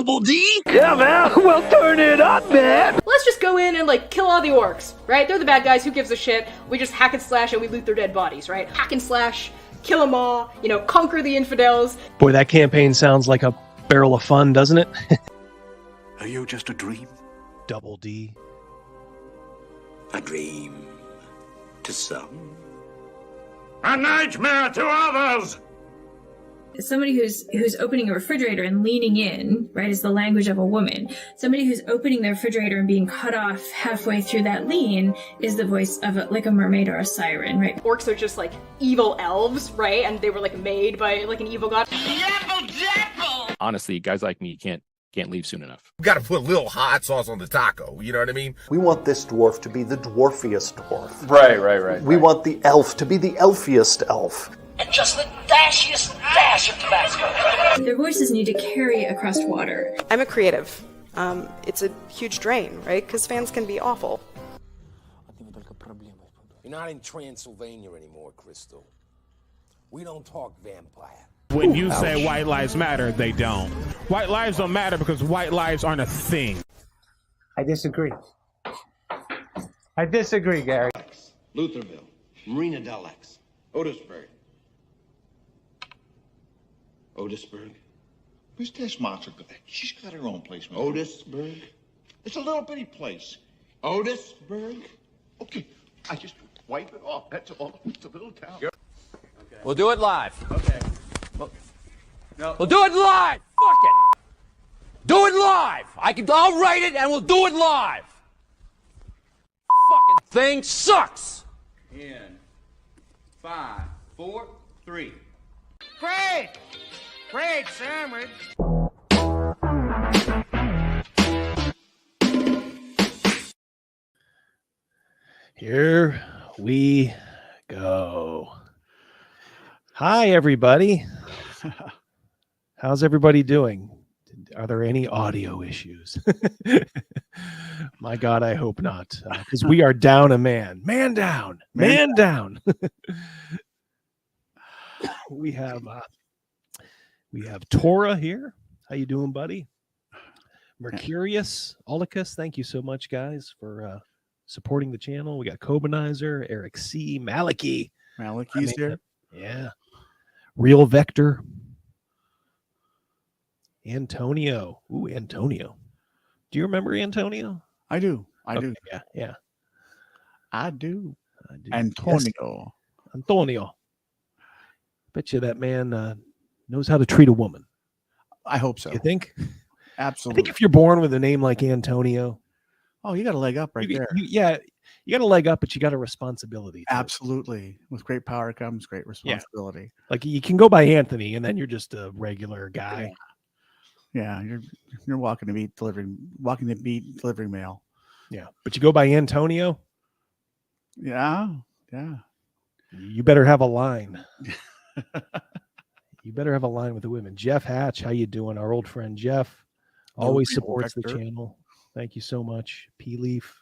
Double D? Yeah, man. Well, turn it up, man. Let's just go in and, like, kill all the orcs, right? They're the bad guys. Who gives a shit? We just hack and slash and we loot their dead bodies, right? Hack and slash, kill them all, you know, conquer the infidels. Boy, that campaign sounds like a barrel of fun, doesn't it? Are you just a dream? Double D. A dream to some. A nightmare to others! Somebody who's opening a refrigerator and leaning in, right, is the language of a woman. Somebody who's opening the refrigerator and being cut off halfway through that lean is the voice of like a mermaid or a siren, right? Orcs are just, like, evil elves, right? And they were, like, made by, like, an evil god. Honestly, guys like me can't leave soon enough. You gotta put a little hot sauce on the taco, you know what I mean? We want this dwarf to be the dwarfiest dwarf. Right. We want the elf to be the elfiest elf. And just the dashiest dash of Tabasco. Their voices need to carry across water. I'm a creative. It's a huge drain, right? Because fans can be awful. You're not in Transylvania anymore, Crystal. We don't talk vampire. When you say white lives matter, they don't. White lives don't matter because white lives aren't a thing. I disagree. I disagree, Gary. Lutherville, Marina Del X, Otisburg. Otisburg? Where's this monster? She's got her own place, man. Otisburg? It's a little bitty place. Otisburg? Okay, I just wipe it off. That's all. It's a little town. Okay. We'll do it live. Okay. We'll do it live. Fuck it. Do it live. I'll write it and we'll do it live. Fucking thing sucks. In 5, 4, 3. Great sandwich! Here we go. Hi, everybody. How's everybody doing? Are there any audio issues? My God, I hope not, because we are down a man. Man down. Man down. We have Tora here. How you doing, buddy? Mercurius, Olicus, thank you so much, guys, for supporting the channel. We got Kobanizer, Eric C, Maliki. Maliki's here. Yeah. Real Vector. Antonio. Ooh, Antonio. Do you remember Antonio? I do. I do. Yeah. I do. Antonio. Yes. Antonio. Bet you that man knows how to treat a woman. I hope so. You think? Absolutely. I think if you're born with a name like Antonio, oh, you got a leg up right there. You got a leg up, but you got a responsibility. Absolutely. With great power comes great responsibility. Yeah. Like you can go by Anthony, and then you're just a regular guy. Yeah, you're walking the beat delivering mail. Yeah, but you go by Antonio. Yeah. You better have a line. You better have a line with the women. Jeff Hatch, how you doing? Our old friend Jeff always supports the channel. Thank you so much. P Leaf,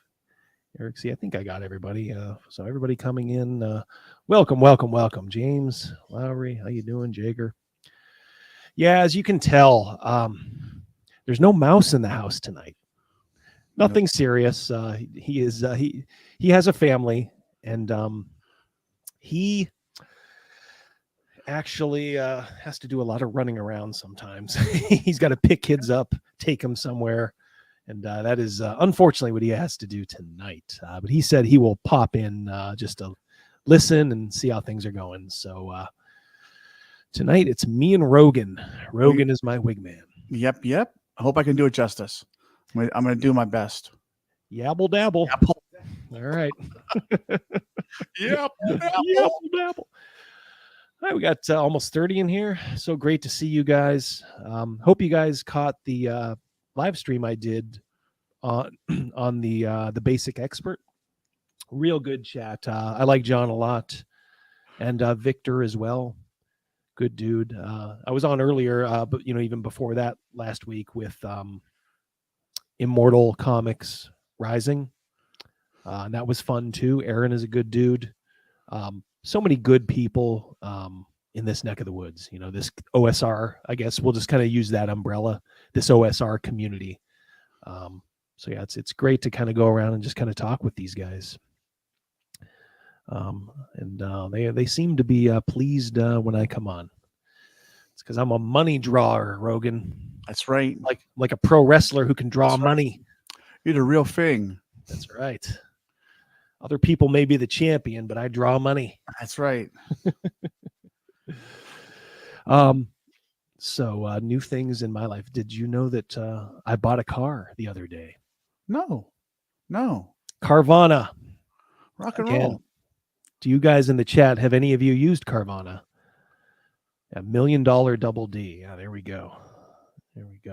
Eric C. I think I got everybody. So everybody coming in, welcome. James Lowry, how you doing? Jager. Yeah, as you can tell, there's no mouse in the house tonight. Nothing serious. He has a family, and he actually has to do a lot of running around sometimes. He's got to pick kids up, take them somewhere, and that is unfortunately what he has to do tonight. But he said he will pop in just to listen and see how things are going. So tonight it's me and Rogan. Rogan is my wingman. Yep. I hope I can do it justice. I'm going to do my best. Yabble dabble. All right. Yep. Yabble dabble. All right, we got almost 30 in here. So great to see you guys. Hope you guys caught the live stream I did on the Basic Expert. Real good chat. I like John a lot, and Victor as well. Good dude. I was on earlier, but even before that last week with Immortal Comics Rising. And that was fun too. Aaron is a good dude. So many good people. in this neck of the woods. You know, this OSR, I guess we'll just kind of use that umbrella, this OSR community. So yeah, it's great to kind of go around and just kind of talk with these guys. They seem to be pleased when I come on. It's because I'm a money drawer, Rogan. That's right. Like a pro wrestler who can draw That's right. money. You're the real thing. That's right. Other people may be the champion, but I draw money. That's right. So new things in my life. Did you know that I bought a car the other day? No. Carvana. Rock and Again, roll. do you guys in the chat, have any of you used Carvana? $1 million double D. Yeah, there we go.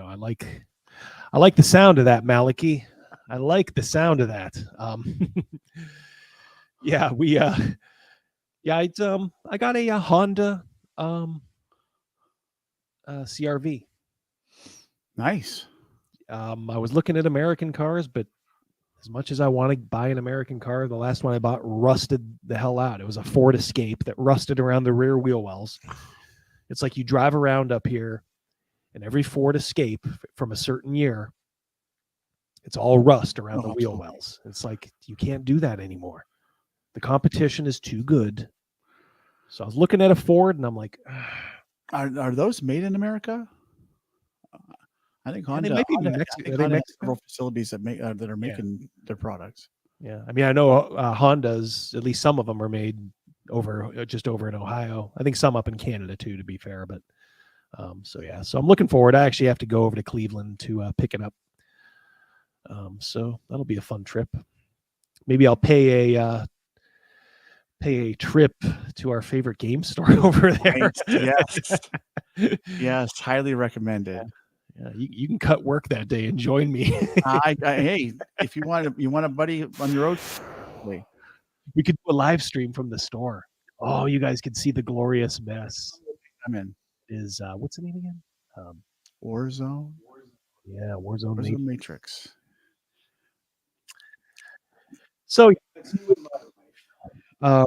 I like the sound of that, Maliki. I like the sound of that. I got a Honda CRV. Nice. I was looking at American cars, but as much as I want to buy an American car, the last one I bought rusted the hell out. It was a Ford Escape that rusted around the rear wheel wells. It's like you drive around up here, and every Ford Escape from a certain year, it's all rust around the wheel wells. It's like you can't do that anymore. The competition is too good. So I was looking at a Ford, and I'm like, are those made in America? I think Honda. They might be Honda, Mexican. Honda has several facilities that are making their products. Yeah, I mean, I know Hondas. At least some of them are made just over in Ohio. I think some up in Canada too, to be fair. But so I'm looking forward. I actually have to go over to Cleveland to pick it up. So that'll be a fun trip. Maybe I'll pay a trip to our favorite game store over there. Yes. Yes, highly recommended. Yeah, you can cut work that day and join me. Hey, if you want a buddy on your own, we could do a live stream from the store. Oh, you guys could see the glorious mess. I'm in. Is what's the name again? Warzone. Yeah, Warzone Matrix. So, I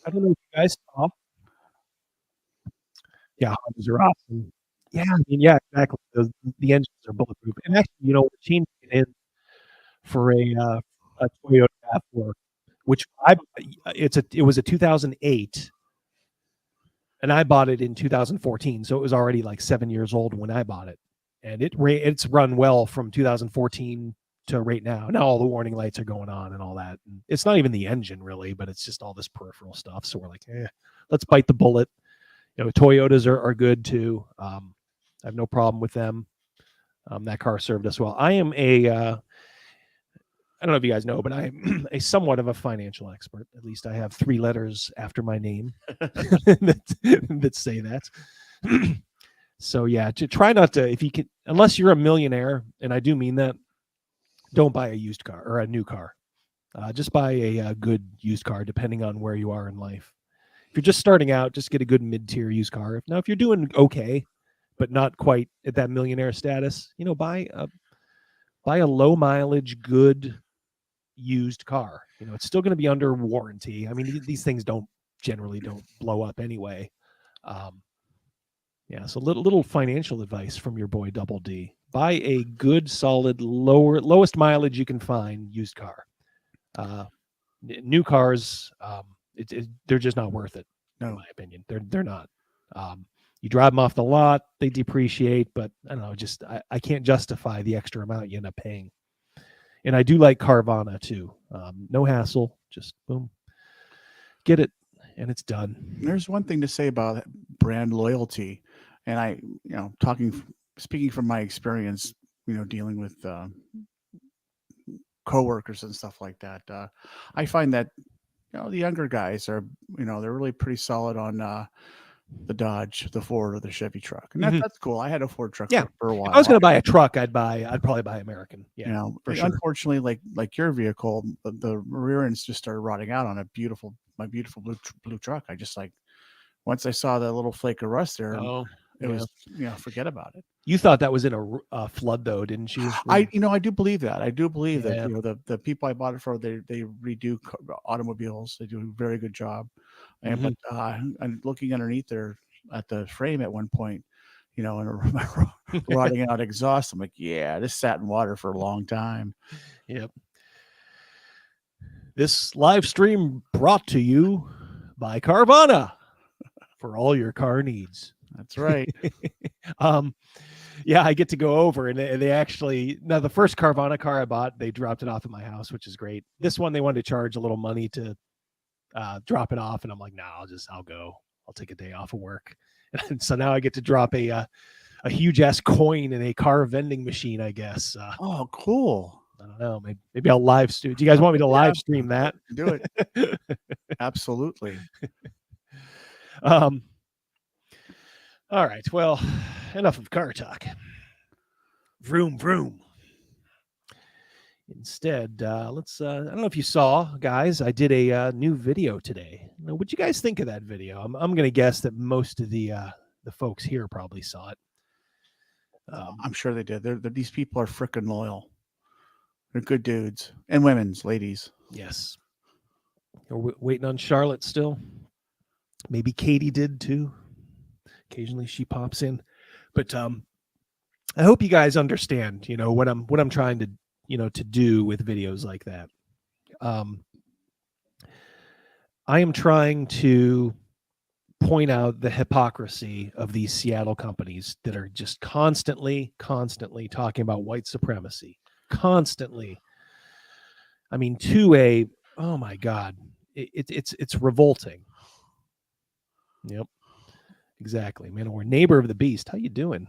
don't know if you guys saw. Yeah, Hondas are awesome. Yeah, I mean, yeah, exactly. The engines are bulletproof, and actually, we're changing it in for a Toyota RAV4, which it was a 2008, and I bought it in 2014, so it was already like 7 years old when I bought it, and it's run well from 2014 to right now. Now all the warning lights are going on and all that. And it's not even the engine really, but it's just all this peripheral stuff. So we're like, let's bite the bullet. Toyotas are good too. I have no problem with them. That car served us well. I am I don't know if you guys know, but I'm a somewhat of a financial expert. At least I have 3 letters after my name that say that. So yeah, to try not to, if you can, unless you're a millionaire, and I do mean that, don't buy a used car or a new car. Just buy a good used car, depending on where you are in life. If you're just starting out, just get a good mid-tier used car. Now, if you're doing okay, but not quite at that millionaire status, buy a low mileage, good used car. It's still going to be under warranty. I mean, these things generally don't blow up anyway. So little financial advice from your boy Double D. Buy a good, solid, lowest mileage you can find used car. New cars, they're just not worth it, in my opinion. They're not. You drive them off the lot, they depreciate, but I don't know, I can't justify the extra amount you end up paying. And I do like Carvana too. No hassle, just boom, get it, and it's done. There's one thing to say about brand loyalty, and speaking from my experience, dealing with coworkers and stuff like that, I find that the younger guys are, they're really pretty solid on the Dodge, the Ford, or the Chevy truck, and that's cool. I had a Ford truck for a while. If I was going to buy a truck, I'd probably buy American. Yeah, for sure. Unfortunately, like your vehicle, the rear ends just started rotting out on my beautiful blue truck. I just once I saw that little flake of rust there. It was, forget about it. You thought that was in a flood, though, didn't you? I do believe that. I do believe that, the people I bought it for, they redo automobiles. They do a very good job. And but and looking underneath there at the frame at one point, and I remember rotting out exhaust. I'm like, yeah, this sat in water for a long time. Yep. This live stream brought to you by Carvana for all your car needs. That's right. Yeah, I get to go over, and they actually, now the first Carvana car I bought, they dropped it off at my house, which is great. This one, they wanted to charge a little money to drop it off, and I'm like, nah, I'll go. I'll take a day off of work. And so now I get to drop a huge ass coin in a car vending machine, I guess. Oh, cool. I don't know. Maybe I'll live stream. Do you guys want me to live stream that? Do it. Absolutely. All right. Well, enough of car talk. Vroom, vroom. Instead, let's, I don't know if you saw, guys, I did a new video today. Now, what'd you guys think of that video? I'm going to guess that most of the folks here probably saw it. I'm sure they did. These people are freaking loyal. They're good dudes and ladies. Yes. We're waiting on Charlotte still. Maybe Katie did too. Occasionally she pops in, but I hope you guys understand, what I'm trying to, to do with videos like that. I am trying to point out the hypocrisy of these Seattle companies that are just constantly talking about white supremacy. Constantly. I mean, oh my God, it's revolting. Yep. Exactly, man. We're neighbor of the beast. How you doing?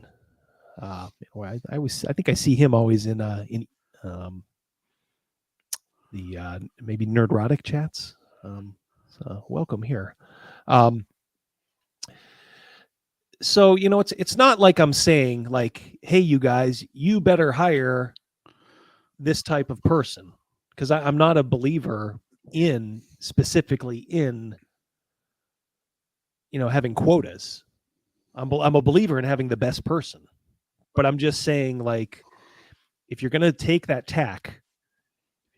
I think I see him always in the maybe nerdrotic chats. So welcome here. So it's not like I'm saying like, hey, you guys, you better hire this type of person, because I'm not a believer specifically in having quotas. I'm a believer in having the best person, but I'm just saying, like, if you're going to take that tack,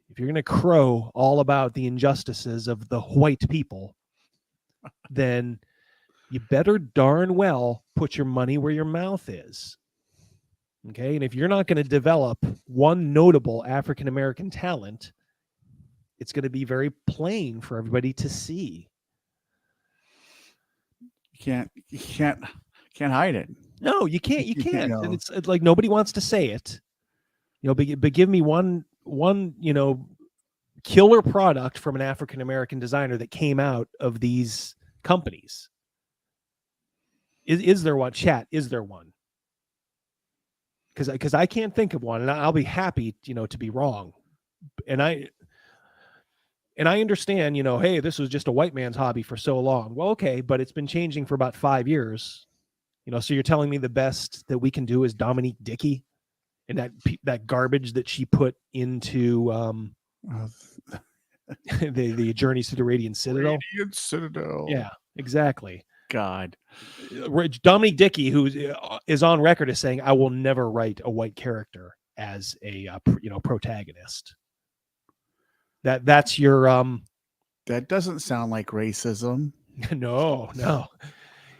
if you're going to crow all about the injustices of the white people, then you better darn well put your money where your mouth is. Okay. And if you're not going to develop one notable African-American talent, it's going to be very plain for everybody to see. You can't hide it. No, you can't. You can't. And it's like nobody wants to say it. But give me one killer product from an African-American designer that came out of these companies. Is there one? Chat, is there one? Because I can't think of one, and I'll be happy, to be wrong. And I understand, hey, this was just a white man's hobby for so long. Well, okay, but it's been changing for about 5 years. So you're telling me the best that we can do is Dominique Dickey and that garbage that she put into the Journeys to the Radiant Citadel. Radiant Citadel. Yeah, exactly. God. Dominique Dickey, who is on record as saying, I will never write a white character as a protagonist. That's your that doesn't sound like racism. No.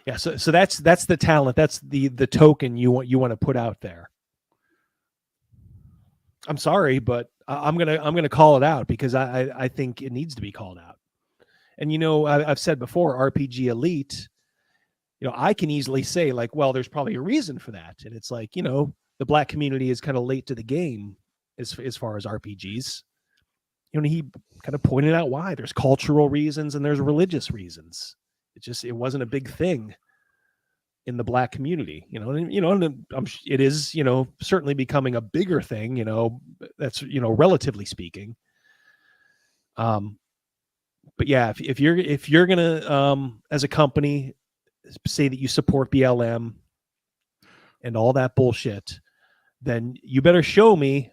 Yeah, so that's the talent. That's the token you want to put out there. I'm sorry, but I'm gonna call it out because I think it needs to be called out. And I've said before, RPG Elite, I can easily say like, well, there's probably a reason for that. And it's like, the Black community is kind of late to the game as far as RPGs. He kind of pointed out why. There's cultural reasons and there's religious reasons. It wasn't a big thing in the Black community, and it is, certainly becoming a bigger thing, that's, relatively speaking. But yeah, if you're gonna, as a company, say that you support BLM and all that bullshit, then you better show me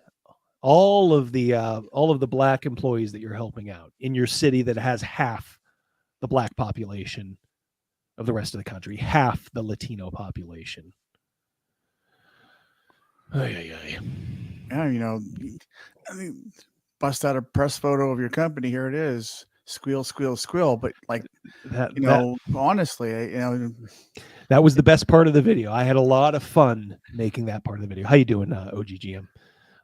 all of the Black employees that you're helping out in your city that has half the Black population of the rest of the country, half the Latino population. Yeah, I mean, bust out a press photo of your company. Here it is. squeal, squeal, squeal. But like, that, honestly, that was the best part of the video. I had a lot of fun making that part of the video. How you doing, OGGM?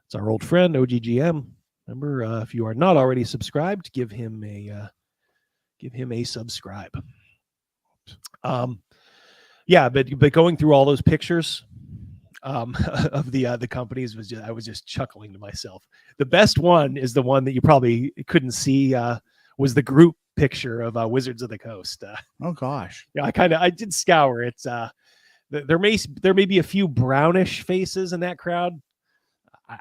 It's our old friend, OGGM. Remember, if you are not already subscribed, give him a subscribe. Yeah, but going through all those pictures of the companies I was just chuckling to myself. The best one is the one that you probably couldn't see, was the group picture of Wizards of the Coast. Oh gosh. Yeah, I did scour. It's there may be a few brownish faces in that crowd.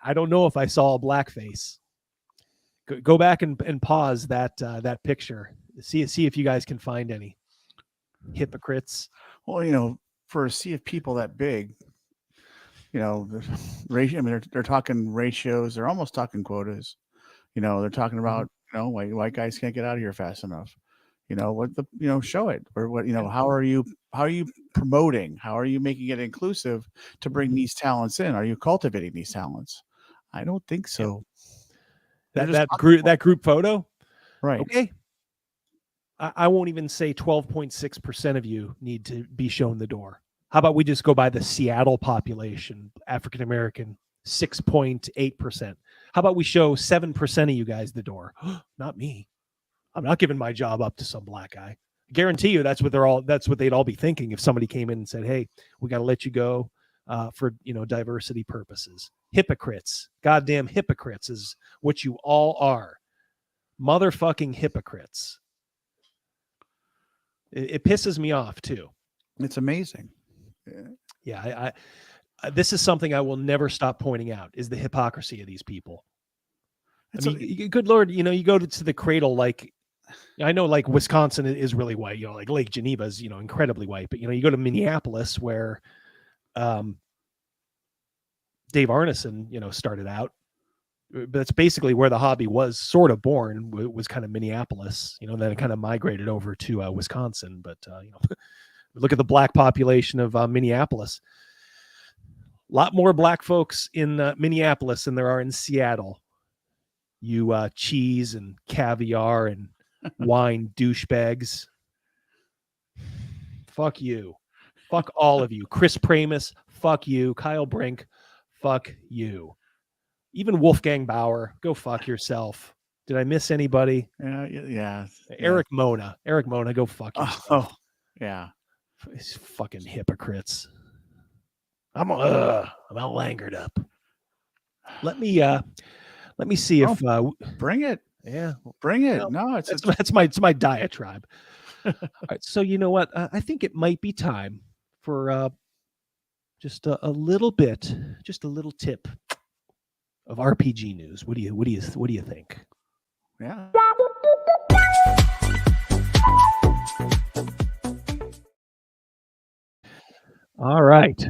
I don't know if I saw a black face. Go back and pause that picture. See if you guys can find any hypocrites. Well, for a sea of people that big, the ratio. I mean, they're talking ratios. They're almost talking quotas. They're talking about white guys can't get out of here fast enough. Show it, or what. How are you promoting? How are you making it inclusive to bring these talents in? Are you cultivating these talents? I don't think so. That group photo, right? Okay. I won't even say 12.6% of you need to be shown the door. How about we just go by the Seattle population, African American, 6.8%. How about we show 7% of you guys the door? Not me. I'm not giving my job up to some black guy. I guarantee you that's what they'd all be thinking if somebody came in and said, "Hey, we got to let you go for diversity purposes." Hypocrites. Goddamn hypocrites is what you all are. Motherfucking hypocrites. It pisses me off too. It's amazing. Yeah, I this is something I will never stop pointing out, is the hypocrisy of these people. Good Lord, you go to the cradle, like, I know like Wisconsin is really white, like Lake Geneva is, incredibly white, but you go to Minneapolis where Dave Arneson, started out. But that's basically where the hobby was sort of born, was kind of Minneapolis, then it kind of migrated over to Wisconsin. But, look at the black population of Minneapolis. A lot more black folks in Minneapolis than there are in Seattle. You cheese and caviar and wine douchebags. Fuck you. Fuck all of you. Chris Pramus, fuck you. Kyle Brink, fuck you. Even Wolfgang Bauer, go fuck yourself. Did I miss anybody? Yeah. Eric Mona, go fuck yourself. Oh, yeah. These fucking hypocrites. I'm all langered up. Let me see if bring it. Yeah, bring it. No, it's my diatribe. All right, so you know what? I think it might be time for just a little bit, just a little tip of RPG news. What do you think? Yeah. All right.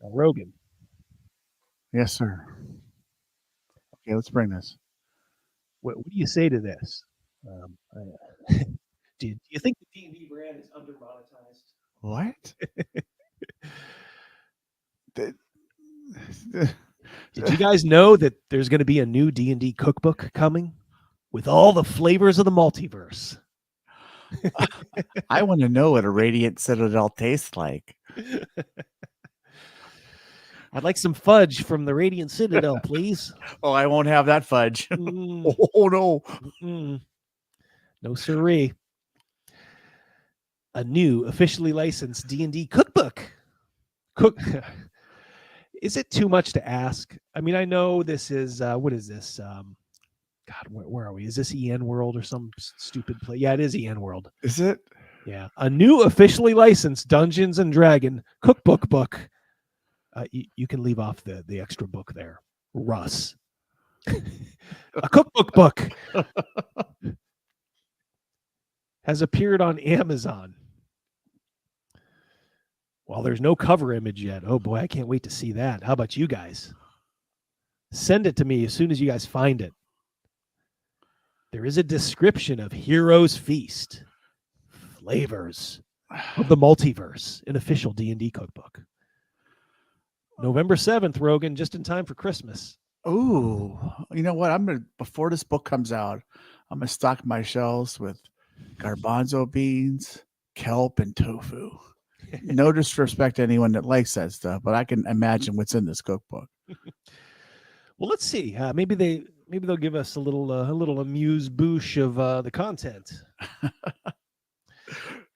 Now, Rogan. Yes, sir. Okay, let's bring this. What do you say to this? Do you think the D&D brand is under-monetized? What? Did you guys know that there's going to be a new D&D cookbook coming with all the flavors of the multiverse? I want to know what a Radiant Citadel tastes like. I'd like some fudge from the Radiant Citadel, please. Oh, I won't have that fudge. Oh, no. No siree. A new officially licensed D&D cookbook. Is it too much to ask? I mean, I know this is, what is this? God, where are we? Is this EN World or some stupid play? Yeah, it is EN World. Is it? Yeah. A new officially licensed Dungeons and Dragon cookbook book. You can leave off the extra book there. Russ. A cookbook book has appeared on Amazon. Well, there's no cover image yet. Oh boy, I can't wait to see that. How about you guys? Send it to me as soon as you guys find it. There is a description of Heroes Feast, flavors of the multiverse, an official D&D cookbook. November 7th, Rogan, just in time for Christmas. Ooh, you know what? Before this book comes out, I'm gonna stock my shelves with garbanzo beans, kelp, and tofu. No disrespect to anyone that likes that stuff, but I can imagine what's in this cookbook. Well, let's see. Maybe they'll give us a little amuse bouche of the content.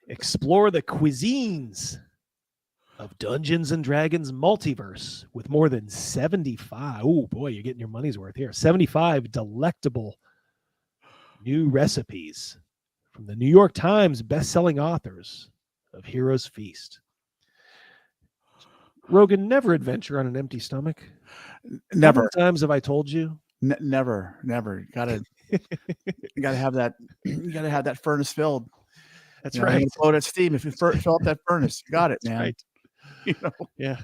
Explore the cuisines of Dungeons and Dragons Multiverse with more than 75. Oh boy, you're getting your money's worth here. 75 delectable new recipes from the New York Times best-selling authors of Heroes Feast. Rogan, never adventure on an empty stomach. Never. How many times have I told you? Never. You gotta have that. You gotta have that furnace filled. That's right. You blow that steam. If you fill up that furnace, you got it, man. Right. You know? Yeah.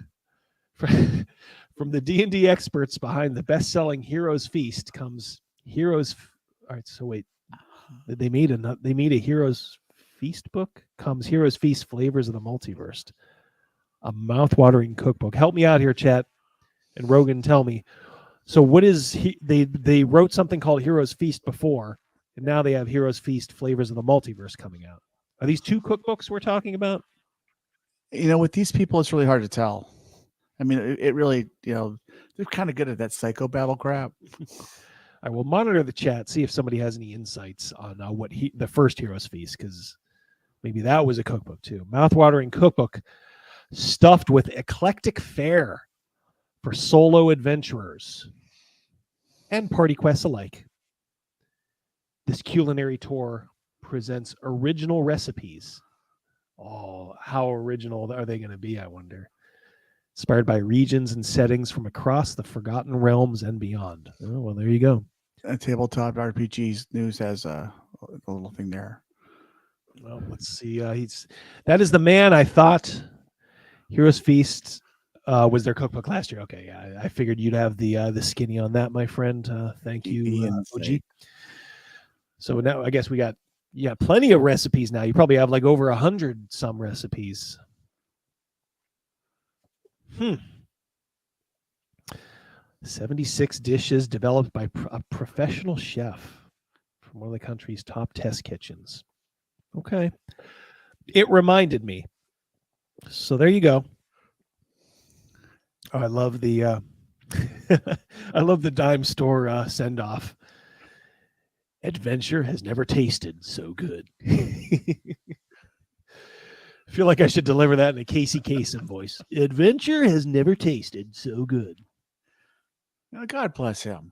From the D&D experts behind the best-selling Heroes Feast comes Heroes. All right. So wait, they made a Heroes Feast book. Comes Heroes Feast Flavors of the Multiverse, a mouth-watering cookbook. Help me out here, chat. And Rogan, tell me. So what is they wrote something called Heroes Feast before, and now they have Heroes Feast Flavors of the Multiverse coming out. Are these two cookbooks we're talking about? With these people, it's really hard to tell. I mean, it really, they're kind of good at that psycho battle crap. I will monitor the chat, see if somebody has any insights on what the first Heroes Feast, because maybe that was a cookbook too. Mouthwatering cookbook stuffed with eclectic fare for solo adventurers and party quests alike. This culinary tour presents original recipes. Oh, how original are they going to be, I wonder? Inspired by regions and settings from across the Forgotten Realms and beyond. Oh, well, there you go. Tabletop RPGs News has a little thing there. Well, let's see. That is the man I thought Heroes Feast was their cookbook last year. Okay, yeah, I figured you'd have the skinny on that, my friend. Thank you, OG. So now I guess we got plenty of recipes now. You probably have like over 100 some recipes. 76 dishes developed by a professional chef from one of the country's top test kitchens. Okay. It reminded me. So there you go. Oh, I love the I love the dime store send off. Adventure has never tasted so good. I feel like I should deliver that in a Casey Kasem voice. Adventure has never tasted so good. God bless him.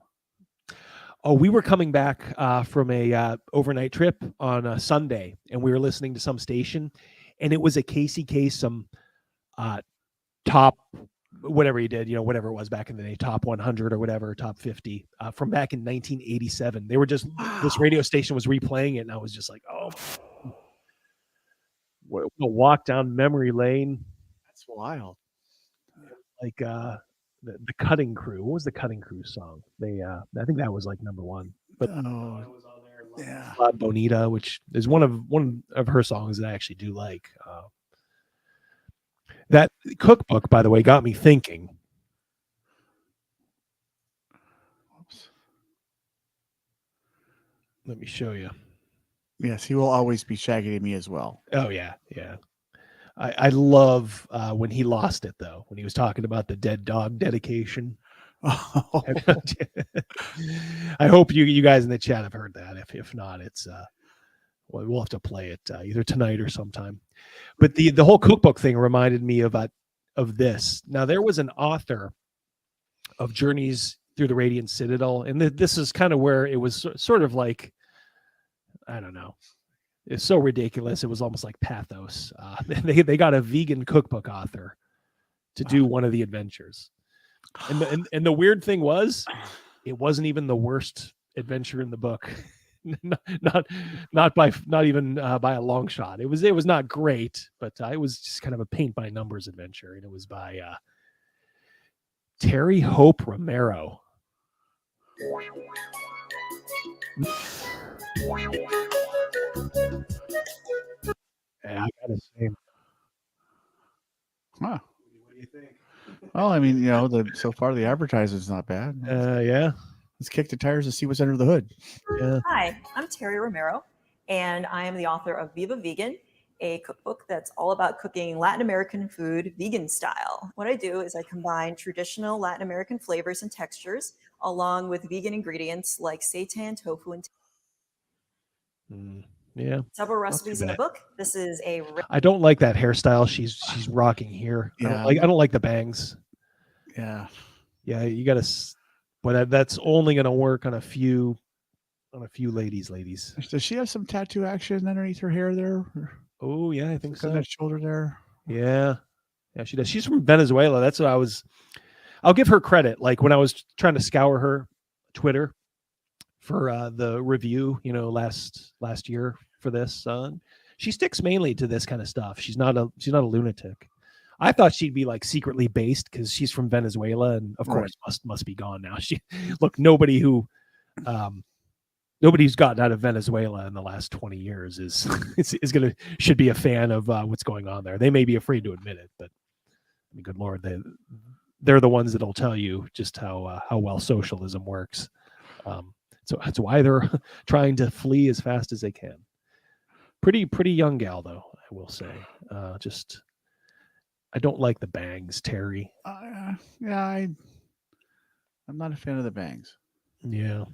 Oh, we were coming back from a overnight trip on a Sunday, and we were listening to some station, and it was a Casey Kasem top, whatever he did, whatever it was back in the day, top 100 or whatever, top 50 from back in 1987. They were just, this radio station was replaying it, and I was just like, oh, what a walk down memory lane. That's wild. Like the Cutting Crew. What was the Cutting Crew song? I think that was like number one. But yeah, La Bonita, which is one of her songs that I actually do like. That cookbook, by the way, got me thinking. Oops. Let me show you. Yes, he will always be shaggy to me as well. Oh yeah. I love when he lost it though, when he was talking about the dead dog dedication. Oh. I hope you guys in the chat have heard that. If not, it's we'll have to play it either tonight or sometime. But the whole cookbook thing reminded me of this. Now there was an author of Journeys Through the Radiant Citadel, and this is kind of where it was sort of like, I don't know. It's so ridiculous. It was almost like pathos. They got a vegan cookbook author to do one of the adventures. And the weird thing was, it wasn't even the worst adventure in the book. not even by a long shot. It was not great, but it was just kind of a paint by numbers adventure, and it was by Terry Hope Romero. Yeah, I gotta say. Huh. What do you think? Well, I mean, so far the advertisement's not bad. Yeah. Let's kick the tires and see what's under the hood. Yeah. Hi, I'm Terry Romero, and I am the author of Viva Vegan, a cookbook that's all about cooking Latin American food vegan style. What I do is I combine traditional Latin American flavors and textures along with vegan ingredients like seitan, tofu, and Yeah. several Not too recipes in a bad. book. This is a I don't like that hairstyle she's rocking here. Yeah. I don't like the bangs. Yeah. Yeah, you got to, but that's only going to work on a few ladies. Does she have some tattoo action underneath her hair there? Oh yeah, I think Got so. that shoulder there. Yeah, she does. She's from Venezuela. That's what I'll give her credit. Like when I was trying to scour her Twitter for the review, last year for this, she sticks mainly to this kind of stuff. She's not a lunatic. I thought she'd be like secretly based because she's from Venezuela, and of course must be gone now. Nobody who's gotten out of Venezuela in the last 20 years should be a fan of what's going on there. They may be afraid to admit it, but I mean, good Lord, they're the ones that'll tell you just how well socialism works. So that's why they're trying to flee as fast as they can. Pretty young gal though, I will say. I don't like the bangs, Terry. Yeah, I'm not a fan of the bangs. Yeah.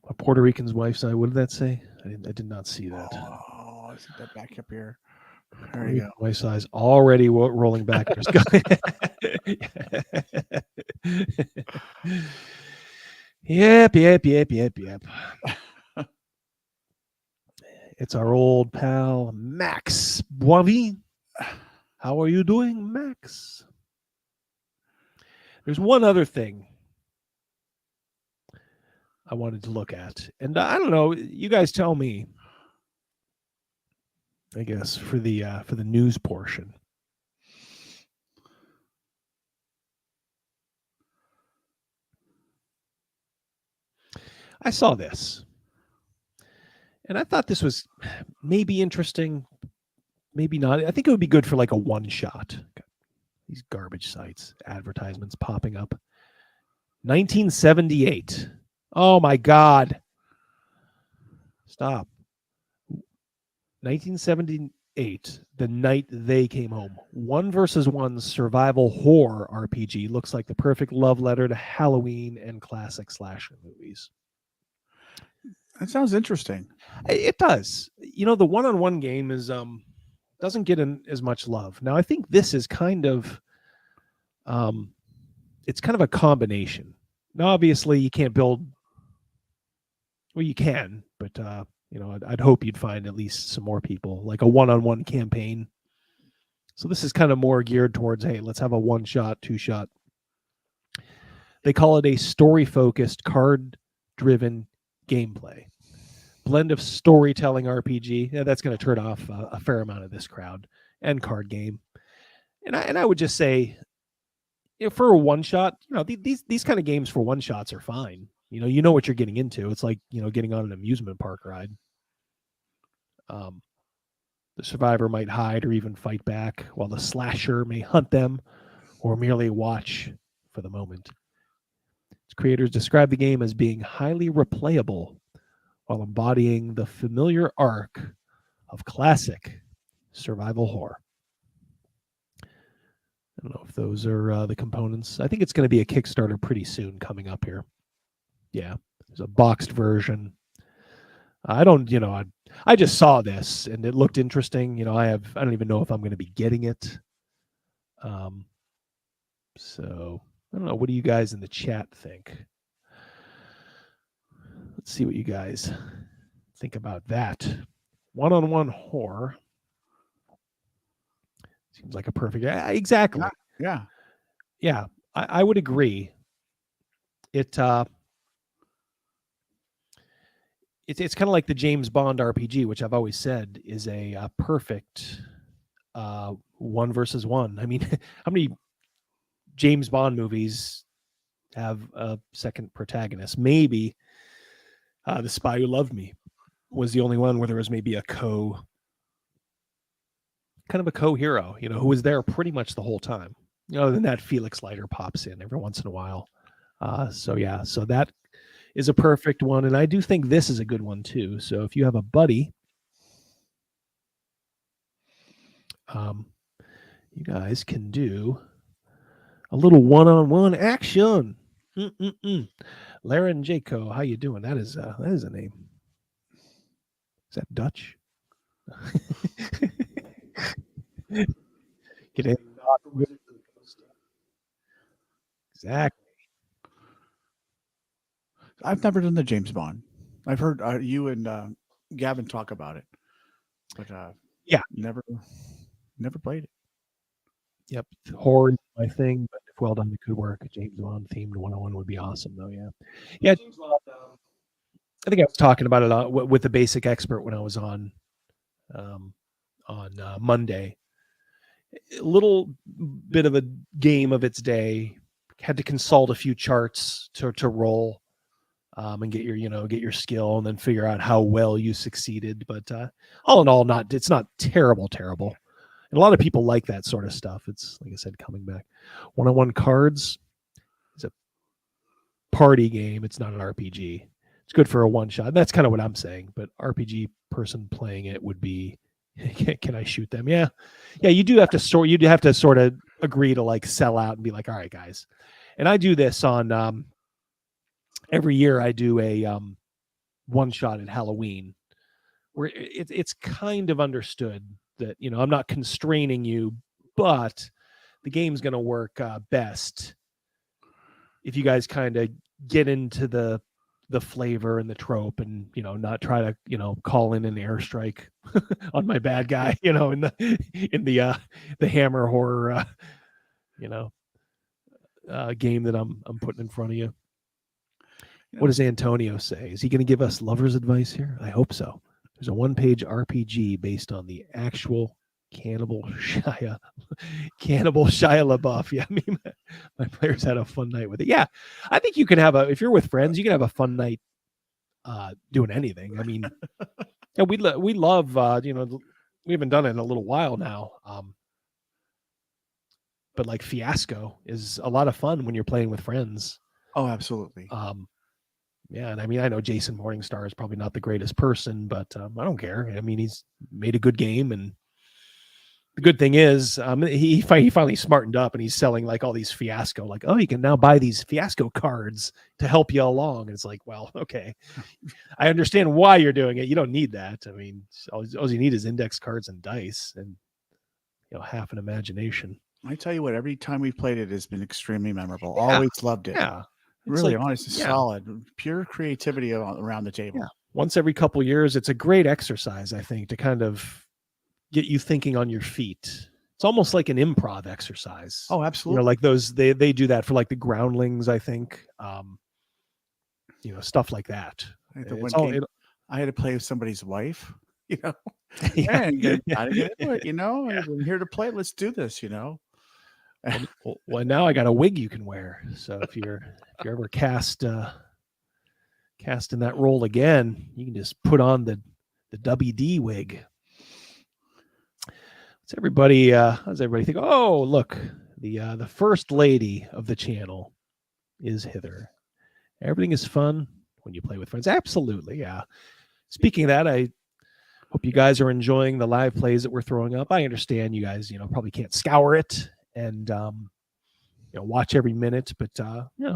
A Puerto Rican's wife's eye. What did that say? I did not see that. Oh, is that back up here? There you go. Wife's eyes already rolling back. Yep. It's our old pal, Max Boivin. How are you doing, Max? There's one other thing I wanted to look at, and I don't know. You guys tell me. I guess for the news portion. I saw this, and I thought this was maybe interesting, maybe not. I think it would be good for like a one shot. These garbage sites, advertisements popping up. 1978. Oh my God. Stop. 1978, the night they came home. 1 versus 1 survival horror RPG. Looks like the perfect love letter to Halloween and classic slasher movies. That sounds interesting. It does. The one-on-one game is doesn't get as much love. Now I think this is kind of it's kind of a combination. Now obviously you can't build, well you can, but I'd hope you'd find at least some more people, like a one-on-one campaign. So this is kind of more geared towards, hey, let's have a one-shot, two-shot. They call it a story-focused, card-driven gameplay. Blend of storytelling RPG. Yeah, that's going to turn off a fair amount of this crowd, and card game. And I would just say, for a one-shot, these kind of games for one-shots are fine. You know what you're getting into. It's like, getting on an amusement park ride. The survivor might hide or even fight back, while the slasher may hunt them or merely watch for the moment. Its creators describe the game as being highly replayable while embodying the familiar arc of classic survival horror. I don't know if those are the components. I think it's going to be a Kickstarter pretty soon coming up here. Yeah, there's a boxed version. I just saw this and it looked interesting. I don't even know if I'm going to be getting it. So I don't know. What do you guys in the chat think? Let's see what you guys think about that. One-on-one horror. Seems like a perfect. Exactly. Yeah. I would agree. It's kind of like the James Bond RPG, which I've always said is a perfect 1 versus 1. I mean, how many James Bond movies have a second protagonist? Maybe The Spy Who Loved Me was the only one where there was maybe a co-hero, who was there pretty much the whole time. Other than that, Felix Leiter pops in every once in a while. So that is a perfect one. And I do think this is a good one too. So if you have a buddy, you guys can do a little one-on-one action. Lair and Jaco, how you doing? That is a name. Is that Dutch? Get in. Exactly. I've never done the James Bond. I've heard you and Gavin talk about it, but never played it. Yep, horror is my thing, but if well done, it could work. A James Bond themed 101 would be awesome, though. Yeah. James Bond. I think I was talking about it with the Basic Expert when I was on Monday. A little bit of a game of its day. Had to consult a few charts to roll, and get your skill, and then figure out how well you succeeded. But all in all, it's not terrible. And a lot of people like that sort of stuff. It's, like I said, coming back. One-on-one cards is a party game. It's not an RPG. It's good for a one-shot. That's kind of what I'm saying. But RPG person playing it would be, can I shoot them? Yeah. You do have to sort of agree to like sell out and be like, all right, guys. And I do this on every year. I do a one-shot at Halloween, where it's kind of understood that, I'm not constraining you, but the game's going to work best if you guys kind of get into the flavor and the trope, and not try to call in an airstrike on my bad guy, in the Hammer horror game that I'm putting in front of you. What does Antonio say? Is he going to give us lover's advice here? I hope so. There's a one-page RPG based on the actual Cannibal Shia LaBeouf. Yeah, I mean, my players had a fun night with it. Yeah, I think you can if you're with friends, you can have a fun night doing anything. I mean, we love, we haven't done it in a little while now. But like Fiasco is a lot of fun when you're playing with friends. Oh, absolutely. Yeah, and I mean, I know Jason Morningstar is probably not the greatest person, but I don't care. I mean, he's made a good game, and the good thing is he finally smartened up, and he's selling like all these Fiasco, like, oh, you can now buy these Fiasco cards to help you along. And it's like, well, okay, I understand why you're doing it. You don't need that. I mean, all you need is index cards and dice, and half an imagination. I tell you what, every time we've played it has been extremely memorable. Yeah. Always loved it. Yeah. Really, honestly, solid, pure creativity around the table. Yeah. Once every couple of years, it's a great exercise, I think, to kind of get you thinking on your feet. It's almost like an improv exercise. Oh, absolutely. Like those, they do that for like the Groundlings, I think. Stuff like that. I had to play with somebody's wife. Yeah. And gotta get into it. I'm here to play. Let's do this. Well, now I got a wig you can wear. So if you're ever cast in that role again, you can just put on the WD wig. How's everybody think? Oh, look, the first lady of the channel is hither. Everything is fun when you play with friends. Absolutely, yeah. Speaking of that, I hope you guys are enjoying the live plays that we're throwing up. I understand you guys, probably can't scour it and watch every minute, but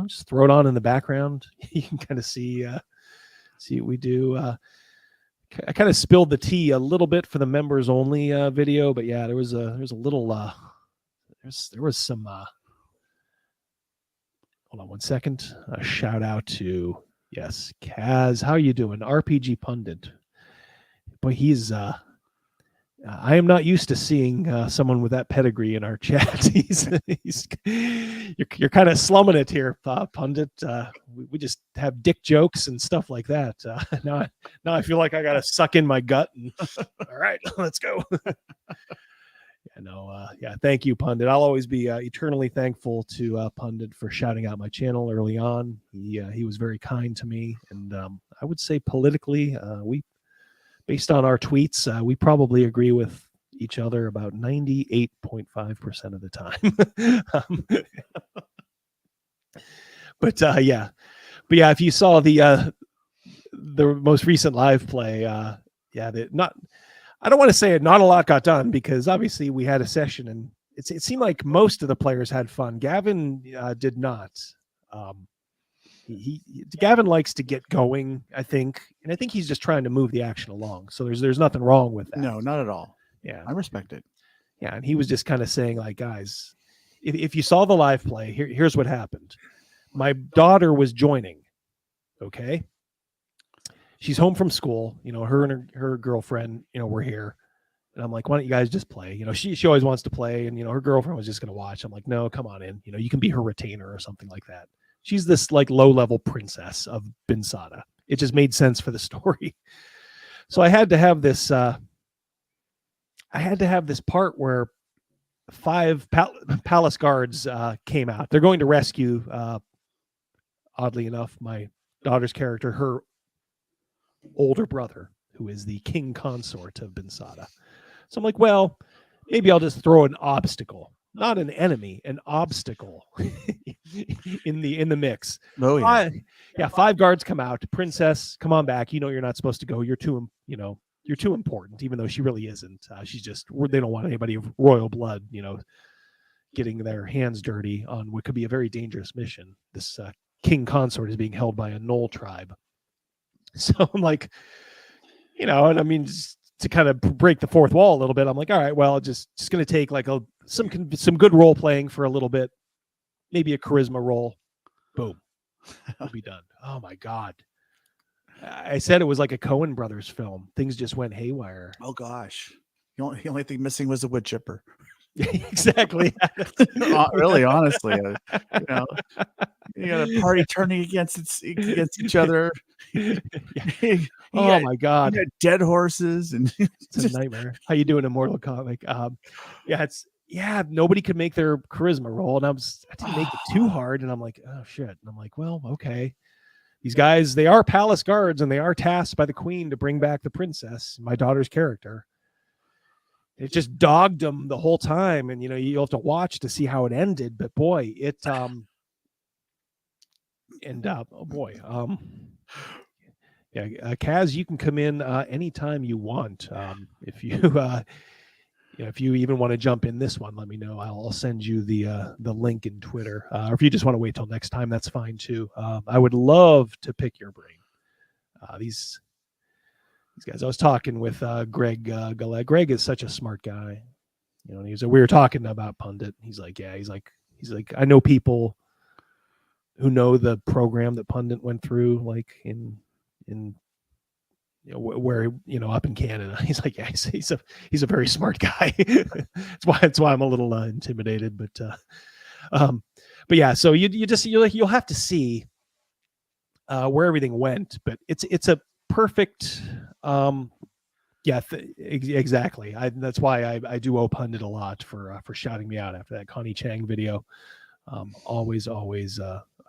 just throw it on in the background. You can kind of see what we do. I kind of spilled the tea a little bit for the members only video, but yeah, there was a little there was some hold on one second. A shout out to Kaz. How you doing? RPG Pundit. Boy, he's I am not used to seeing someone with that pedigree in our chat. You're kind of slumming it here, Pundit. We just have dick jokes and stuff like that. Now I feel like I got to suck in my gut. And, all right, let's go. Thank you, Pundit. I'll always be eternally thankful to Pundit for shouting out my channel early on. He was very kind to me, and I would say politically, based on our tweets, we probably agree with each other about 98.5% of the time. But yeah, if you saw the most recent live play, I don't want to say it, not a lot got done, because obviously we had a session and it seemed like most of the players had fun. Gavin did not. Gavin likes to get going, I think, and I think he's just trying to move the action along. So there's nothing wrong with that. No, not at all. Yeah, I respect it. Yeah, and he was just kind of saying, like, guys, if you saw the live play, here's what happened. My daughter was joining. Okay, she's home from school. Her and her girlfriend, were here. And I'm like, why don't you guys just play? She always wants to play, and her girlfriend was just going to watch. I'm like, no, come on in. You can be her retainer or something like that. She's this like low-level princess of Binsada. It just made sense for the story. So I had to have this part where 5 palace guards came out. They're going to rescue, oddly enough, my daughter's character, her older brother, who is the king consort of Binsada. So I'm like, well, maybe I'll just throw an obstacle, not an enemy, an obstacle in the mix. Oh yeah. 5 guards come out. Princess, come on back. You're not supposed to go. You're too important, even though she really isn't. They don't want anybody of royal blood, getting their hands dirty on what could be a very dangerous mission. This king consort is being held by a Knoll tribe. So I'm like, and I mean, just to kind of break the fourth wall a little bit, I'm like, all right, well, just going to take like some good role playing for a little bit, maybe a charisma roll. Boom, we'll be done. Oh my God. I said it was like a Coen Brothers film. Things just went haywire. Oh gosh, the only thing missing was the wood chipper. Exactly. Really, honestly, you got a party turning against each other. Oh my God, you got dead horses, and it's a nightmare. How you doing, Immortal Comic? Nobody could make their charisma roll, and I didn't make it too hard, and I'm like, oh shit, and I'm like, well, okay. These guys, they are palace guards, and they are tasked by the queen to bring back the princess, my daughter's character. It just dogged them the whole time, and you'll have to watch to see how it ended. But boy, oh boy, Kaz, you can come in anytime you want. If you even want to jump in this one, let me know. I'll send you the link in Twitter. Or if you just want to wait till next time, that's fine too. I would love to pick your brain. These guys. I was talking with Greg Gallet. Greg is such a smart guy. We were talking about Pundit. He's like, I know people who know the program that Pundit went through, like in where up in Canada. He's like, yeah, he's a very smart guy. That's why I'm a little intimidated. But yeah, so you'll have to see where everything went. But it's a perfect exactly. That's why I do owe Pundit a lot for shouting me out after that Connie Chang video. Always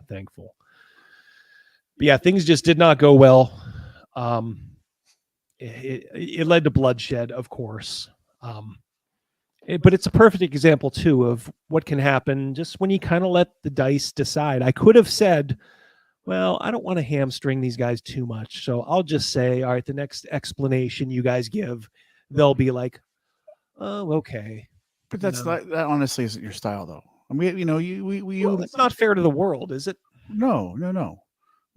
thankful. But yeah, things just did not go well. It led to bloodshed, of course. But it's a perfect example too of what can happen just when you kind of let the dice decide. I could have said, well, I don't want to hamstring these guys too much, so I'll just say, all right, the next explanation you guys give, they'll be like, oh, okay. But that honestly isn't your style, though. I mean, it's not fair to the world, is it? No.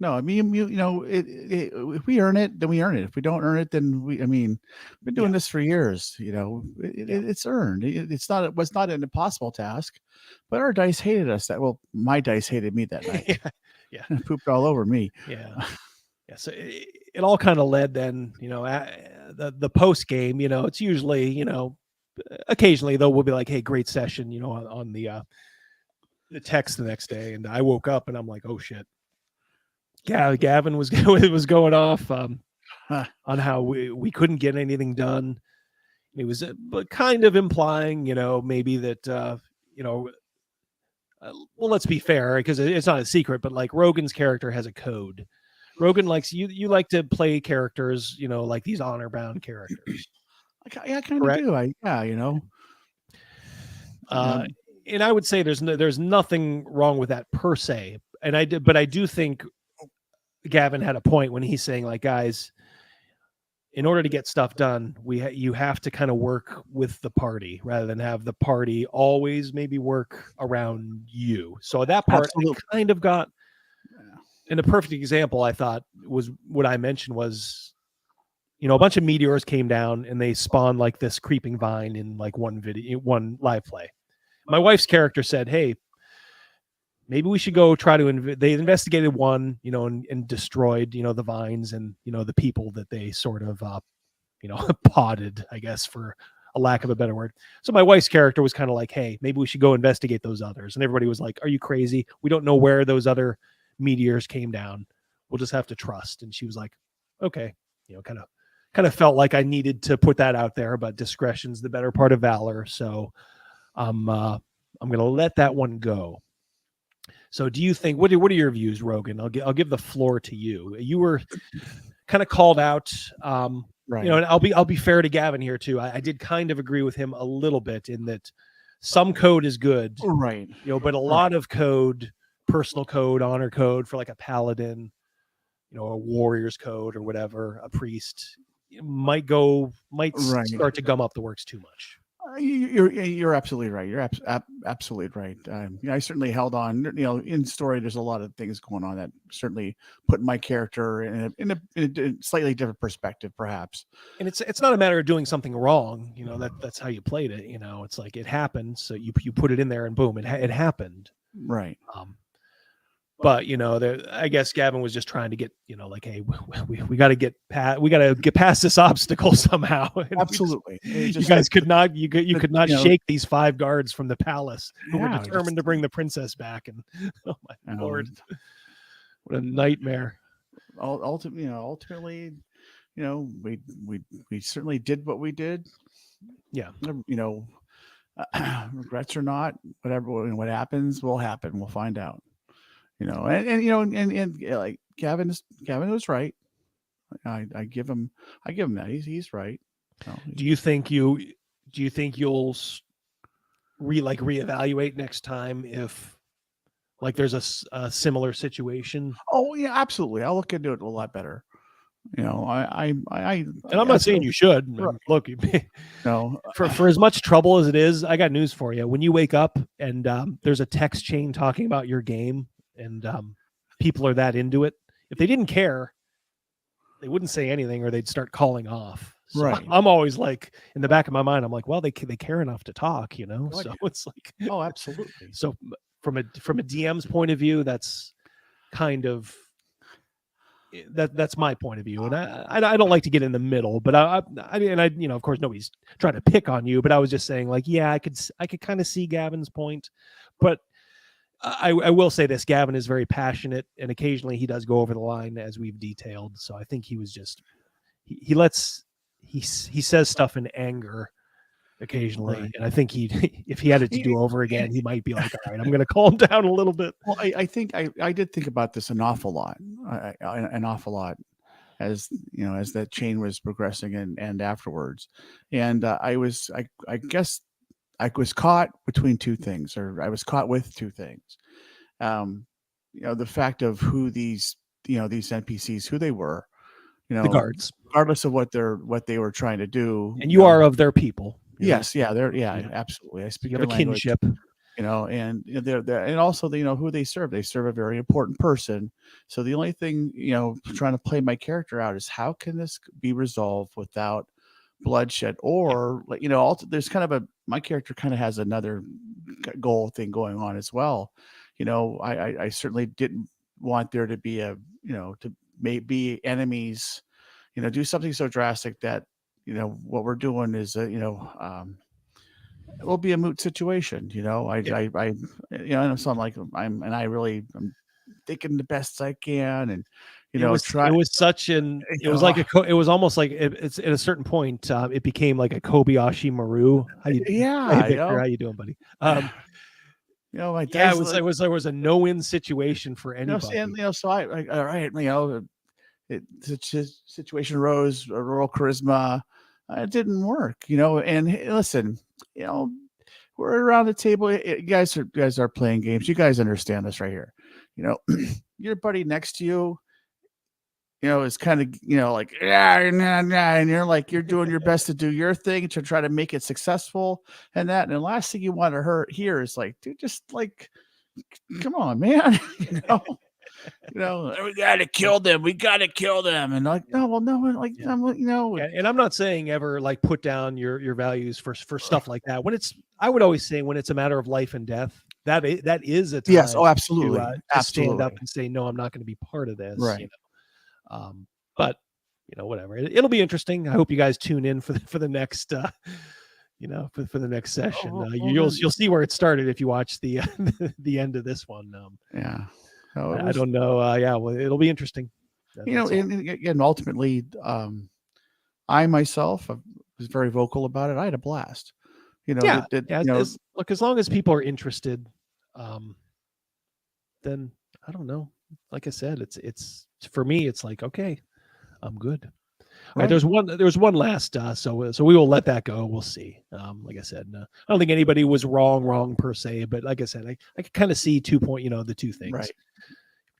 I mean, if we earn it, then we earn it. If we don't earn it, then we've been doing this for years. It's earned. It was not an impossible task, but our dice hated us. My dice hated me that night. Yeah. Pooped all over me. Yeah. So it all kind of led then, the post game, it's usually, occasionally though, we'll be like, hey, great session, on the text the next day. And I woke up and I'm like, oh shit. Yeah, Gavin was going off on how we couldn't get anything done. It was kind of implying, maybe that, well, let's be fair, because it's not a secret, but like Rogan's character has a code. Rogan likes you like to play characters, like these honor bound characters. I kind of do. And I would say there's nothing wrong with that per se. But I do think Gavin had a point when he's saying, like, guys, in order to get stuff done, you have to kind of work with the party rather than have the party always maybe work around you. So that part I kind of got. And a perfect example I thought was what I mentioned was, a bunch of meteors came down and they spawned like this creeping vine in like one live play. My wife's character said, "Hey, maybe we should go try to." They investigated one, and destroyed, the vines and the people that they sort of, potted, I guess, for a lack of a better word. So my wife's character was kind of like, "Hey, maybe we should go investigate those others." And everybody was like, "Are you crazy? We don't know where those meteors came down. We'll just have to trust." And she was like, "Okay," kind of felt like I needed to put that out there, but discretion's the better part of valor. So I'm going to let that one go. So do you think, what are your views, Rogan? I'll give the floor to you. You were kind of called out, right. And I'll be fair to Gavin here too. I did kind of agree with him a little bit in that some code is good, right? But a lot of code, personal code, honor code for like a paladin, a warrior's code or whatever, a priest might start to gum up the works too much. You're absolutely right. You're absolutely right. I certainly held on. In story, there's a lot of things going on that certainly put my character in a slightly different perspective, perhaps. And it's not a matter of doing something wrong. That's how you played it. It's like it happened, so you put it in there, and boom, it happened. Right. But I guess Gavin was just trying to get, like, hey, we got to get past this obstacle somehow. Absolutely. You guys could not shake these 5 guards from the palace who were determined to bring the princess back. And oh my Lord, what a nightmare! Ultimately, we certainly did what we did. Yeah. Regrets or not, whatever, what happens will happen. We'll find out. And like Gavin was right. I give him that he's right. Do you think you'll reevaluate next time if like there's a similar situation? Oh yeah, absolutely. I'll look into it a lot better. And I'm not saying you should. Right. Look, for as much trouble as it is, I got news for you. When you wake up and there's a text chain talking about your game, and people are that into it, if they didn't care, they wouldn't say anything, or they'd start calling off. So right. I'm always like, in the back of my mind, I'm like, well, they care enough to talk, so it's like, oh, absolutely. So from a DM's point of view, that's kind of that's my point of view, and I don't like to get in the middle, but I of course nobody's trying to pick on you, but I was just saying, like, yeah, I could kind of see Gavin's point, but I will say this: Gavin is very passionate, and occasionally he does go over the line, as we've detailed. So I think he was just he says stuff in anger occasionally, right. And I think if he had it to do over again, he might be like, all right, I'm going to calm down a little bit. Well, I think I did think about this an awful lot, as as that chain was progressing and afterwards, and I guess I was caught between two things, or I was caught with two things. The fact of who these NPCs, who they were, the guards, regardless of what they were trying to do. And you are of their people. Yes. Yeah. Absolutely. I speak you have their a language, kinship, and they're and also, who they serve. They serve a very important person. So the only thing, trying to play my character out is how can this be resolved without bloodshed, or there's kind of my character kind of has another goal thing going on as well. I certainly didn't want there to be to be enemies, do something so drastic that what we're doing is it will be a moot situation. And so I'm like, I'm thinking the best I can, and it was almost like it's at a certain point it became like a Kobayashi Maru. How you doing, buddy? My dad's there was a no-win situation for anybody. So all right, situation arose, a rural charisma, it didn't work, and hey, listen, we're around the table. You guys are playing games. You guys understand this right here. Your buddy next to you, is kind of, like, yeah, nah, nah, and you're like, you're doing your best to do your thing to try to make it successful and that. And the last thing you want to hear is like, dude, just like, come on, man. We gotta kill them. We gotta kill them. And like, no, well, no, like, And I'm not saying ever like put down your values for stuff like that. I would always say when it's a matter of life and death, that is a time. Yes. Oh, absolutely. To stand up and say, no, I'm not going to be part of this. Right. But whatever. It'll be interesting. I hope you guys tune in for the next, for the next session. You'll see where it started if you watch the the end of this one. Yeah. I don't know. Well, it'll be interesting. And again, ultimately, I myself was very vocal about it. I had a blast. Look, as long as people are interested, then I don't know. Like I said, it's for me. It's like, okay, I'm good. All right, there's one last. So we will let that go. We'll see. Like I said, I don't think anybody was wrong per se, but like I said, I could kind of see the two things. Right.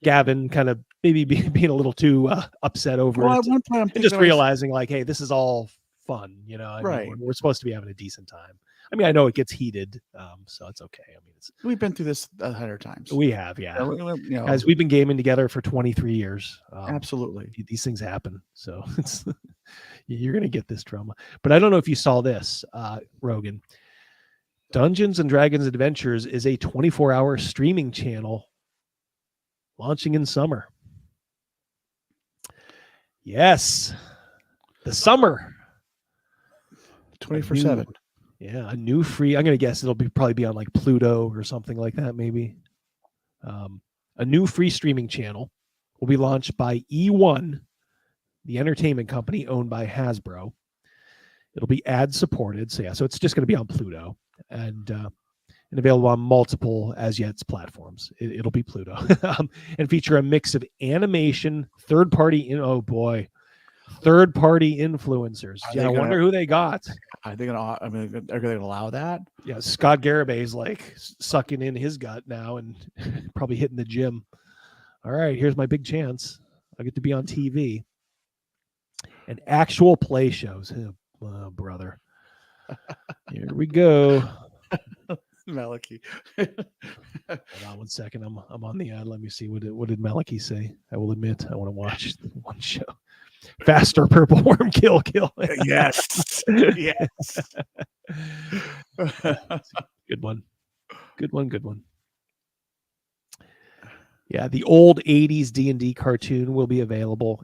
Gavin kind of maybe being a little too upset over it. At one point, I'm just realizing like, hey, this is all fun. Right. We're supposed to be having a decent time. I mean, I know it gets heated, so it's okay. I mean, we've been through this 100 times. We have, yeah. Guys, we've been gaming together for 23 years. Absolutely, these things happen. So you're gonna get this drama. But I don't know if you saw this, Rogan. Dungeons and Dragons Adventures is a 24-hour streaming channel launching in summer. Yes, the summer. 24/7. Yeah, a new free. I'm gonna guess it'll probably be on like Pluto or something like that. Maybe a new free streaming channel will be launched by E1, the entertainment company owned by Hasbro. It'll be ad supported, so it's just going to be on Pluto and available on multiple as yet platforms. It'll be Pluto and feature a mix of animation, third-party influencers. I wonder who they got. Are they gonna? I mean, are they gonna allow that? Yeah, Scott Garibay's like sucking in his gut now and probably hitting the gym. All right, here's my big chance. I get to be on TV. And actual play shows. Oh, brother. Here we go. Malachi. Hold on 1 second. I'm on the ad. Let me see. What did Malachi say? I will admit I want to watch one show. Faster purple worm kill. Yes. Yes. Good one. Yeah, the old 80s D&D cartoon will be available.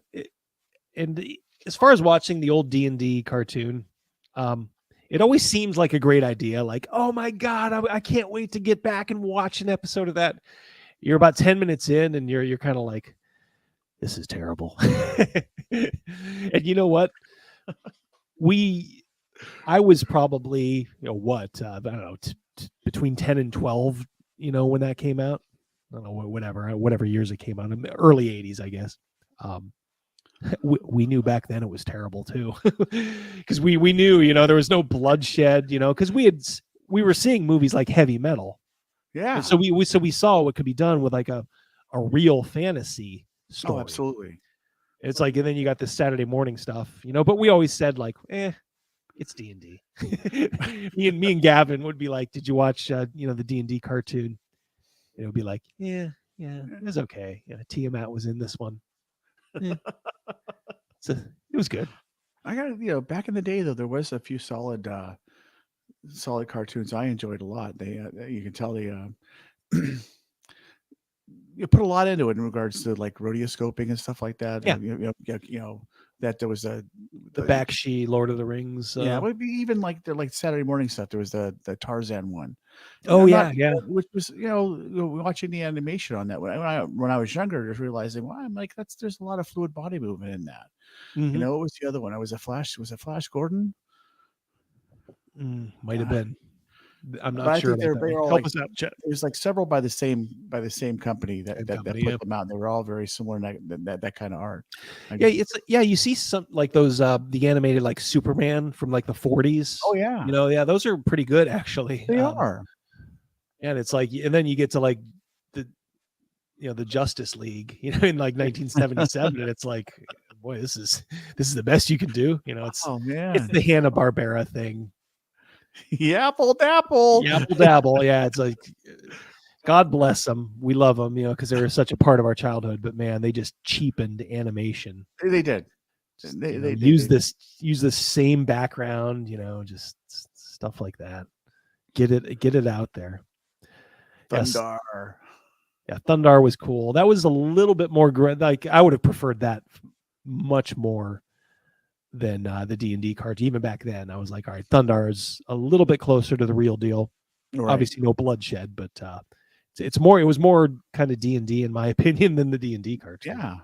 And as far as watching the old D&D cartoon, it always seems like a great idea. Like, oh my God, I can't wait to get back and watch an episode of that. You're about 10 minutes in and you're kind of like, this is terrible. And you know what? I was probably, I don't know, between 10 and 12, when that came out. I don't know, whatever years it came out, in the early 80s, I guess. We knew back then it was terrible too, because we knew, there was no bloodshed, because we were seeing movies like Heavy Metal. Yeah. And so we saw what could be done with like a real fantasy story. Oh, absolutely. It's like, and then you got this Saturday morning stuff, but we always said like, it's D&D. me and Gavin would be like, did you watch, the D&D cartoon? It would be like, yeah, it was okay. Yeah, Tiamat was in this one. Yeah. So it was good. I got back in the day though, there was a few solid cartoons I enjoyed a lot. They you can tell they you put a lot into it in regards to like radioscoping and stuff like that. Yeah. That there was the Bakshi Lord of the Rings. Yeah, it would be even like the Saturday morning stuff. There was the Tarzan one. Oh yeah. Which was watching the animation on that when I was younger, just realizing, well, I'm like there's a lot of fluid body movement in that. Mm-hmm. What was the other one? Was it Flash Gordon? Might have been. I'm But not I sure. think they're all Help like us out, Chet. there's like several by the same company that company, put yeah. them out. They were all very similar in that kind of art. Yeah, you see some like those the animated like Superman from like the 40s. Oh yeah. Those are pretty good actually. They are. And it's like, and then you get to like the Justice League, in like 1977, and it's like, boy, this is the best you can do. It's it's the Hanna-Barbera thing. Yapple dabble. Yapple dabble. Yeah, it's like, God bless them. We love them, because they were such a part of our childhood. But man, they just cheapened animation. They did. They use this same background, just stuff like that. Get it out there. Thundar. Yes. Yeah, Thundar was cool. That was a little bit more like I would have preferred that much more than the D&D cards. Even back then, I was like, all right, Thundar is a little bit closer to the real deal. Right. Obviously, no bloodshed, but it was more kind of D&D in my opinion than the D&D cartoon. Yeah.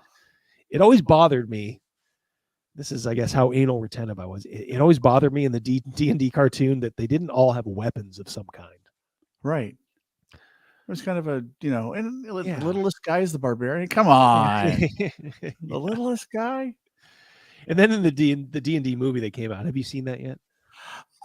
It always bothered me. This is, I guess, how anal retentive I was. It always bothered me in the D&D cartoon that they didn't all have weapons of some kind. Right. It was kind of a, and the littlest guy is the barbarian. Come on. The littlest guy. And then in the D&D movie that came out, have you seen that yet?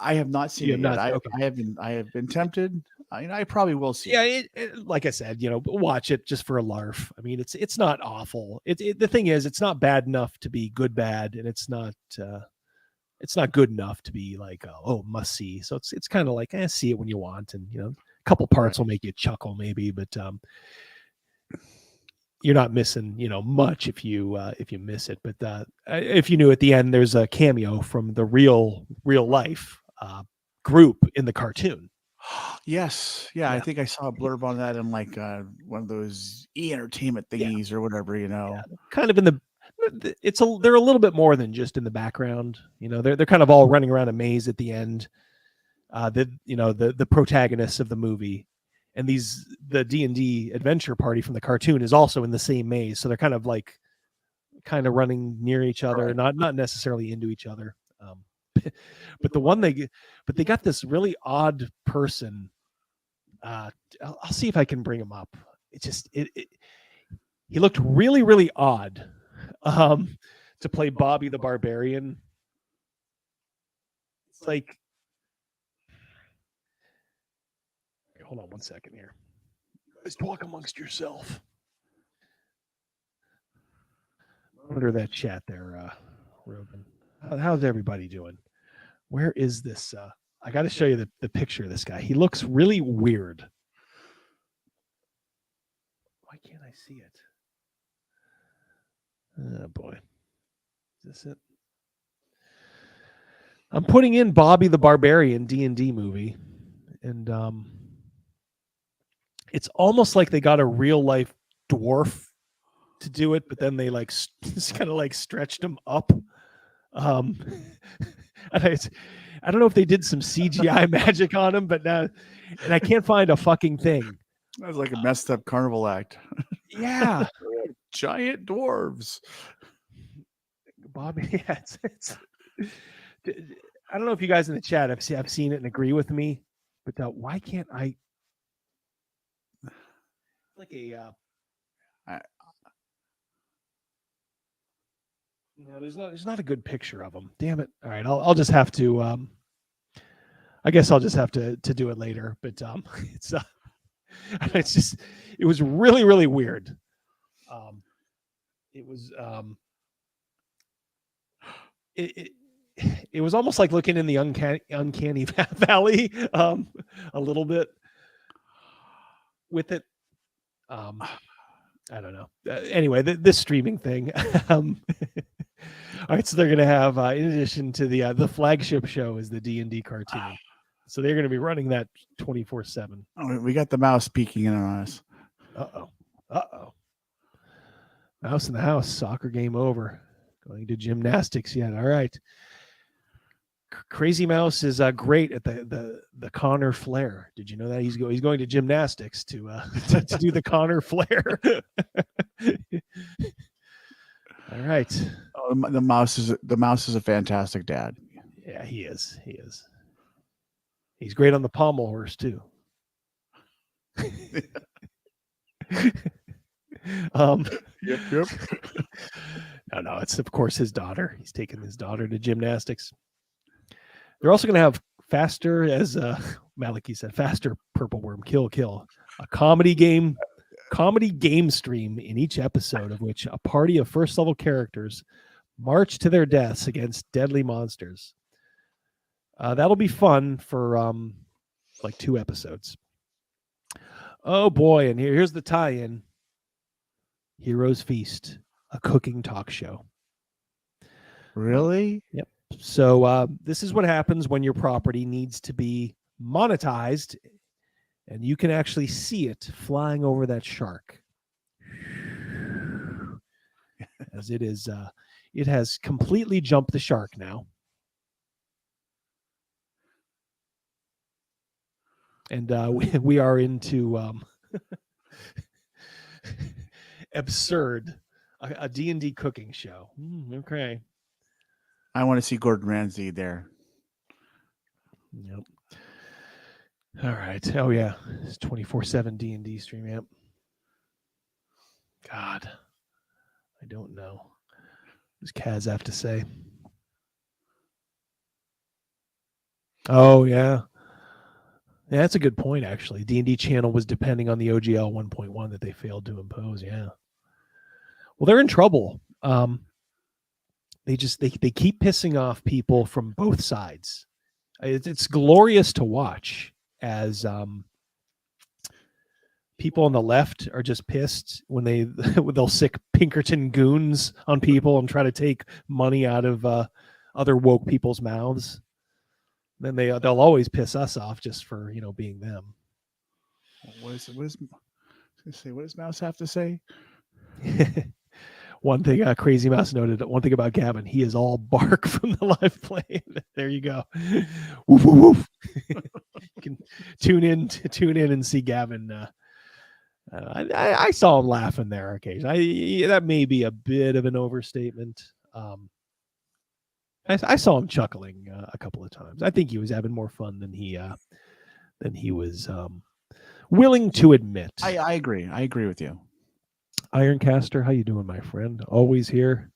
I have not seen it yet. Okay. I have been tempted. I probably will see. Yeah, like I said, watch it just for a larf. I mean, it's not awful. The thing is, it's not bad enough to be good bad, and it's not good enough to be like must see. So it's kind of like see it when you want, and a couple parts will make you chuckle maybe, but you're not missing much if you miss it. But if you knew at the end, there's a cameo from the real life group in the cartoon. Yes. Yeah. I think I saw a blurb on that in like one of those entertainment thingies or whatever, kind of in the they're a little bit more than just in the background. They're kind of all running around a maze at the end. The protagonists of the movie, and the D&D adventure party from the cartoon is also in the same maze. So they're kind of running near each other, not necessarily into each other. But they got this really odd person. I'll see if I can bring him up. He looked really, really odd to play Bobby the Barbarian. It's like, hold on one second here. You guys talk amongst yourself. Under that chat there, Ruben. How's everybody doing? Where is this? I got to show you the picture of this guy. He looks really weird. Why can't I see it? Oh boy. Is this it? I'm putting in Bobby the Barbarian D&D movie, and it's almost like they got a real life dwarf to do it, but then they just kind of stretched him up. And I don't know if they did some CGI magic on him, but now, and I can't find a fucking thing. That was like a messed up carnival act. Yeah. Giant dwarves. Bobby, yeah, I don't know if you guys in the chat have seen it and agree with me, but why can't I? Like no, there's not a good picture of him. Damn it! All right, I'll just have to. I guess I'll just have to do it later. But it's just it was really, really weird. It was it was almost like looking in the uncanny valley a little bit with it. I don't know. Anyway, this streaming thing. All right, so they're going to have, in addition to the flagship show, is the D&D cartoon. So they're going to be running that 24/7. Oh, we got the mouse peeking in on us. Uh-oh. Mouse in the house. Soccer game over. Going to gymnastics yet. All right. Crazy Mouse is great at the Connor Flare. Did you know that he's going to gymnastics to do the Connor Flare? All right. Oh, the mouse is a fantastic dad. Yeah, he is. He's great on the pommel horse too. Yep. No, it's of course his daughter. He's taking his daughter to gymnastics. They're also going to have faster, as Maliki said, faster purple worm kill, a comedy game stream in each episode of which a party of first level characters march to their deaths against deadly monsters. That'll be fun for like 2 episodes. Oh boy, and here's the tie-in. Heroes Feast, a cooking talk show. Really? Yep. So this is what happens when your property needs to be monetized, and you can actually see it flying over that shark. As it is, it has completely jumped the shark now. And we are into absurd, a D&D cooking show. Okay. I want to see Gordon Ramsay there. Yep. All right. Oh yeah, it's 24/7 D&D stream. Yep. God, I don't know. What does Kaz have to say? Oh yeah. Yeah, that's a good point, actually. D&D channel was depending on the OGL 1.1 that they failed to impose. Yeah. Well, they're in trouble. They keep pissing off people from both sides. It's glorious to watch as people on the left are just pissed when they'll sick Pinkerton goons on people and try to take money out of other woke people's mouths. Then they'll always piss us off just for being them. What does Mouse have to say? One thing Crazy Mouse noted, one thing about Gavin, he is all bark from the live play. There you go. Woof, woof, woof. You can tune in and see Gavin. I saw him laughing there occasionally. That may be a bit of an overstatement. I saw him chuckling a couple of times. I think he was having more fun than he was willing to admit. I agree. I agree with you. Ironcaster, how you doing, my friend? Always here.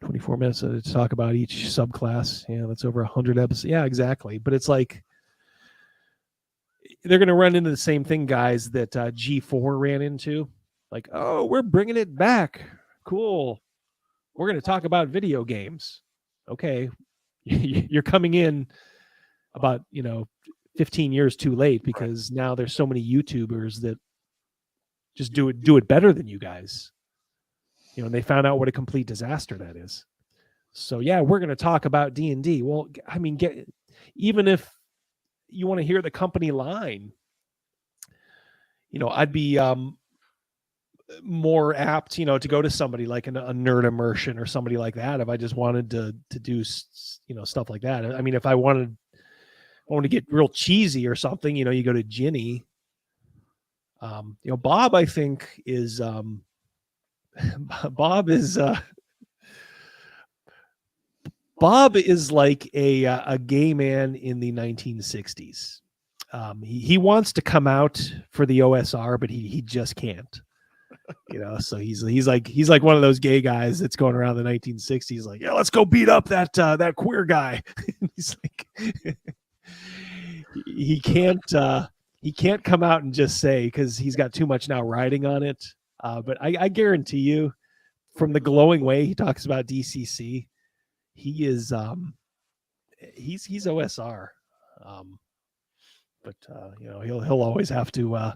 24 minutes to talk about each subclass. Yeah, that's over 100 episodes. Yeah, exactly. But it's like they're going to run into the same thing, guys, that G4 ran into. Like, oh, we're bringing it back. Cool. We're going to talk about video games. Okay. You're coming in about, 15 years too late because now there's so many YouTubers that just do it better than you guys. And they found out what a complete disaster that is. So yeah, we're going to talk about D&D. Well, I mean, even if you want to hear the company line, I'd be more apt, to go to somebody like a Nerd Immersion or somebody like that if I just wanted to do, stuff like that. I mean, if I want to get real cheesy or something, you go to Ginny. Bob, I think is Bob is like a gay man in the 1960s. He wants to come out for the OSR, but he just can't. So he's like one of those gay guys that's going around the 1960s, like, yeah, let's go beat up that queer guy. He's like, he can't come out and just say, because he's got too much now riding on it. But I guarantee you, from the glowing way he talks about DCC, he is he's OSR. But he'll always have to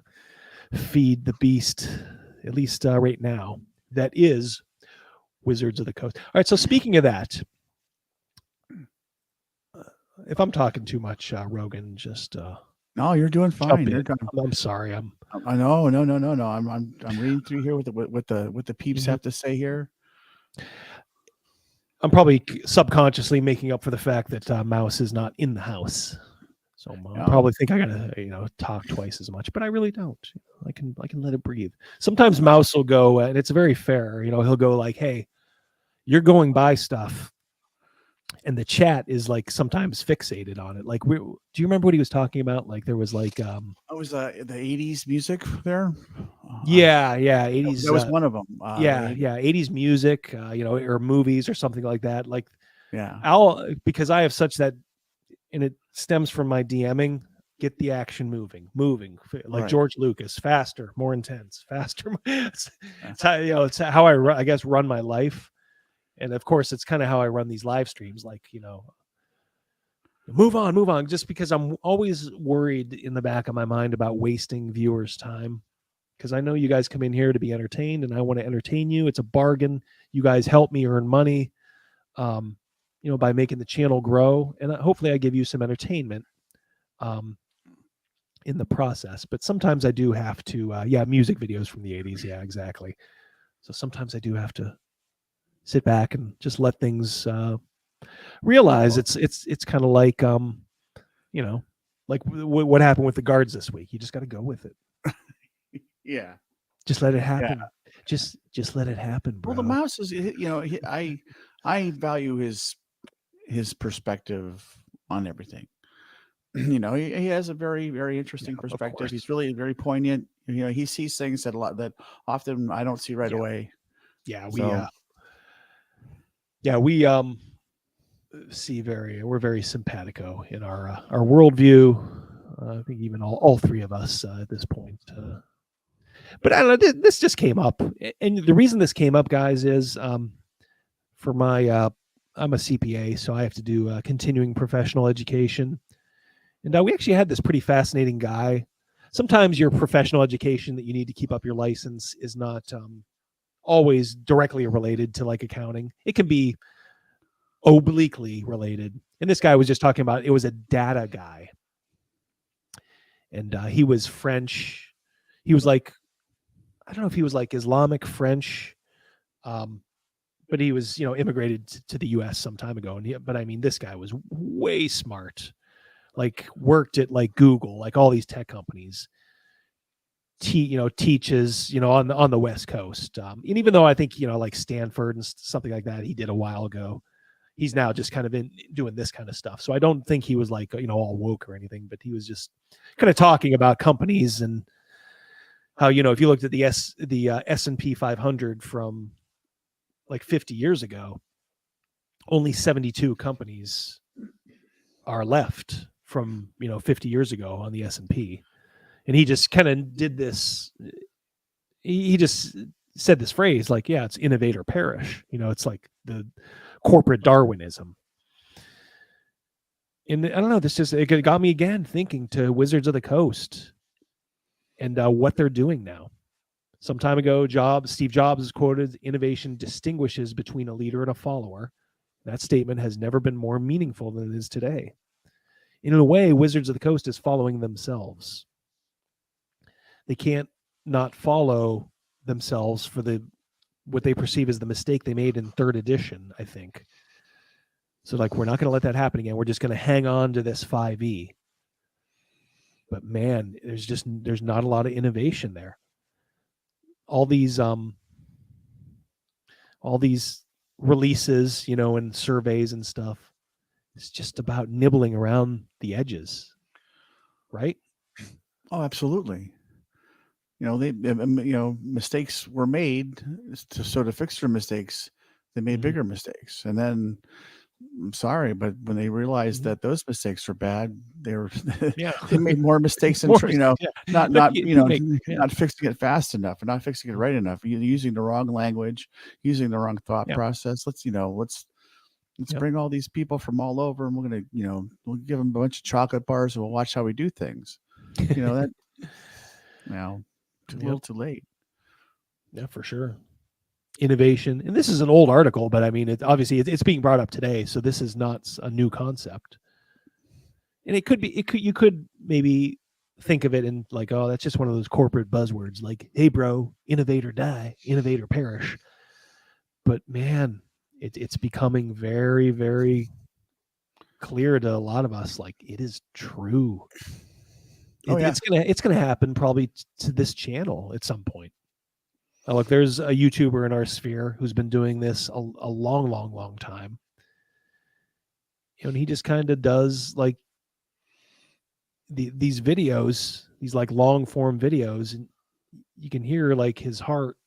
feed the beast, at least right now. That is Wizards of the Coast. All right. So speaking of that, if I'm talking too much, Rogan, just no, you're doing fine. I'm sorry. I know. No. I'm reading through here what the peeps have to say here. I'm probably subconsciously making up for the fact that Mouse is not in the house. So I probably think I gotta, talk twice as much, but I really don't. I can let it breathe. Sometimes Mouse will go, and it's very fair. He'll go like, "Hey, you're going by stuff. and the chat is like sometimes fixated on it. Like, do you remember what he was talking about? Like there was like it was the 80s music there. Yeah, 80s. That was one of them. Yeah, 80s music, or movies or something like that. Like, yeah, because I have such that, and it stems from my DMing. Get the action moving, like Right. George Lucas, faster, more intense, faster. It's how, it's how I guess run my life, and of course, it's kind of how I run these live streams. Like, move on, just because I'm always worried in the back of my mind about wasting viewers' time. Because I know you guys come in here to be entertained, and I want to entertain you. It's a bargain. You guys help me earn money, by making the channel grow, and hopefully I give you some entertainment in the process. But sometimes I do have to, music videos from the 80s. Yeah, exactly. So sometimes I do have to sit back and just let things realize it's kind of like, like what happened with the guards this week. You just got to go with it. Yeah. Just let it happen. Yeah. Just let it happen, bro. Well, the mouse is, I value his perspective on everything. He has a very, very interesting perspective. He's really very poignant. He sees things that often I don't see right away. Yeah, we're very simpatico in our worldview. I think even all three of us at this point. But I don't know. This just came up, and the reason this came up, guys, is for my I'm a CPA, so I have to do continuing professional education. And we actually had this pretty fascinating guy. Sometimes your professional education that you need to keep up your license is not always directly related to like accounting. It can be obliquely related. And this guy was just talking about, it was a data guy. And he was French. He was like, I don't know if he was like Islamic French, but he was, immigrated to the US some time ago. But I mean, this guy was way smart. Like worked at like Google, like all these tech companies, teaches, on the West Coast. And even though I think, like Stanford and something like that, he did a while ago, he's now just kind of doing this kind of stuff. So I don't think he was like, all woke or anything, but he was just kind of talking about companies and how, if you looked at the S&P 500 from like 50 years ago, only 72 companies are left from 50 years ago on the S&P. And he just kind of did this, he just said this phrase like, yeah, it's innovate or perish. It's like the corporate Darwinism. And I don't know, it got me again thinking to Wizards of the Coast and what they're doing now. Some time ago, Steve Jobs is quoted, innovation distinguishes between a leader and a follower. That statement has never been more meaningful than it is today. In a way, Wizards of the Coast is following themselves. They can't not follow themselves for what they perceive as the mistake they made in 3rd edition, I think. So like, we're not going to let that happen again. We're just going to hang on to this 5e. But man, there's not a lot of innovation there. All these releases, and surveys and stuff, it's just about nibbling around the edges, right? Oh, absolutely. Mistakes were made to fix their mistakes. They made bigger mistakes, and then I'm sorry, but when they realized that those mistakes were bad, they made more mistakes and not fixing it fast enough and not fixing it right enough, using the wrong language, using the wrong thought process. Let's bring all these people from all over, and we're gonna we'll give them a bunch of chocolate bars, and we'll watch how we do things. That now a little too late. Yeah, for sure. Innovation, and this is an old article, but I mean, it's being brought up today, so this is not a new concept. And you could maybe think of it in like, oh, that's just one of those corporate buzzwords, like, hey, bro, innovate or die, innovate or perish. But man, it's becoming very, very clear to a lot of us, like it is true. It's gonna happen probably to this channel at some point. Look, there's a YouTuber in our sphere who's been doing this a long, long, long time. and he just kind of does like these videos, these like long form videos, and you can hear like his heart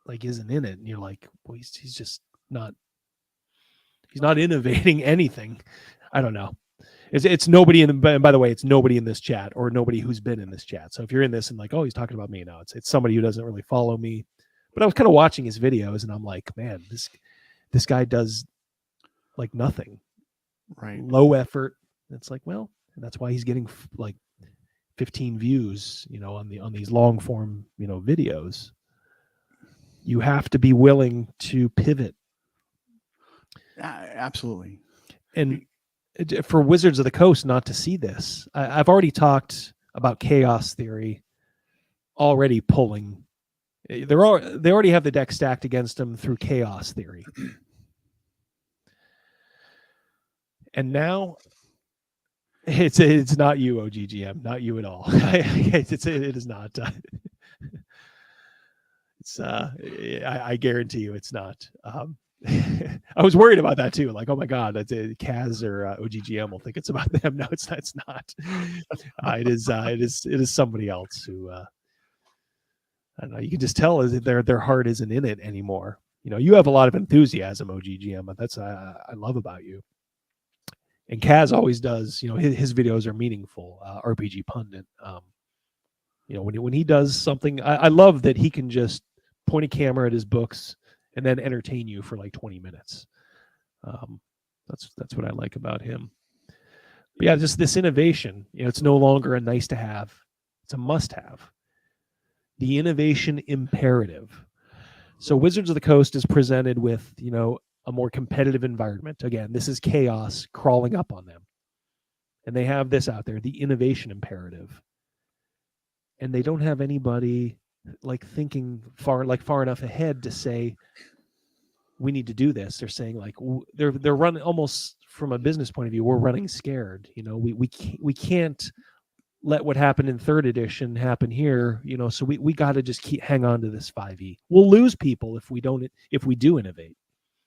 like isn't in it, and you're like, well, he's just not, he's not innovating anything. I don't know. It's nobody in the, and by the way, it's nobody in this chat or nobody who's been in this chat. So if you're in this and like, oh, he's talking about me, no, it's somebody who doesn't really follow me. But I was kind of watching his videos and I'm like, man, this guy does like nothing. Right. Low effort. It's like, well, and that's why he's getting like 15 views, on these long form, videos. You have to be willing to pivot. Absolutely. And for Wizards of the Coast not to see this, I've already talked about chaos theory already pulling. They already have the deck stacked against them through chaos theory. And now it's not you, OGGM, not you at all. It is not. I guarantee you it's not. I was worried about that too. Like, oh my God, that's Kaz or OGGM will think it's about them. No, it's not. It's not. It is somebody else who, I don't know. You can just tell is that their heart isn't in it anymore. You have a lot of enthusiasm, OGGM, but that's I love about you. And Kaz always does. His videos are meaningful. RPG Pundit. When he does something, I love that he can just point a camera at his books and then entertain you for like 20 minutes. That's what I like about him. But yeah, just this innovation, it's no longer a nice to have. It's a must have. The innovation imperative. So Wizards of the Coast is presented with, a more competitive environment. Again, this is chaos crawling up on them. And they have this out there, the innovation imperative. And they don't have anybody like thinking far enough ahead to say, we need to do this. They're saying like they're running almost from a business point of view. We're running scared. We can't let what happened in 3rd edition happen here. So we got to just hang on to this 5e. We'll lose people if we do innovate.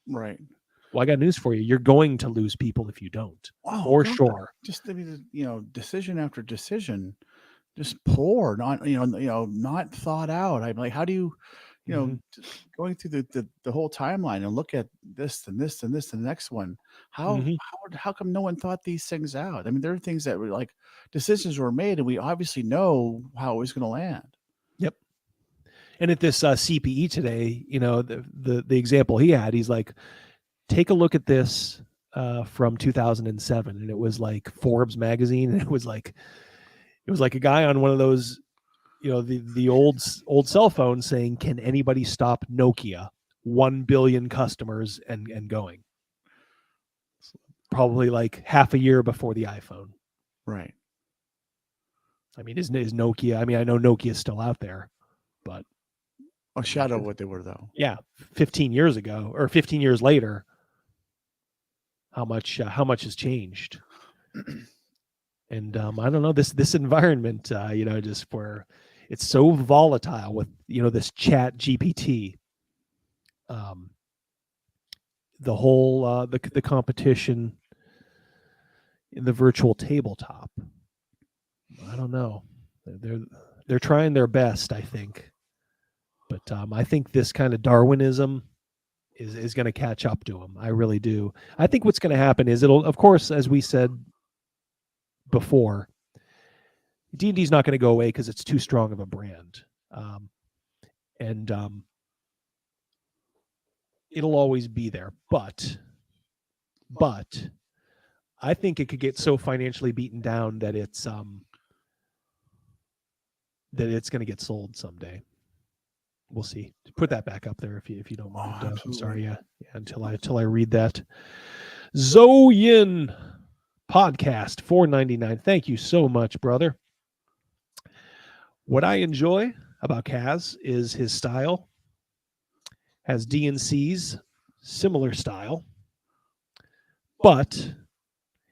Right. Well, I got news for you. You're going to lose people if you don't. Oh, for sure. Just decision after decision. Just poor, not not thought out. I'm like, how do you, going through the whole timeline and look at this and this and this and the next one? How come no one thought these things out? I mean, there are things that were like decisions were made, and we obviously know how it was going to land. Yep. And at this CPE today, the example he had, he's like, take a look at this from 2007, and it was like Forbes magazine, and it was like a guy on one of those, the old cell phones saying, can anybody stop Nokia? 1 billion customers and going. Probably like half a year before the iPhone. Right. I mean, is Nokia, I know Nokia is still out there, but a shadow of what they were though. Yeah. 15 years ago or 15 years later, how much has changed? And I don't know, this environment, just where it's so volatile with, this chat GPT, the whole, the competition in the virtual tabletop. I don't know. They're trying their best, I think. But I think this kind of Darwinism is going to catch up to them. I really do. I think what's going to happen is it'll, of course, as we said before, D&D is not going to go away because it's too strong of a brand. And it'll always be there. But I think it could get so financially beaten down that it's going to get sold someday. We'll see. Put that back up there if you don't mind. I'm sorry. Yeah, until I read that. Zoyin podcast $4.99. Thank you so much, brother. What I enjoy about Kaz is his style. Has DNC's similar style, but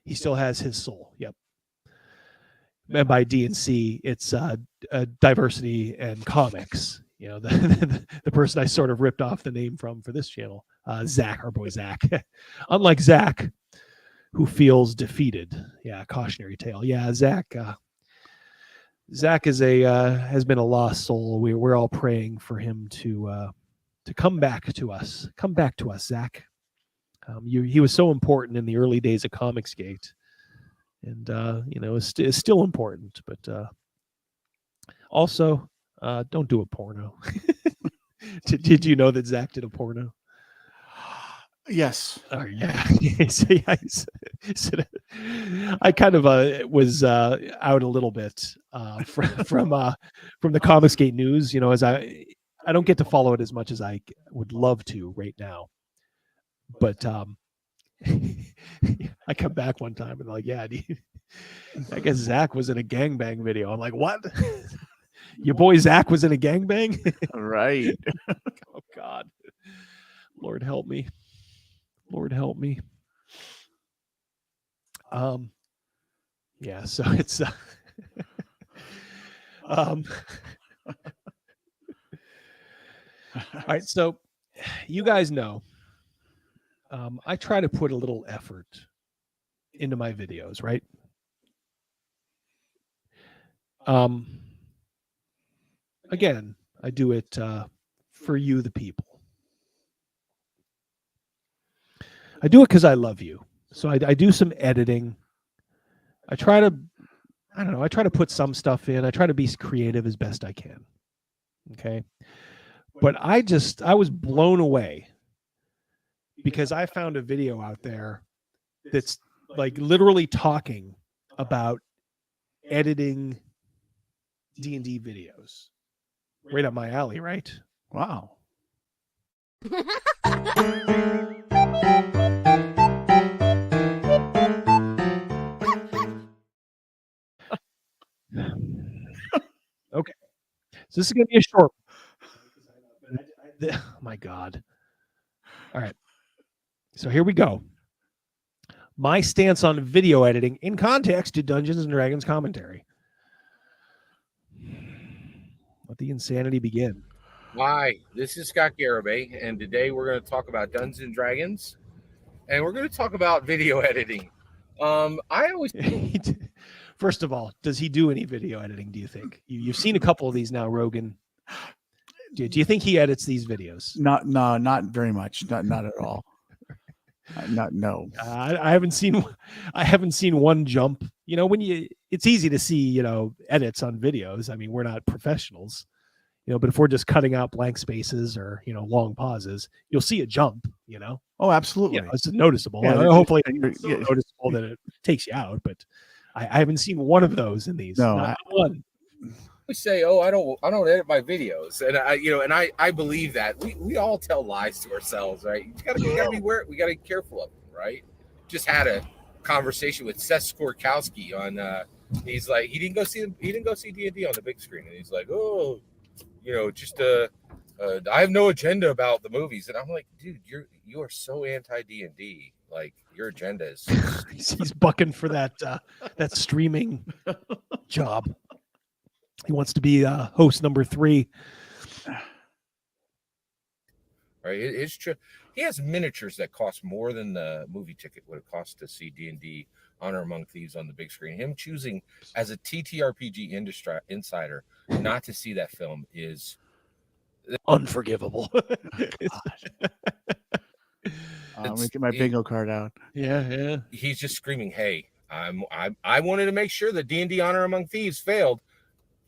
he still has his soul. Yep. And by DNC, it's diversity and comics. The person I sort of ripped off the name from for this channel, Zach, our boy Zach. Unlike Zach, who feels defeated. Yeah, cautionary tale. Yeah, Zach. Zach is has been a lost soul. We're all praying for him to come back to us. Come back to us, Zach. He was so important in the early days of Comicsgate, and is still important. But also, don't do a porno. Did you know that Zach did a porno? Yes. Oh yeah. I kind of was out a little bit from the Comicsgate news. As I don't get to follow it as much as I would love to right now. But I come back one time and like, yeah, I guess Zach was in a gangbang video. I'm like, what? Your boy Zach was in a gangbang? Right. Oh God. Lord help me. Lord help me. Yeah, so it's all right, so you guys know I try to put a little effort into my videos, right? Again, I do it for you, the people. I do it because I love you. So I do some editing. I try to put some stuff in. I try to be creative as best I can. Okay. But I was blown away because I found a video out there that's like literally talking about editing D&D videos. Right up my alley, right? Wow. Okay. So this is going to be a short one. Oh my God. All right. So here we go. My stance on video editing in context to Dungeons and Dragons commentary. Let the insanity begin. Hi, this is Scott Garibay, and today we're going to talk about Dungeons and Dragons, and we're going to talk about video editing. I always First of all, does he do any video editing, do you think? You've seen a couple of these now, Rogan. Do you think he edits these videos? Not very much. Not at all. No. I haven't seen one jump. It's easy to see, edits on videos. I mean, we're not professionals, but if we're just cutting out blank spaces or, long pauses, you'll see a jump, Oh, absolutely. It's noticeable. Yeah, hopefully it's so noticeable that it takes you out, but I haven't seen one of those in these. No, not one. We say, "Oh, I don't edit my videos," and I believe that we all tell lies to ourselves, right? You gotta be aware. We gotta be careful of them, right? Just had a conversation with Seth Skorkowski on. He's like, he didn't go see D&D on the big screen, and he's like, "Oh, just I have no agenda about the movies," and I'm like, "Dude, you are so anti D&D. Like your agenda is." He's bucking for that streaming job. He wants to be host number 3. Right, it's true. He has miniatures that cost more than the movie ticket would have cost to see D&D Honor Among Thieves on the big screen. Him choosing as a TTRPG insider not to see that film is unforgivable. Let me get my bingo card out. Yeah. He's just screaming, "Hey, I wanted to make sure that D&D Honor Among Thieves failed.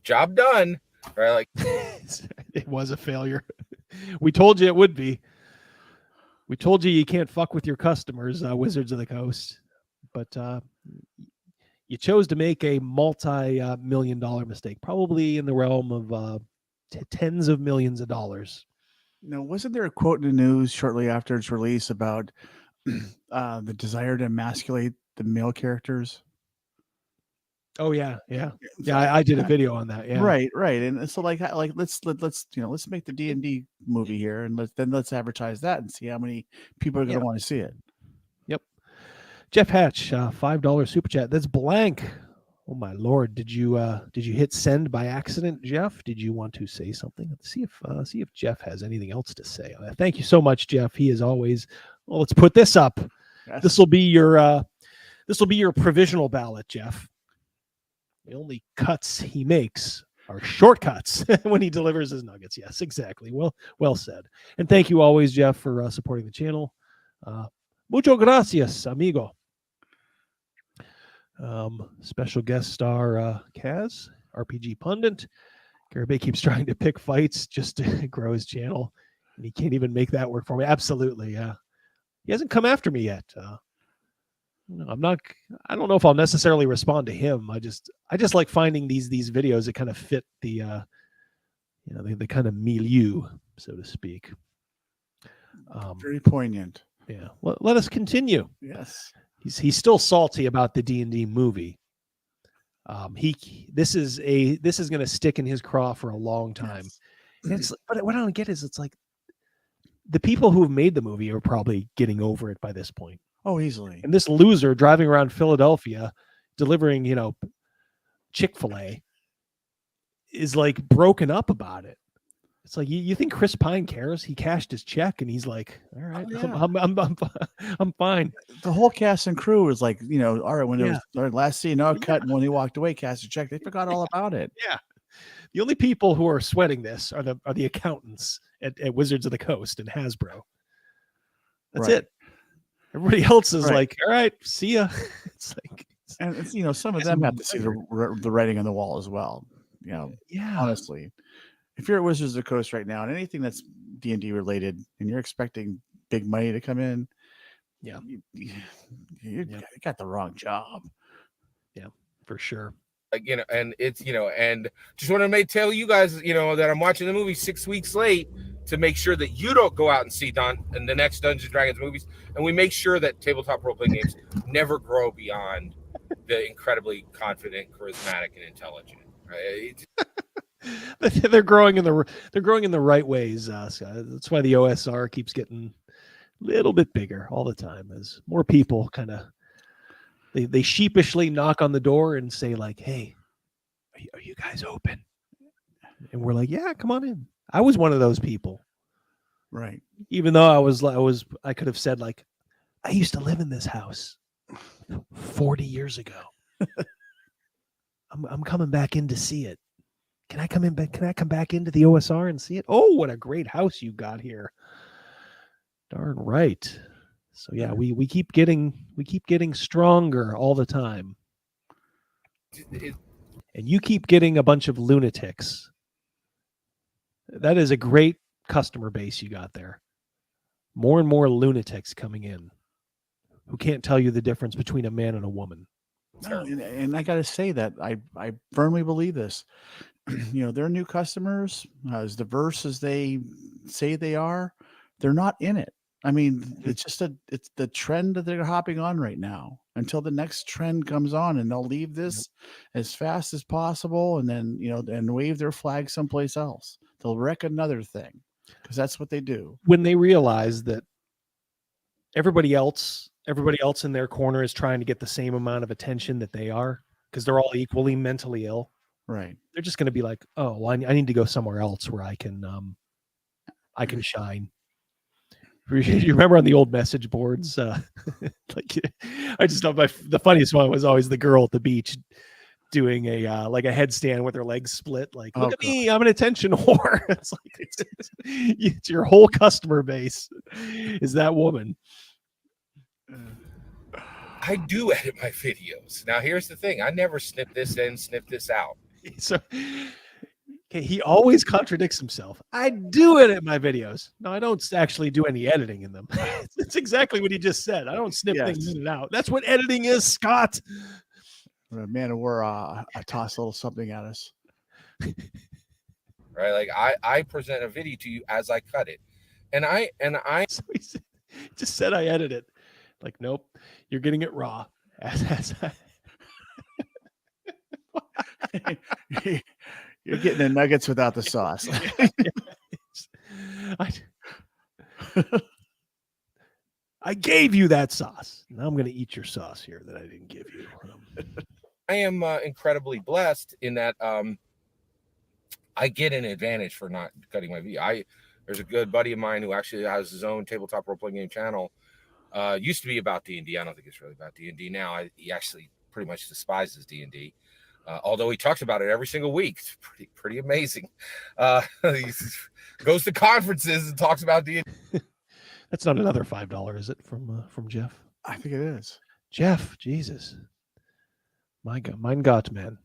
Job done." Right? Like it was a failure. We told you it would be. We told you can't fuck with your customers, Wizards of the Coast, but you chose to make a multi-million-dollar mistake, probably in the realm of tens of millions of dollars. Now, wasn't there a quote in the news shortly after its release about the desire to emasculate the male characters? Oh yeah. I did a video on that. Yeah, right. And so let's make the D&D movie here, and let's advertise that and see how many people are going to want to see it. Yep. Jeff Hatch, $5 super chat. That's blank. Oh my Lord! Did you hit send by accident, Jeff? Did you want to say something? Let's see if Jeff has anything else to say on that. Thank you so much, Jeff. He is always. Well, let's put this up. Yes. This will be your This will be your provisional ballot, Jeff. The only cuts he makes are shortcuts when he delivers his nuggets. Yes, exactly. Well said. And thank you always, Jeff, for supporting the channel. Mucho gracias, amigo. Special guest star Kaz, RPG pundit. Garibay keeps trying to pick fights just to grow his channel, and he can't even make that work for me. Absolutely, yeah. He hasn't come after me yet. I'm not. I don't know if I'll necessarily respond to him. I just like finding these videos that kind of fit the the kind of milieu, so to speak. Very poignant. Yeah. Let us continue. Yes. He's still salty about the D&D movie. This is going to stick in his craw for a long time. Yes. But what I don't get is it's like the people who have made the movie are probably getting over it by this point. Oh, easily. And this loser driving around Philadelphia delivering, Chick-fil-A is like broken up about it. It's like you think Chris Pine cares? He cashed his check and he's like, all right, I'm fine. The whole cast and crew was like, all right, when it was our last scene, cut, and when he walked away, cashed his check, they forgot all about it. Yeah. The only people who are sweating this are the accountants at Wizards of the Coast and Hasbro. That's it. Everybody else is like, all right, see ya. It's like, and some of them have to see the writing on the wall as well. Honestly, if you're at Wizards of the Coast right now and anything that's D&D related, and you're expecting big money to come in, you got the wrong job. Yeah, for sure. And it's and just want to tell you guys that I'm watching the movie 6 weeks late to make sure that you don't go out and see in the next Dungeons and Dragons movies, and we make sure that tabletop role-playing games never grow beyond the incredibly confident, charismatic, and intelligent. Right? They're growing in the right ways. That's why the OSR keeps getting a little bit bigger all the time as more people kind of they sheepishly knock on the door and say like, "Hey, are you guys open?" And we're like, "Yeah, come on in." I was one of those people, right? Even though I could have said like, "I used to live in this house 40 years ago. I'm coming back in to see it. Can I come in? Can I come back into the OSR and see it? Oh, what a great house you got here! Darn right." So yeah, we keep getting stronger all the time, and you keep getting a bunch of lunatics. That is a great customer base you got there. More and more lunatics coming in who can't tell you the difference between a man and a woman. No, and I got to say that I firmly believe this. Their new customers, as diverse as they say they are, they're not in it. I mean, it's just it's the trend that they're hopping on right now until the next trend comes on, and they'll leave this as fast as possible, and then and wave their flag someplace else. They'll wreck another thing because that's what they do. When they realize that everybody else in their corner is trying to get the same amount of attention that they are, because they're all equally mentally ill. Right. They're just going to be like, oh, well, I need to go somewhere else where I can shine. You remember on the old message boards, like I just thought the funniest one was always the girl at the beach doing a headstand with her legs split. Like, look at me, I'm an attention whore. It's like it's your whole customer base is that woman. I do edit my videos. Now, here's the thing: I never snip this in, snip this out. So, okay, he always contradicts himself. I do edit my videos. No, I don't actually do any editing in them. It's exactly what he just said. I don't snip things in and out. That's what editing is, Scott. A man of war, I toss a little something at us. Right, like I present a video to you as I cut it, and I. So he just said I edit it. Like, nope, you're getting it raw. You're getting the nuggets without the sauce. I gave you that sauce. Now I'm going to eat your sauce here that I didn't give you. I am incredibly blessed in that I get an advantage for not cutting my video. There's a good buddy of mine who actually has his own tabletop role-playing game channel Used to be about D&D. I don't think it's really about D&D now. He actually pretty much despises D&D. Although he talks about it every single week. It's pretty amazing. He goes to conferences and talks about D&D. That's not another $5, is it, from Jeff? I think it is. Jeff, Jesus. My God, mein Gott, man.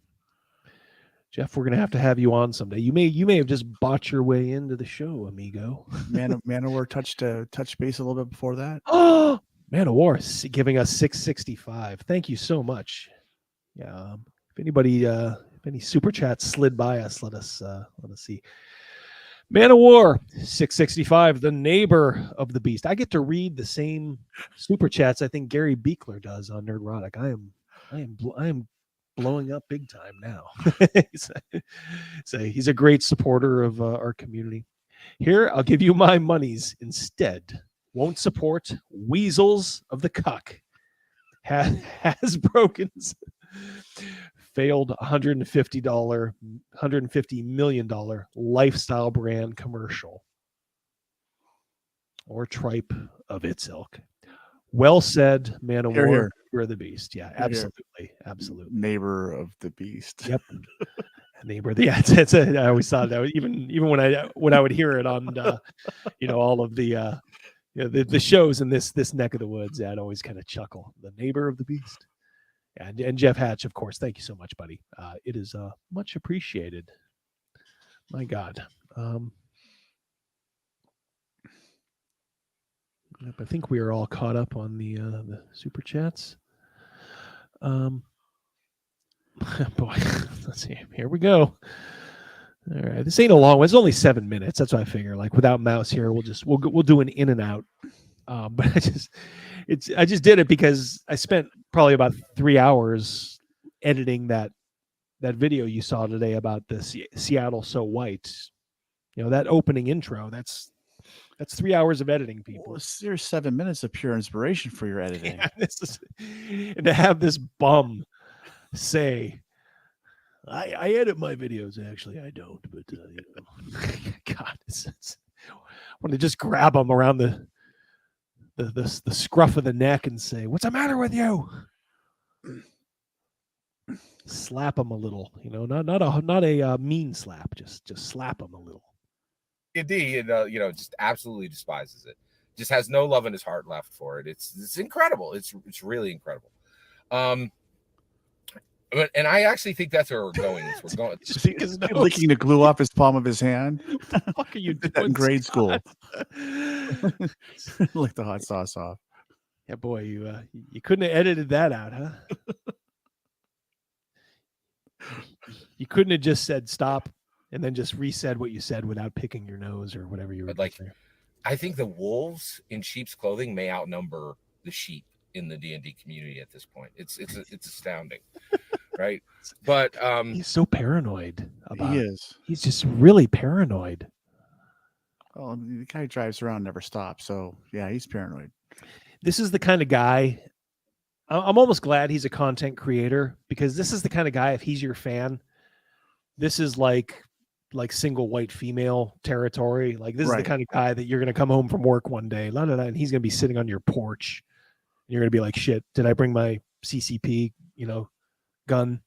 Jeff, we're gonna have you on someday. You may have just bought your way into the show, amigo. Man of War touch base a little bit before that. Oh, Man of War giving us 665. Thank you so much. Yeah. If any super chats slid by us, let us see. Man of War 665, the neighbor of the beast. I get to read the same super chats I think Gary Beekler does on Nerdrotic. I am blowing up big time now. He's a great supporter of our community. Here, I'll give you my monies instead. Won't support Weasels of the Cuck. Has Broken's failed $150 million lifestyle brand commercial or tripe of its ilk. Well said, Man of War. Here. You're the beast. Yeah, absolutely. Absolutely. Neighbor of the beast. Yep. Neighbor. Yeah, I always thought that even when I would hear it on all of the the shows in this neck of the woods, I'd always kind of chuckle. The neighbor of the beast. And Jeff Hatch, of course. Thank you so much, buddy. It is much appreciated. My God. I think we are all caught up on the super chats. Boy, let's see. Here we go. All right, this ain't a long one. It's only 7 minutes. That's what I figure. Like without Mouse here, we'll do an in and out. But I just did it because I spent probably about 3 hours editing that video you saw today about the Seattle So White. That opening intro. That's 3 hours of editing, people. Well, there's 7 minutes of pure inspiration for your editing. Yeah, and to have this bum say, I edit my videos. Actually, I don't. But God, I want to just grab him around the scruff of the neck and say, "What's the matter with you?" Slap him a little, not a mean slap. Just slap him a little. D&D, just absolutely despises it. Just has no love in his heart left for it. It's incredible. It's really incredible. And I actually think that's where we're going. We're going licking the glue off his palm of his hand. What the fuck are you doing in grade school? Lick the hot sauce off. Yeah, boy, you couldn't have edited that out, huh? You couldn't have just said stop and then just resaid what you said without picking your nose or whatever you were doing. I think the wolves in sheep's clothing may outnumber the sheep in the D&D community at this point. It's astounding. Right. But he's so paranoid about he is. He's just really paranoid. Well, the guy drives around, never stops. So yeah, he's paranoid. This is the kind of guy. I'm almost glad he's a content creator, because this is the kind of guy, if he's your fan, this is like single white female territory. Like this is the kind of guy that you're going to come home from work one day, and he's going to be sitting on your porch. And you're going to be like, shit, did I bring my CCP, gun?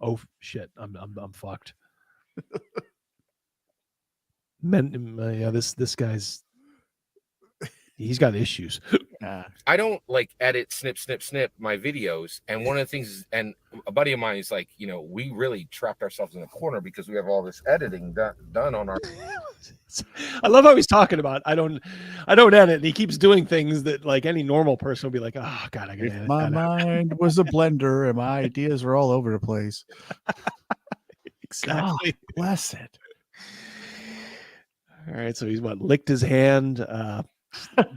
Oh shit, I'm fucked. This guy's, he's got issues. I don't edit snip my videos, and one of the things is, and a buddy of mine is like, we really trapped ourselves in a corner because we have all this editing done on our I love how he's talking about I don't edit, and he keeps doing things that like any normal person would be like, oh God, I gotta edit. My mind was a blender and my ideas were all over the place. Exactly. God bless it. All right, so he's licked his hand,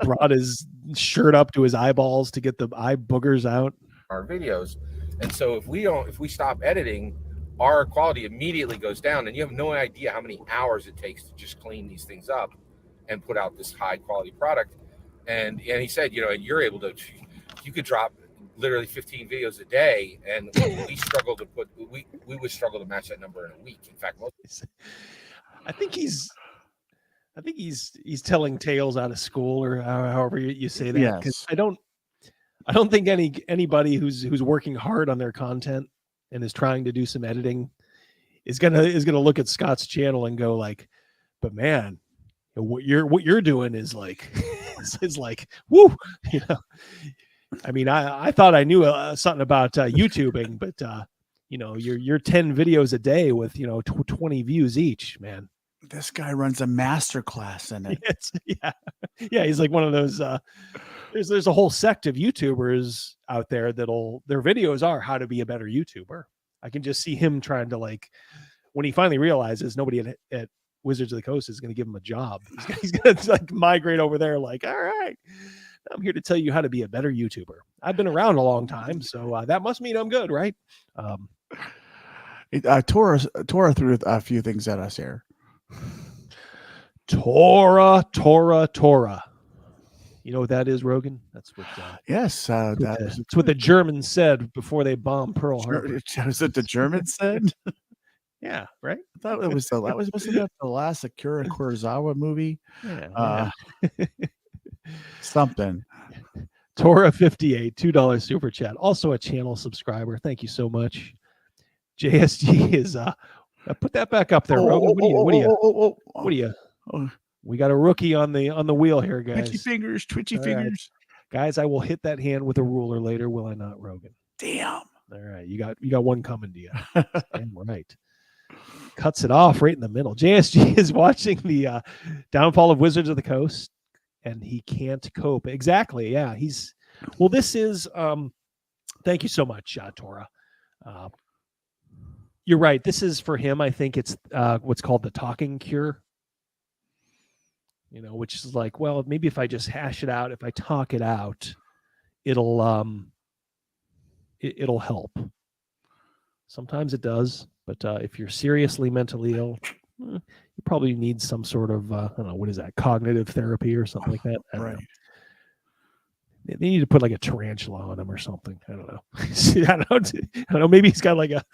brought his shirt up to his eyeballs to get the eye boogers out. Our videos, and so if we stop editing, our quality immediately goes down, and you have no idea how many hours it takes to just clean these things up and put out this high quality product. And he said, you're able to, you could drop literally 15 videos a day, and we struggle to we would struggle to match that number in a week. In fact, I think he's I think he's telling tales out of school, or however you say that. Because I don't think anybody who's working hard on their content and is trying to do some editing is gonna look at Scott's channel and go like, but man, what you're doing is like is like woo, you know. I mean, I thought I knew something about YouTubing, but you know, you're 10 videos a day with 20 views each, man. This guy runs a master class in it. Yeah, he's like one of those. There's a whole sect of YouTubers out there their videos are how to be a better YouTuber. I can just see him trying to, like, when he finally realizes nobody at Wizards of the Coast is going to give him a job, he's going to like migrate over there. Like, all right, I'm here to tell you how to be a better YouTuber. I've been around a long time, so that must mean I'm good, right? Tora threw a few things at us here. Tora. You know what that is, Rogan? That's what. Yes, that's what the Germans said before they bombed Pearl Harbor. Was it the Germans said? Yeah, right. I thought it was wasn't that the last Akira Kurosawa movie? Yeah. Something. Tora 58, $2 super chat. Also a channel subscriber. Thank you so much. JSG is put that back up there, Rogan. What do you? We got a rookie on the wheel here, guys. Twitchy fingers. Guys, I will hit that hand with a ruler later, will I not, Rogan? Damn. All right, you got one coming to you. Damn right. Cuts it off right in the middle. JSG is watching the downfall of Wizards of the Coast, and he can't cope. Exactly. Yeah, this is thank you so much, Tora. You're right. This is for him. I think it's what's called the talking cure. You know, which is like, well, maybe if I just hash it out, if I talk it out, it'll help. Sometimes it does, but if you're seriously mentally ill, you probably need some sort of I don't know, what is that, cognitive therapy or something like that. I don't know. They need to put like a tarantula on him or something. I don't know. I don't know. Maybe he's got like a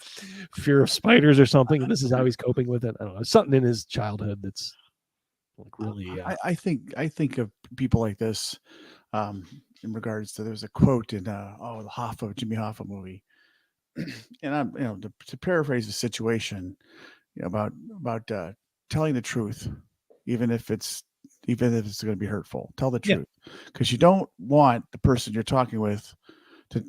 fear of spiders or something, and this is how he's coping with it. I don't know. Something in his childhood that's like really. I think of people like this in regards to, there's a quote in the Jimmy Hoffa movie, and I'm to paraphrase the situation, about telling the truth, even if it's going to be hurtful. Tell the truth, because you don't want the person you're talking with to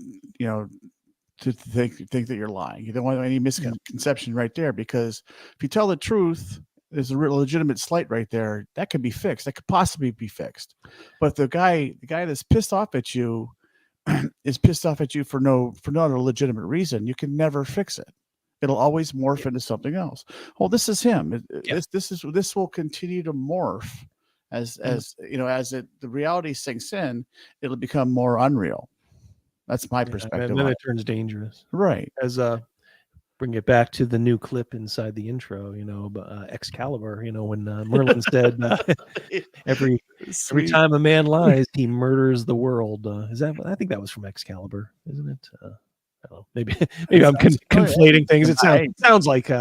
think that you're lying. You don't want any misconception right there, because if you tell the truth, there's a real legitimate slight right there that could be fixed. That could possibly be fixed. But the guy that's pissed off at you is pissed off at you for not a legitimate reason. You can never fix it. It'll always morph into something else. Well, this is him. This will continue to morph as the reality sinks in. It'll become more unreal. That's my perspective. And then it turns dangerous. Right. As bring it back to the new clip inside the intro, Excalibur, when Merlin said every time a man lies, he murders the world. I think that was from Excalibur, isn't it? I don't know. Maybe I'm conflating things. It sounds like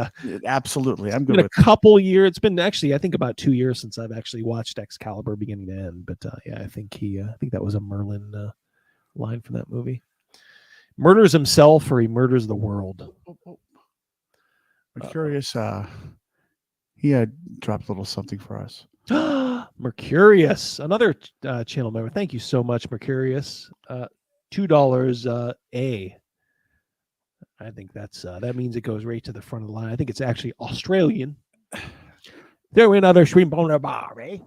absolutely. I'm good. A couple years. It's been actually, I think, about 2 years since I've actually watched Excalibur beginning to end. But I think that was a Merlin line from that movie. Murders himself or he murders the world. I'm curious. He had dropped a little something for us. Mercurius, another channel member. Thank you so much, Mercurius. $2 A. I think that means it goes right to the front of the line. I think it's actually Australian. They're another shrimp on a bar, eh?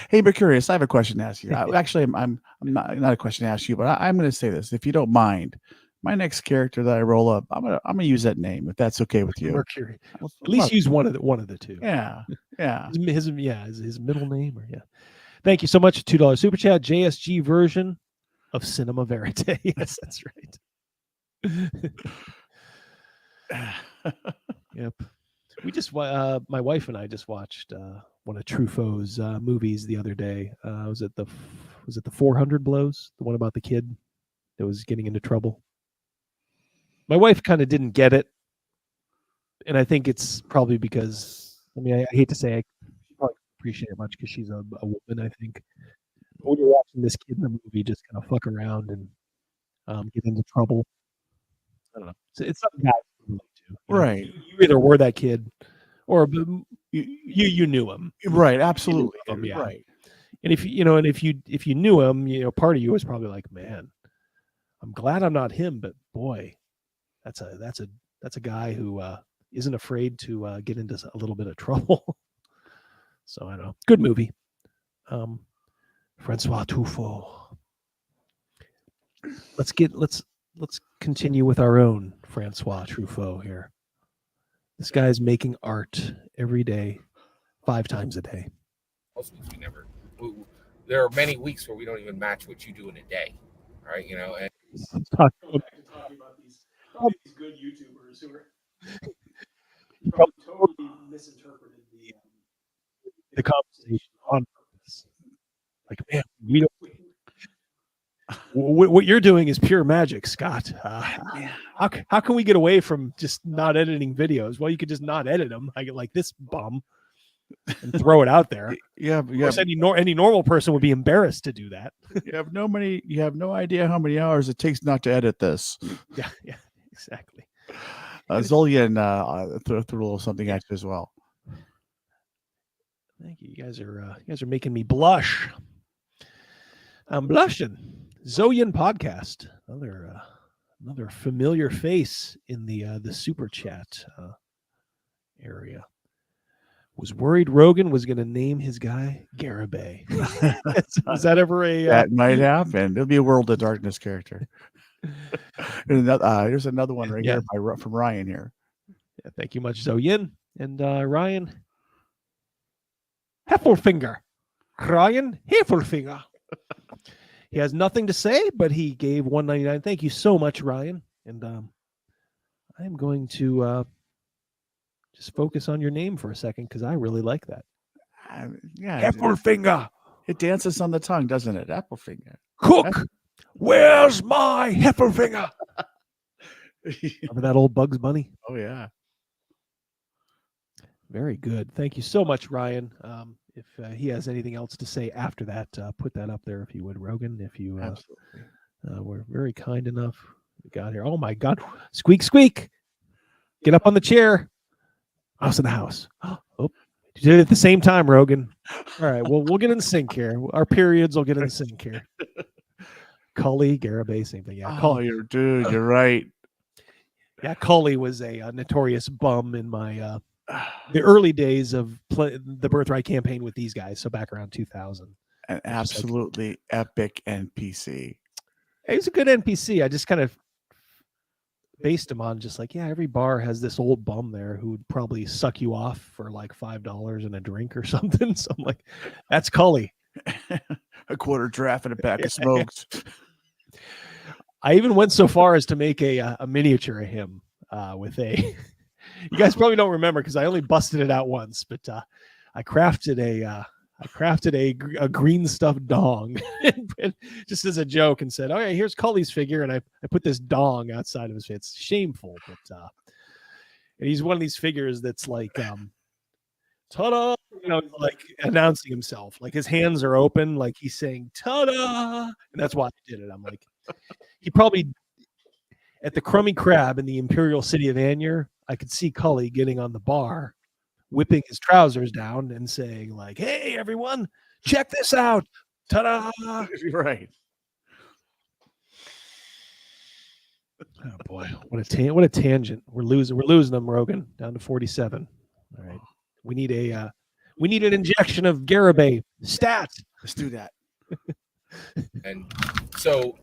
Hey, Mercurius, I have a question to ask you. Actually, I'm not a question to ask you, but I'm going to say this, if you don't mind. My next character that I roll up, I'm gonna use that name if that's okay with you. Mercury. At least use one of the two. Yeah. His middle name or Thank you so much. $2 super chat. JSG version of Cinema Verite. Yes, that's right. Yep. We just my wife and I just watched one of Truffaut's movies the other day. Was it the 400 Blows? The one about the kid that was getting into trouble. My wife kind of didn't get it, and I think it's probably because I hate to say appreciate it much because she's a woman, I think. When you're watching this kid in the movie just kind of fuck around and get into trouble, I don't know. It's something guys can relate to. Right. You either were that kid or you knew him. Right. Absolutely. Him, yeah. Right. And if you knew him, part of you was probably like, man, I'm glad I'm not him, but boy, that's a guy who isn't afraid to get into a little bit of trouble. So I don't know. Good movie. Francois Truffaut. Let's continue with our own Francois Truffaut here. This guy's making art every day, 5 times a day. Most weeks there are many weeks where we don't even match what you do in a day. All right, and I'm talking about all these good YouTubers who are probably totally misinterpreted the conversation on purpose. Like, man, we don't. What you're doing is pure magic, Scott. How can we get away from just not editing videos? Well, you could just not edit them. I get like this bum and throw it out there. Yeah, of course, any normal person would be embarrassed to do that. You have no idea how many hours it takes not to edit this. Yeah, exactly. Zolian threw a little something at you as well. Thank you. You guys are making me blush. I'm blushing. Zolian podcast, another familiar face in the super chat area. Was worried Rogan was going to name his guy Garibay. Is that ever a... That might happen. It'll be a World of Darkness character. Here's another one right here from Ryan here. Yeah, thank you much, Zoyin. And Ryan Heffelfinger. Ryan Heffelfinger. He has nothing to say, but he gave $1.99. Thank you so much, Ryan. And I'm going to... just focus on your name for a second because I really like that. Heffelfinger. It dances on the tongue, doesn't it? Applefinger. Cook, where's my Heffelfinger? Remember that old Bugs Bunny? Oh, yeah. Very good. Thank you so much, Ryan. If he has anything else to say after that, put that up there if you would, Rogan. If you were very kind enough. We got here. Oh, my God. Squeak, squeak. Get up on the chair. Mouse in the house. Oh, you did it at the same time, Rogan. All right, well, we'll get in sync here. Our periods will get in sync here. Cully, Garibay, same thing. Yeah, Cully. You're right. Yeah, Cully was a notorious bum in my the early days of the Birthright campaign with these guys. So back around 2000. An absolutely epic NPC. He was a good NPC. I just kind of based him on just like, yeah, every bar has this old bum there who would probably suck you off for like $5 and a drink or something. So I'm like, that's Cully. A quarter draft and a pack of smokes. I even went so far as to make a miniature of him with a. You guys probably don't remember because I only busted it out once, but I crafted a green stuffed dong just as a joke and said, "Oh yeah, here's Cully's figure," and I put this dong outside of his face. It's shameful, but and he's one of these figures that's like ta-da, like announcing himself, like his hands are open, like he's saying ta-da, and that's why I did it. I'm like, he probably at the Crummy Crab in the Imperial City of Anyer, I could see Cully getting on the bar, whipping his trousers down and saying like, "Hey everyone, check this out. Ta-da." Right. Oh boy, what a tangent. We're losing them, Rogan, down to 47. All right. We need an injection of Garibay stat. Let's do that. And so,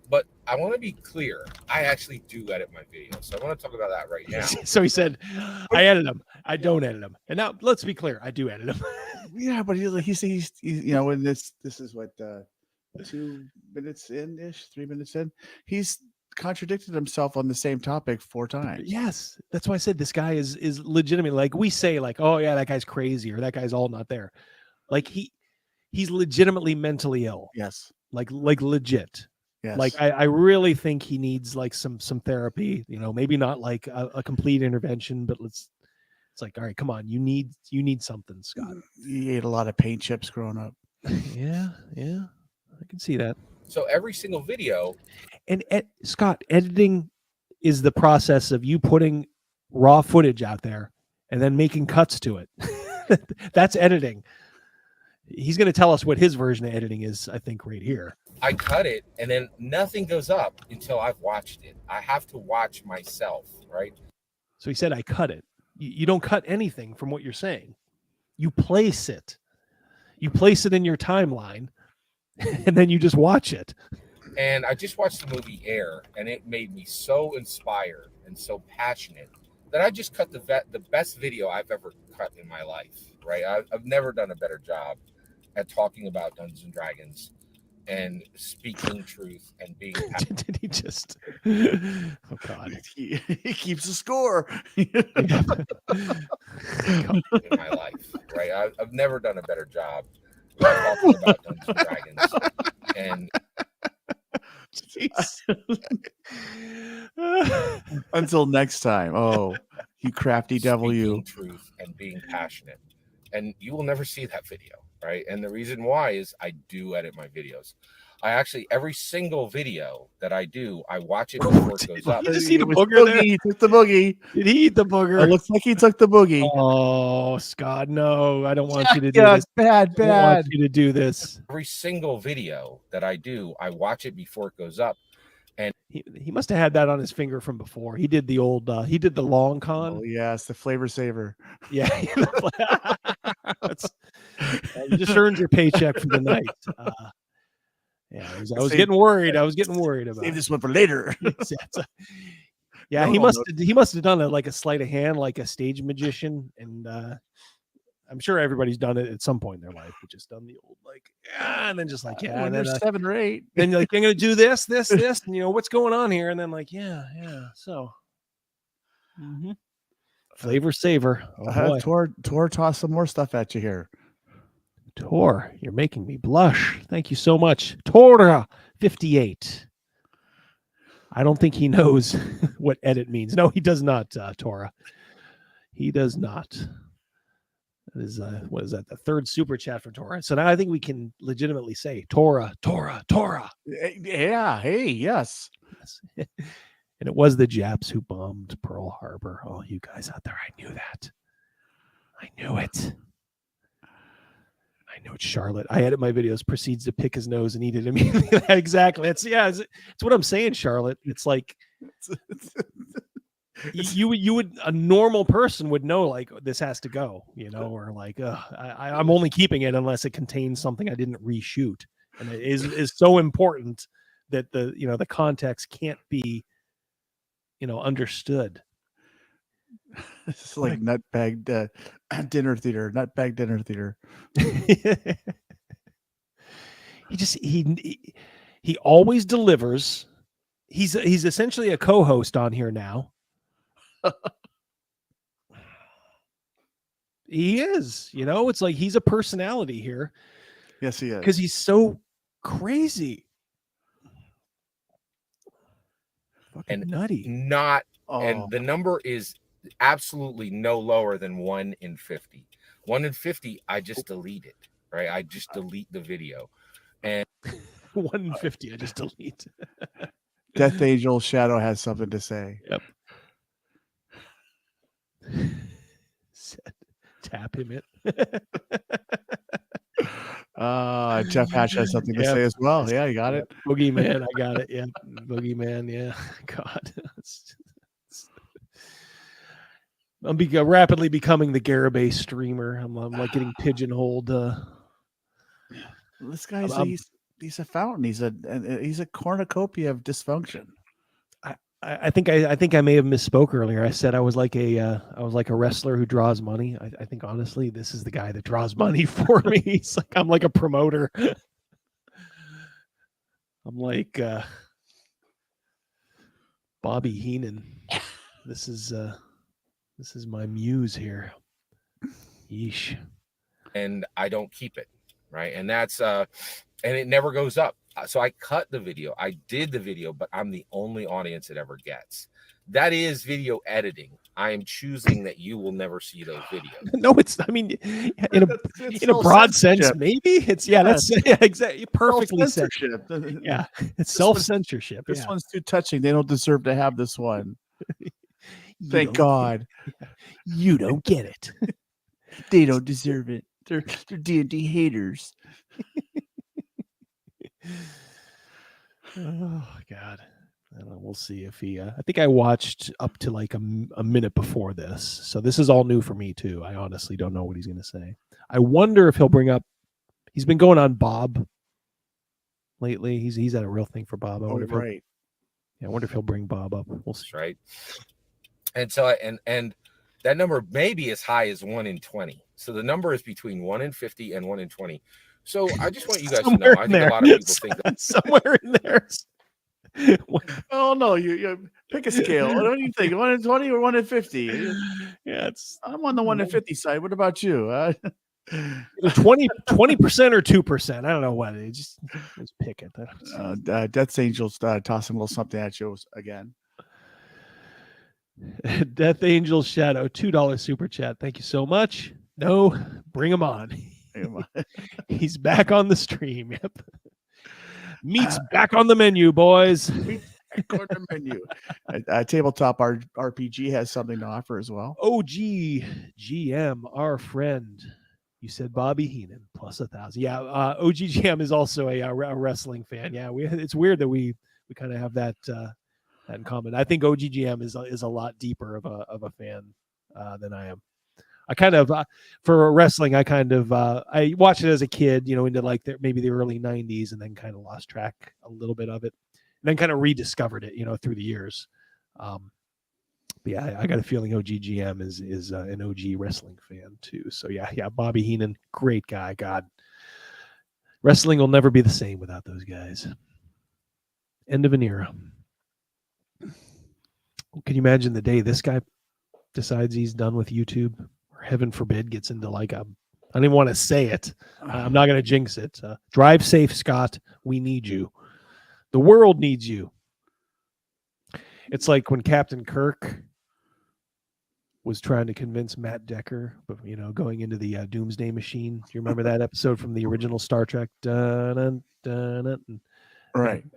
but I want to be clear. I actually do edit my videos, so I want to talk about that right now. So he said, "I edit them. I don't edit them." And now let's be clear. I do edit them. Yeah, but he's when this is what 2 minutes in ish, 3 minutes in, he's contradicted himself on the same topic 4 times. Yes, that's why I said this guy is legitimate. Like we say, like, "Oh yeah, that guy's crazy," or "That guy's all not there." Like he's legitimately mentally ill. Yes, like legit. Yes. Like I really think he needs like some therapy. Maybe not like a complete intervention, but let's It's like, all right, come on, you need something, Scott. You ate a lot of paint chips growing up. Yeah, I can see that. So every single video, and Scott, editing is the process of you putting raw footage out there and then making cuts to it. That's editing. He's going to tell us what his version of editing is, I think, right here. I cut it, and then nothing goes up until I've watched it. I have to watch myself, right? So he said, I cut it. You don't cut anything from what you're saying. You place it. You place it in your timeline, and then you just watch it. And I just watched the movie Air, and it made me so inspired and so passionate that I just cut the best video I've ever cut in my life, right? I've never done a better job at talking about Dungeons and Dragons and speaking truth and being passionate. Did he just... Oh, God. He keeps a score. In my life, right? I've never done a better job talking about Dungeons and Dragons. And until next time. Oh, you crafty devil, you. Truth and being passionate. And you will never see that video, right? And the reason why is I do edit my videos. I actually, every single video that I do, I watch it before it goes up. Did you see the booger there? He took the boogie. Did he eat the booger? It looks like he took the boogie. Oh, Scott, no. I don't want you to do Yeah, this. bad. I don't want you to do this. Every single video that I do, I watch it before it goes up. And he must have had that on his finger from before. He did the old, he did the long con. Oh, yes, the flavor saver. Yeah. You just earned your paycheck for the night. Yeah, I was getting worried. I was getting worried about Save this one for later. Yeah, he must have done it like a sleight of hand, like a stage magician, and I'm sure everybody's done it at some point in their life, but just done the old and then just when they're 7 or 8. Then you're like, I'm gonna do this, and what's going on here, and then so flavor saver. Tor toss some more stuff at you here. Tor, you're making me blush. Thank you so much. Tora 58. I don't think he knows what edit means. No, he does not, Tora. He does not. That is what is that? The third super chat for Tora. So now I think we can legitimately say Tora. Yeah. Hey, yes. And it was the Japs who bombed Pearl Harbor. Oh, you guys out there, I knew that. I knew it. I know it's Charlotte. I edit my videos, proceeds to pick his nose and eat it immediately. Exactly. It's what I'm saying, Charlotte. It's like you would a normal person would know like this has to go, or like I'm only keeping it unless it contains something I didn't reshoot, and it is so important that the context can't be understood. This is like nutbag dinner theater. Nutbag dinner theater. He always delivers. He's essentially a co-host on here now. He is, it's like he's a personality here. Yes, he is. Because he's so crazy. Fucking nutty. And the number is absolutely no lower than 1 in 50. 1 in 50, I just delete it, right? I just delete the video. And 1 in 50, I just delete. Death Angel Shadow has something to say. Yep. Tap him it. Jeff Hatch has something to say as well. Yeah, you got it. Boogeyman, I got it. Yeah. Boogeyman, yeah. God. I'm rapidly becoming the Garibay streamer. I'm like getting pigeonholed. This guy's he's a fountain. He's a cornucopia of dysfunction. I think I may have misspoke earlier. I said I was like a wrestler who draws money. I think honestly, this is the guy that draws money for me. I'm like a promoter. I'm like Bobby Heenan. This is my muse here. Yeesh. And I don't keep it, right? And that's and it never goes up. So I cut the video. I did the video, but I'm the only audience it ever gets. That is video editing. I am choosing that you will never see those videos. No, it's. I mean, in a broad sense, maybe it's. Yeah, that's exactly perfectly said. Yeah, it's self-censorship. This one's too touching. They don't deserve to have this one. Thank God. You don't get it. They don't deserve it. They're D&D haters. Oh God. I don't know, we'll see if he I think I watched up to like a minute before this. So this is all new for me too. I honestly don't know what he's going to say. I wonder if he'll bring up, he's been going on Bob lately. He's had a real thing for Bob. I wonder if I wonder if he'll bring Bob up. We'll see. Right. And so and that number may be as high as 1 in 20. So the number is between 1 in 50 and 1 in 20. So I just want you guys to know, I think a lot of people think that somewhere in there. Oh no, you pick a scale. What do you think? 1 in 20 or 1 in 50? Yeah, I'm on the 1 in 50 side. What about you? 20% or 2%. I don't know what it is. Just pick it. Death Angels tossing a little something at you again. Death Angel Shadow, $2 super chat. Thank you so much. No, bring him on. He's back on the stream. Yep. Meat's back on the menu, boys. Back on the menu. Tabletop RPG has something to offer as well. OGGM, our friend. You said Bobby Heenan plus 1,000. Yeah, OGGM is also a wrestling fan. Yeah, it's weird that we kind of have that in common. I think OGGM is a lot deeper of a fan than I am. I kind of for wrestling, I watched it as a kid, into like maybe the early 90s, and then kind of lost track a little bit of it, and then kind of rediscovered it, through the years. But yeah, I got a feeling OGGM is an OG wrestling fan too. So yeah, Bobby Heenan, great guy. God, wrestling will never be the same without those guys. End of an era. Can you imagine the day this guy decides he's done with YouTube? Heaven forbid gets into like I don't even want to say it. I'm not going to jinx it. Drive safe, Scott. We need you. The world needs you. It's like when Captain Kirk was trying to convince Matt Decker, but going into the Doomsday Machine. Do you remember that episode from the original Star Trek? Right.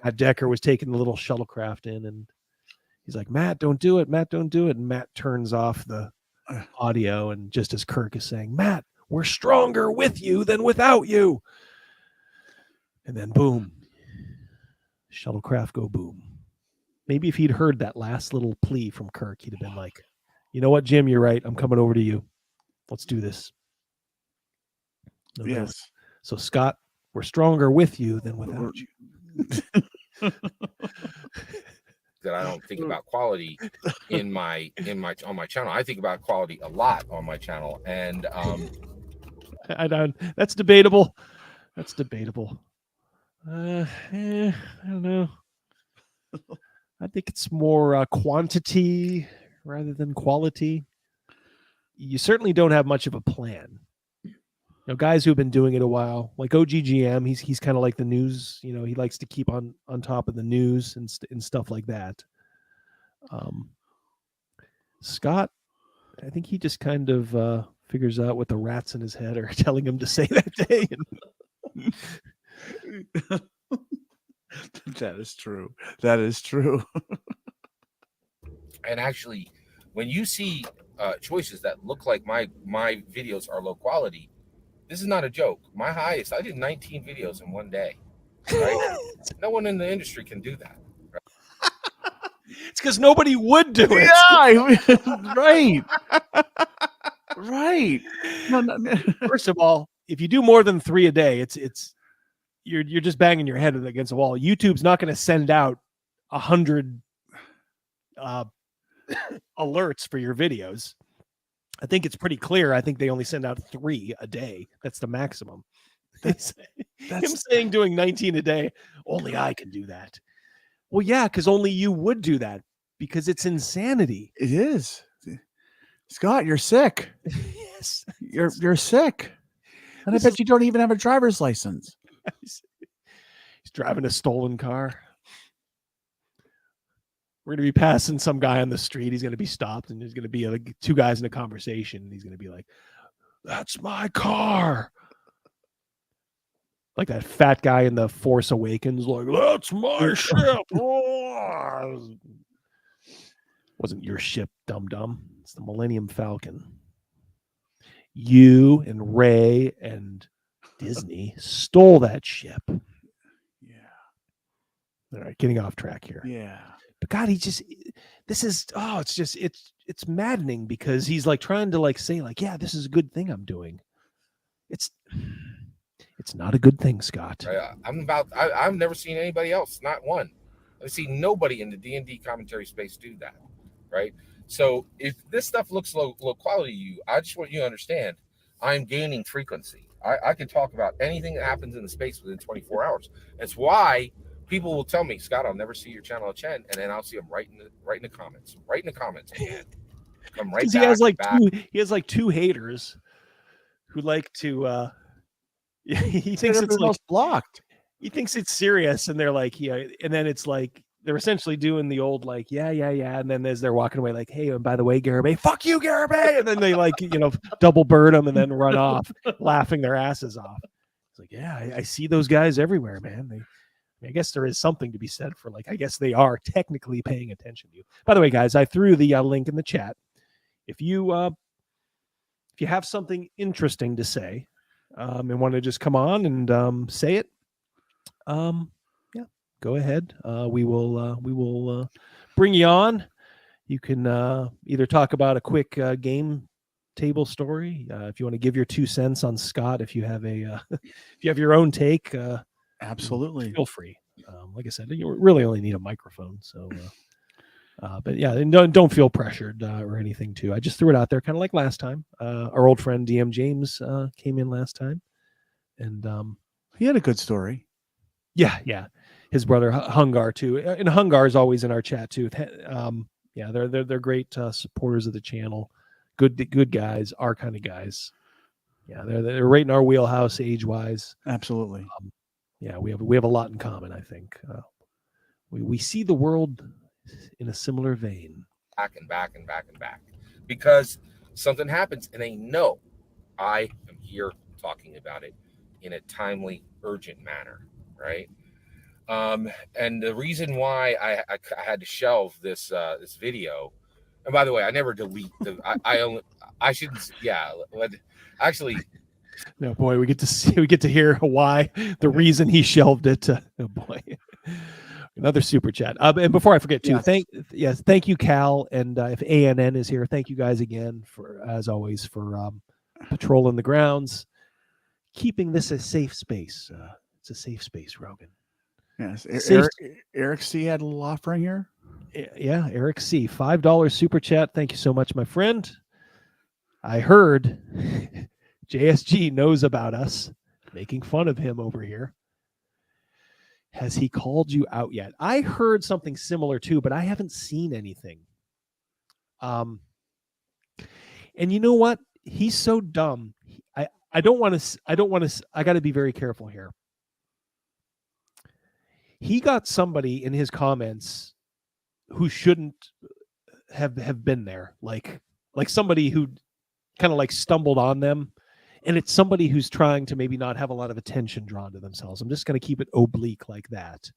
Matt Decker was taking the little shuttlecraft in, and he's like, Matt, don't do it. Matt, don't do it. And Matt turns off the audio, and just as Kirk is saying, Matt, we're stronger with you than without you. And then boom, shuttlecraft go boom. Maybe if he'd heard that last little plea from Kirk, he'd have been like, you know what, Jim, you're right. I'm coming over to you. Let's do this. No yes. doubt. So Scott, we're stronger with you than without you. That I don't think about quality on my channel. I think about quality a lot on my channel, and I don't. That's debatable. I don't know. I think it's more quantity rather than quality. You certainly don't have much of a plan. Guys who've been doing it a while, like OGGM, he's kind of like the news. He likes to keep on top of the news and stuff like that. Scott, I think he just kind of figures out what the rats in his head are telling him to say that day. That is true. That is true. And actually, when you see choices that look like my videos are low quality, this is not a joke. My highest, I did 19 videos in one day. Right? No one in the industry can do that. Right? It's because nobody would do it. Yeah, right. Right. No. First of all, if you do more than 3 a day, you're just banging your head against the wall. YouTube's not going to send out 100 alerts for your videos. I think it's pretty clear. I think they only send out 3 a day. That's the maximum. Him saying doing 19 a day, only I can do that. Well, yeah, because only you would do that, because it's insanity. It is. Scott, you're sick. Yes. You're sick. And I bet you don't even have a driver's license. He's He's driving a stolen car. We're going to be passing some guy on the street. He's going to be stopped, and there's going to be like two guys in a conversation. And he's going to be like, "That's my car." Like that fat guy in The Force Awakens, like, "That's my ship." Oh. Wasn't your ship, dum-dum. It's the Millennium Falcon. You and Ray and Disney stole that ship. Yeah. All right, getting off track here. Yeah. But God, it's maddening because he's like trying to like say like, yeah, this is a good thing I'm doing. It's not a good thing, Scott. I've never seen anybody else, not one. I've seen nobody in the D&D commentary space do that, right? So if this stuff looks low quality to you, I just want you to understand, I'm gaining frequency. I can talk about anything that happens in the space within 24 hours. That's why people will tell me, Scott, I'll never see your channel again, and then I'll see them right in the comments, again. Come right back. He has like two haters who like to. He thinks it's like blocked. He thinks it's serious, and they're like, yeah, and then it's like they're essentially doing the old like, yeah, and then as they're walking away, like, hey, and by the way, Garibay, fuck you, Garibay, and then they like double bird them and then run off, laughing their asses off. It's like, yeah, I see those guys everywhere, man. I guess there is something to be said for like, I guess they are technically paying attention to you. By the way, guys, I threw the link in the chat. If you have something interesting to say, and want to just come on and say it, yeah, go ahead. We will bring you on. You can either talk about a quick game table story, if you want to give your 2 cents on Scott, if you have if you have your own take, absolutely feel free. Like I said, you really only need a microphone, so but yeah, and don't feel pressured or anything too. I just threw it out there kind of like last time. Our old friend DM James came in last time, and he had a good story. Yeah. His brother Hungar too, and Hungar is always in our chat too. Yeah, they're great supporters of the channel. Good guys, our kind of guys. Yeah, they're right in our wheelhouse age wise. Absolutely. Yeah, we have a lot in common. I think we see the world in a similar vein. Back and back and back and back, because something happens and they know I am here talking about it in a timely, urgent manner, right? And the reason why I had to shelve this video, and by the way, I never delete the. I should actually. No, boy, we get to hear why the reason he shelved it. Oh boy, another super chat. And before I forget too, thank you, Cal, and if ANN is here, thank you guys again for, as always, for patrolling the grounds, keeping this a safe space. It's a safe space, Rogan. Yes, Eric C had a little offering here. Yeah, Eric C, $5 super chat. Thank you so much, my friend. I heard JSG knows about us, making fun of him over here. Has he called you out yet? I heard something similar too, but I haven't seen anything. And you know what? He's so dumb. I got to be very careful here. He got somebody in his comments who shouldn't have been there, like somebody who kind of like stumbled on them, and it's somebody who's trying to maybe not have a lot of attention drawn to themselves. I'm just going to keep it oblique like that.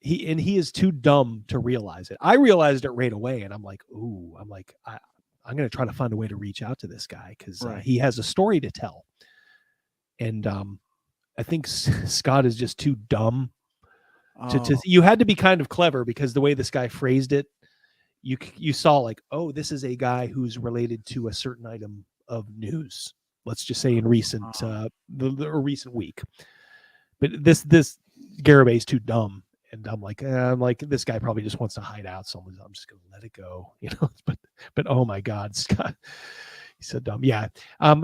He is too dumb to realize it. I realized it right away, and I'm like, I'm going to try to find a way to reach out to this guy because he has a story to tell, and I think Scott is just too dumb. You had to be kind of clever because the way this guy phrased it, you saw like, oh, this is a guy who's related to a certain item of news. Let's just say in recent the recent week. But this Garibay is too dumb, and I'm like this guy probably just wants to hide out. So I'm just gonna let it go, But oh my God, Scott. He's so dumb. Yeah.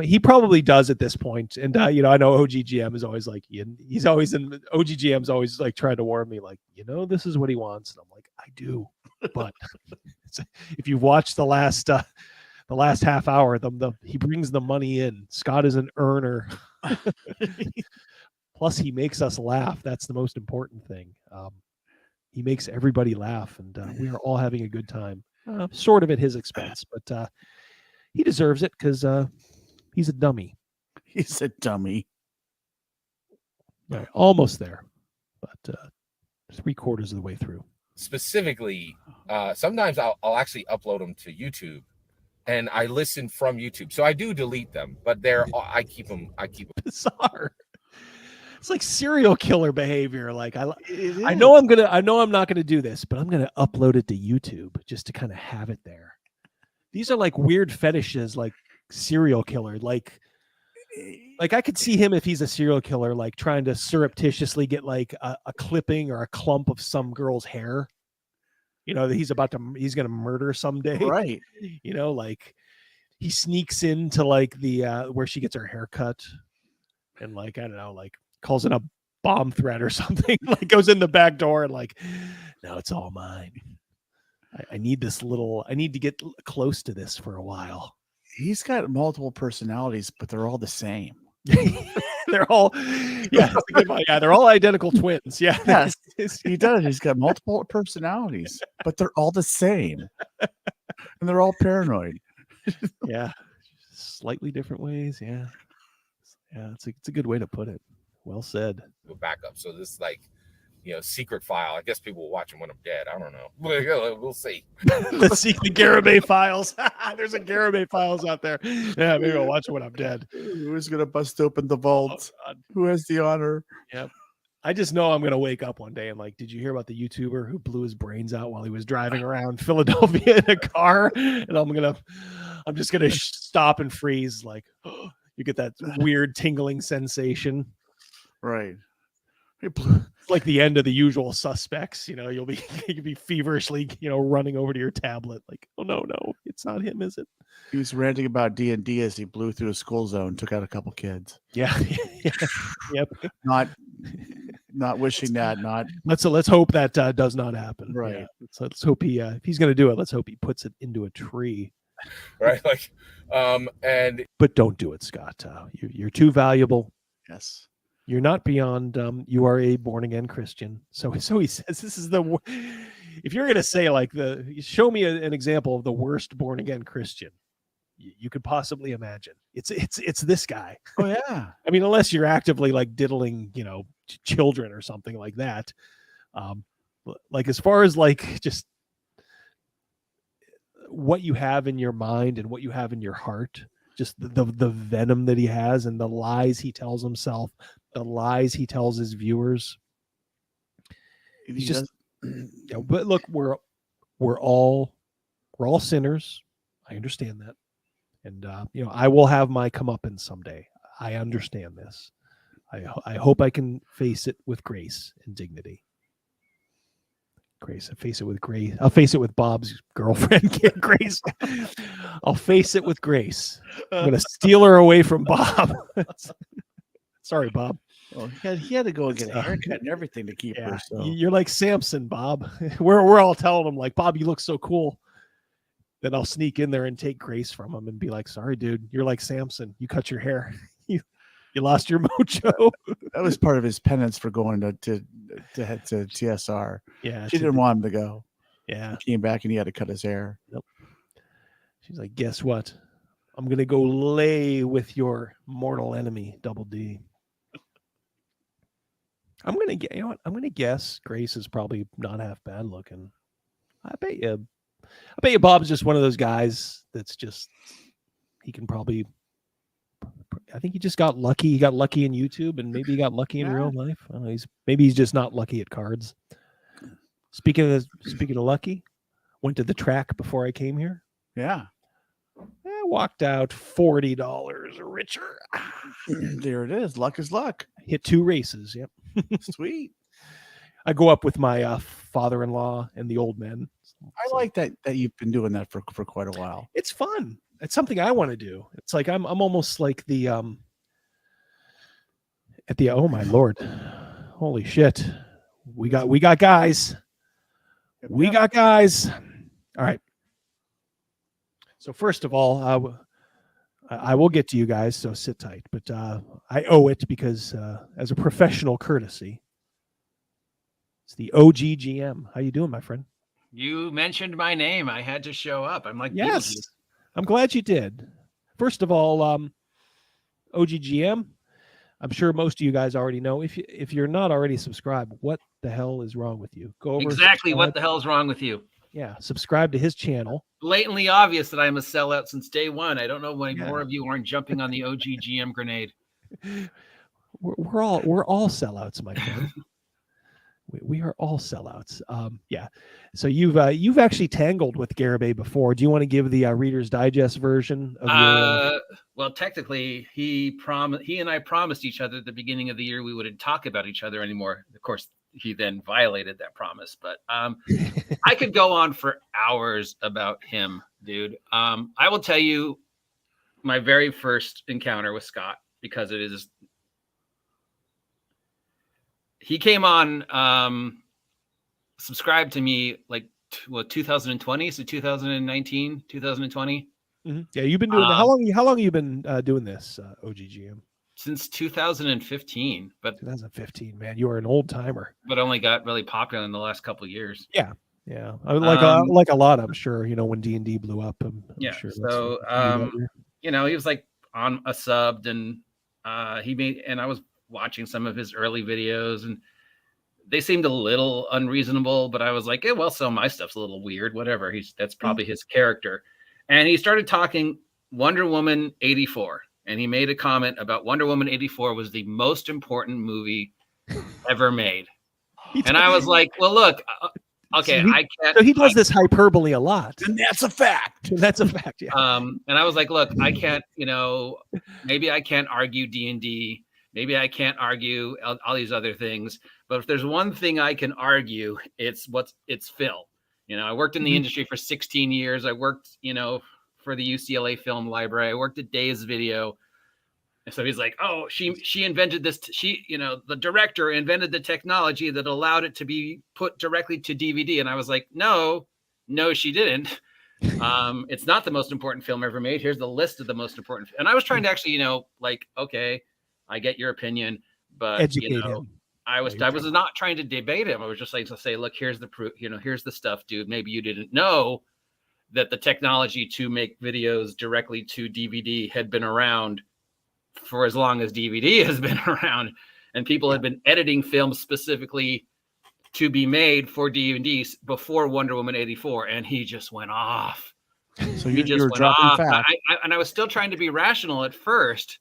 He probably does at this point. And, I know OGGM is always like, OGGM's always like trying to warn me, like, this is what he wants. And I'm like, I do. But if you've watched the last half hour, he brings the money in. Scott is an earner. Plus, he makes us laugh. That's the most important thing. He makes everybody laugh, and we are all having a good time. Sort of at his expense, but he deserves it because he's a dummy. He's a dummy. Right, almost there, but 3/4 of the way through. Specifically, sometimes I'll actually upload them to YouTube, and I listen from YouTube. So I do delete them, but I keep them. Bizarre. It's like serial killer behavior. Like I know I'm not gonna do this, but I'm gonna upload it to YouTube just to kind of have it there. These are like weird fetishes, like serial killer. Like I could see him if he's a serial killer, like trying to surreptitiously get like a clipping or a clump of some girl's hair. You know, that he's gonna murder someday. Right. You know, like he sneaks into like the where she gets her hair cut, and like I don't know, like calls it a bomb threat or something. Like goes in the back door and like, no, it's all mine. I need to get close to this for a while. He's got multiple personalities, but they're all the same. They're all, yeah, that's a good one. Yeah, they're all identical twins. Yeah, yes, he does. He's got multiple personalities, but they're all the same, and they're all paranoid. Yeah, slightly different ways. Yeah, it's a good way to put it. Well said. Go back up. So this secret file. I guess people will watch them when I'm dead. I don't know. We'll see. Let's see the Garibay files. There's a Garibay files out there. Yeah, maybe I'll watch it when I'm dead. Who's gonna bust open the vault? Who has the honor? Yep. I just know I'm gonna wake up one day and like, did you hear about the YouTuber who blew his brains out while he was driving around Philadelphia in a car? And I'm just gonna stop and freeze. Like, you get that weird tingling sensation. Right. It's like the end of The Usual Suspects. You know, you'll be feverishly, running over to your tablet. Like, oh no, it's not him, is it? He was ranting about D&D as he blew through a school zone, took out a couple kids. Yeah. Yep. Not wishing that. Not. Let's hope that does not happen. Right. Yeah. So let's hope he, if he's going to do it, let's hope he puts it into a tree. Right. Like, but don't do it, Scott. You're too valuable. Yes. You're not beyond. You are a born again Christian. So he says this is the. If you're going to say like show me an example of the worst born again Christian you could possibly imagine, it's this guy. Oh yeah. I mean, unless you're actively like diddling, children or something like that. Like as far as like just what you have in your mind and what you have in your heart. Just the venom that he has and the lies he tells himself, the lies he tells his viewers. He's just, but look, we're all sinners. I understand that, and I will have my comeuppance someday. I understand this. I hope I can face it with grace and dignity. Grace. I face it with grace. I'll face it with Bob's girlfriend, Grace. I'll face it with grace. I'm gonna steal her away from Bob. Sorry, Bob. Well, he had to go and get a haircut and everything to keep her. So. You're like Samson, Bob. We're all telling him like, Bob, you look so cool. Then I'll sneak in there and take Grace from him and be like, sorry, dude, you're like Samson. You cut your hair. You lost your mojo. That was part of his penance for going to TSR. Yeah, she didn't want him to go. Yeah, he came back and he had to cut his hair. Nope. She's like, guess what? I'm gonna go lay with your mortal enemy, Double D. I'm gonna get. You know what? I'm gonna guess Grace is probably not half bad looking. I bet you Bob's just one of those guys that's just he can probably. I think he just got lucky. He got lucky in YouTube, and maybe he got lucky in real life. I don't know, maybe he's just not lucky at cards. Speaking of lucky, went to the track before I came here. Yeah, I walked out $40 richer. There it is. Luck is luck. Hit 2 races. Yep. Sweet. I go up with my father-in-law and the old men. I like that you've been doing that for quite a while. It's fun. It's something I want to do. It's like I'm almost like the oh my Lord. Holy shit. We got guys. We got guys. All right. So first of all, I will get to you guys, so sit tight. But I owe it because as a professional courtesy, it's the OGGM. How you doing, my friend? You mentioned my name. I had to show up. I'm like, Yes, Beetlejuice. I'm glad you did. First of all, OGGM, I'm sure most of you guys already know. If you're not already subscribed, what the hell is wrong with you? Go over Exactly subscribe. what the hell's wrong with you? Yeah, subscribe to his channel. Blatantly obvious that I'm a sellout since day one. I don't know why Yeah. more of you aren't jumping on the OGGM grenade. We're all sellouts, my friend. We are all sellouts. Yeah. So you've actually tangled with Garibay before. Do you want to give the Reader's Digest version of your? Well, technically, he and I promised each other at the beginning of the year we wouldn't talk about each other anymore. Of course, he then violated that promise. But I could go on for hours about him, dude. I will tell you my very first encounter with Scott, because it is. He came on, subscribed to me like 2020, so 2019, 2020. Mm-hmm. Yeah, you've been doing that. How long have you been doing this, OGGM? Since 2015. But 2015, man, you are an old timer. But only got really popular in the last couple of years. Yeah. Like a lot, I'm sure. When D&D blew up. I'm sure. So he was like on a subbed, and I was watching some of his early videos, and they seemed a little unreasonable, but I was like, well, some of my stuff's a little weird, whatever. That's probably his character. And he started talking Wonder Woman 84, and he made a comment about Wonder Woman 84 was the most important movie ever made. And I was like, well, look, okay, I can't. So he does this hyperbole a lot. And that's a fact. That's a fact, yeah. And I was like, look, I can't, maybe I can't argue D&D. Maybe I can't argue all these other things, but if there's one thing I can argue, it's Phil. I worked in the industry for 16 years. I worked, for the UCLA Film Library. I worked at Days Video. And so he's like, oh, she invented this. The director invented the technology that allowed it to be put directly to DVD. And I was like, no, she didn't. It's not the most important film ever made. Here's the list of the most important. And I was trying to actually, okay, I get your opinion, but educate him. I was not trying to debate him. I was just like to say, look, here's the proof. Here's the stuff, dude. Maybe you didn't know that the technology to make videos directly to DVD had been around for as long as DVD has been around, and people had been editing films specifically to be made for DVDs before Wonder Woman 84, and he just went off. So you were dropping fat. And I was still trying to be rational at first.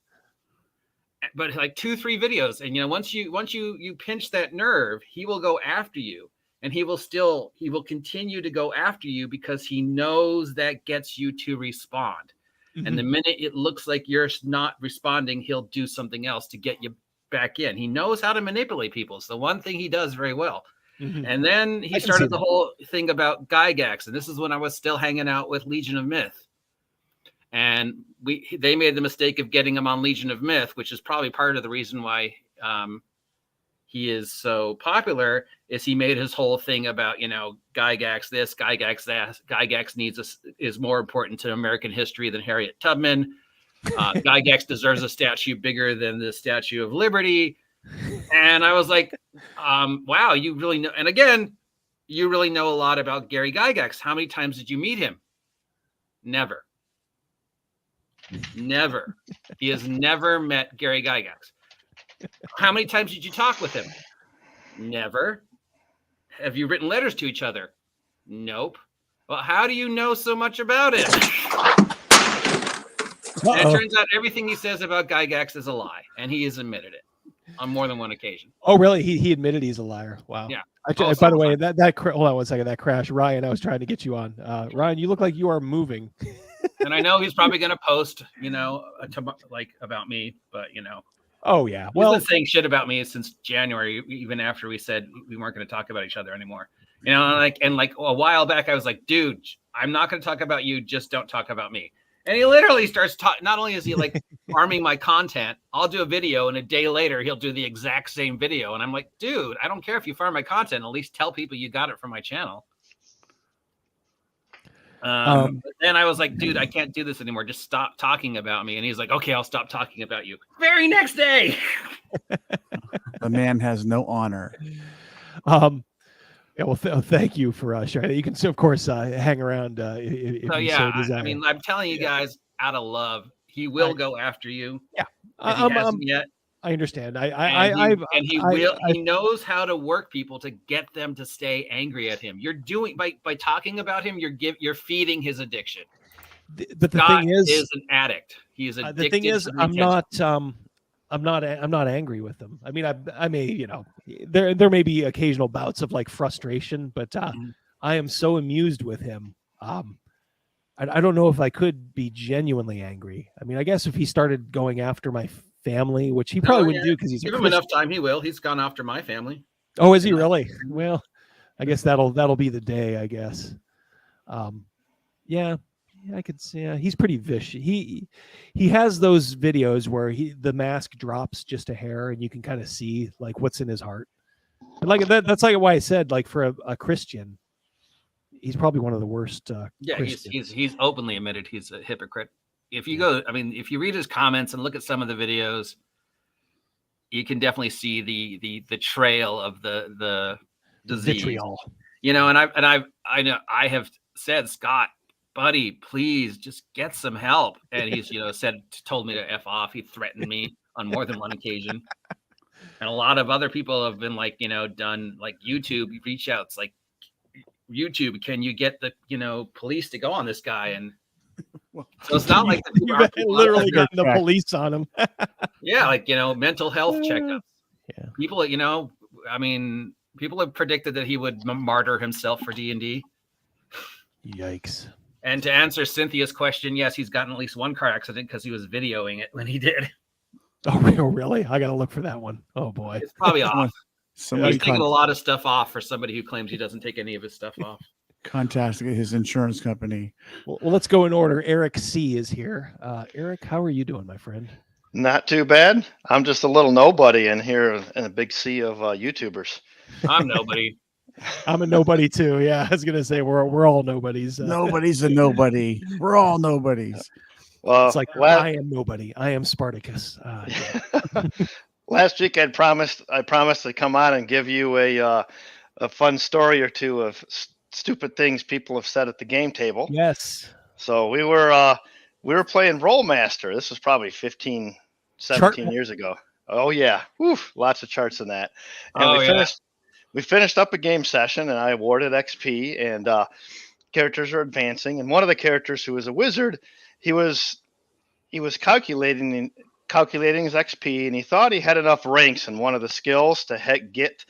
But like 2-3 videos, and once you pinch that nerve, he will go after you, and he will continue to go after you because he knows that gets you to respond. Mm-hmm. And the minute it looks like you're not responding, he'll do something else to get you back in. He knows how to manipulate people. It's the one thing he does very well. Mm-hmm. And then he started the whole thing about Gygax, and this is when I was still hanging out with Legion of Myth. And they made the mistake of getting him on Legion of Myth, which is probably part of the reason why he is so popular. Is he made his whole thing about Gygax this, Gygax that, Gygax is more important to American history than Harriet Tubman. Gygax deserves a statue bigger than the Statue of Liberty. And I was like, wow, you really know. And again, you really know a lot about Gary Gygax. How many times did you meet him? Never. Never. He has never met Gary Gygax. How many times did you talk with him? Never. Have you written letters to each other? Nope. Well, how do you know so much about it? And it turns out everything he says about Gygax is a lie, and he has admitted it on more than one occasion. Oh, really? He admitted he's a liar. Wow. Yeah. By the way, hold on one second. That crash, Ryan. I was trying to get you on. Ryan, you look like you are moving. And I know he's probably going to post, about me, but Oh yeah. He's been saying shit about me since January, even after we said we weren't going to talk about each other anymore. And a while back, I was like, dude, I'm not going to talk about you. Just don't talk about me. And he literally starts talking. Not only is he farming my content, I'll do a video, and a day later he'll do the exact same video. And I'm like, dude, I don't care if you farm my content. At least tell people you got it from my channel. But then I was like, dude, I can't do this anymore. Just stop talking about me. And he's like, okay, I'll stop talking about you. Very next day. The man has no honor. Yeah, well, thank you for sharing that. You can, of course, hang around if So you yeah, so desire. I mean, I'm telling you guys, out of love, he will go after you. Yeah, if he hasn't yet. I understand. He knows how to work people to get them to stay angry at him. You're doing by talking about him. You're feeding his addiction. But the Scott thing is an addict. He is addicted. The thing is, to I'm not angry with them. I mean, I may, there may be occasional bouts of like frustration, but I am so amused with him. I don't know if I could be genuinely angry. I mean, I guess if he started going after my family, which he probably wouldn't do because he's give him enough time. He will. He's gone after my family. Oh, is he really? Well, I guess that'll be the day. I guess. Yeah, I could see. Yeah, he's pretty vicious. He has those videos where the mask drops just a hair, and you can kind of see like what's in his heart. And like that's like why I said like for a Christian, he's probably one of the worst. Yeah, he's openly admitted he's a hypocrite. If you go, I mean, if you read his comments and look at some of the videos, you can definitely see the trail of the disease. Vitriol. And I have said, Scott, buddy, please just get some help. And he's told me to F off. He threatened me on more than one occasion. And a lot of other people have been like, done like YouTube reach outs, like YouTube, can you get the police to go on this guy? And so it's not like you've literally gotten the police on him. Yeah, like mental health checkups. Yeah, people, I mean, people have predicted that he would martyr himself for D&D. Yikes! And to answer Cynthia's question, yes, he's gotten at least one car accident because he was videoing it when he did. Oh, really? I gotta look for that one. Oh boy, it's probably off. He's taking a lot of stuff off for somebody who claims he doesn't take any of his stuff off. Contact his insurance company. Well, let's go in order. Eric C is here. Eric, how are you doing, my friend? Not too bad. I'm just a little nobody in here in a big sea of YouTubers. I'm nobody. I'm a nobody too. Yeah, I was gonna say we're all nobodies. Nobody's a nobody. We're all nobodies. Well, it's like I am nobody. I am Spartacus. Last week I promised to come on and give you a fun story or two of stupid things people have said at the game table. Yes. So we were playing Rollmaster. This was probably 15, 17 years ago. Oh yeah. Woof, lots of charts in that. And we finished up a game session and I awarded XP and characters are advancing. And one of the characters who was a wizard, he was calculating his XP and he thought he had enough ranks in one of the skills to get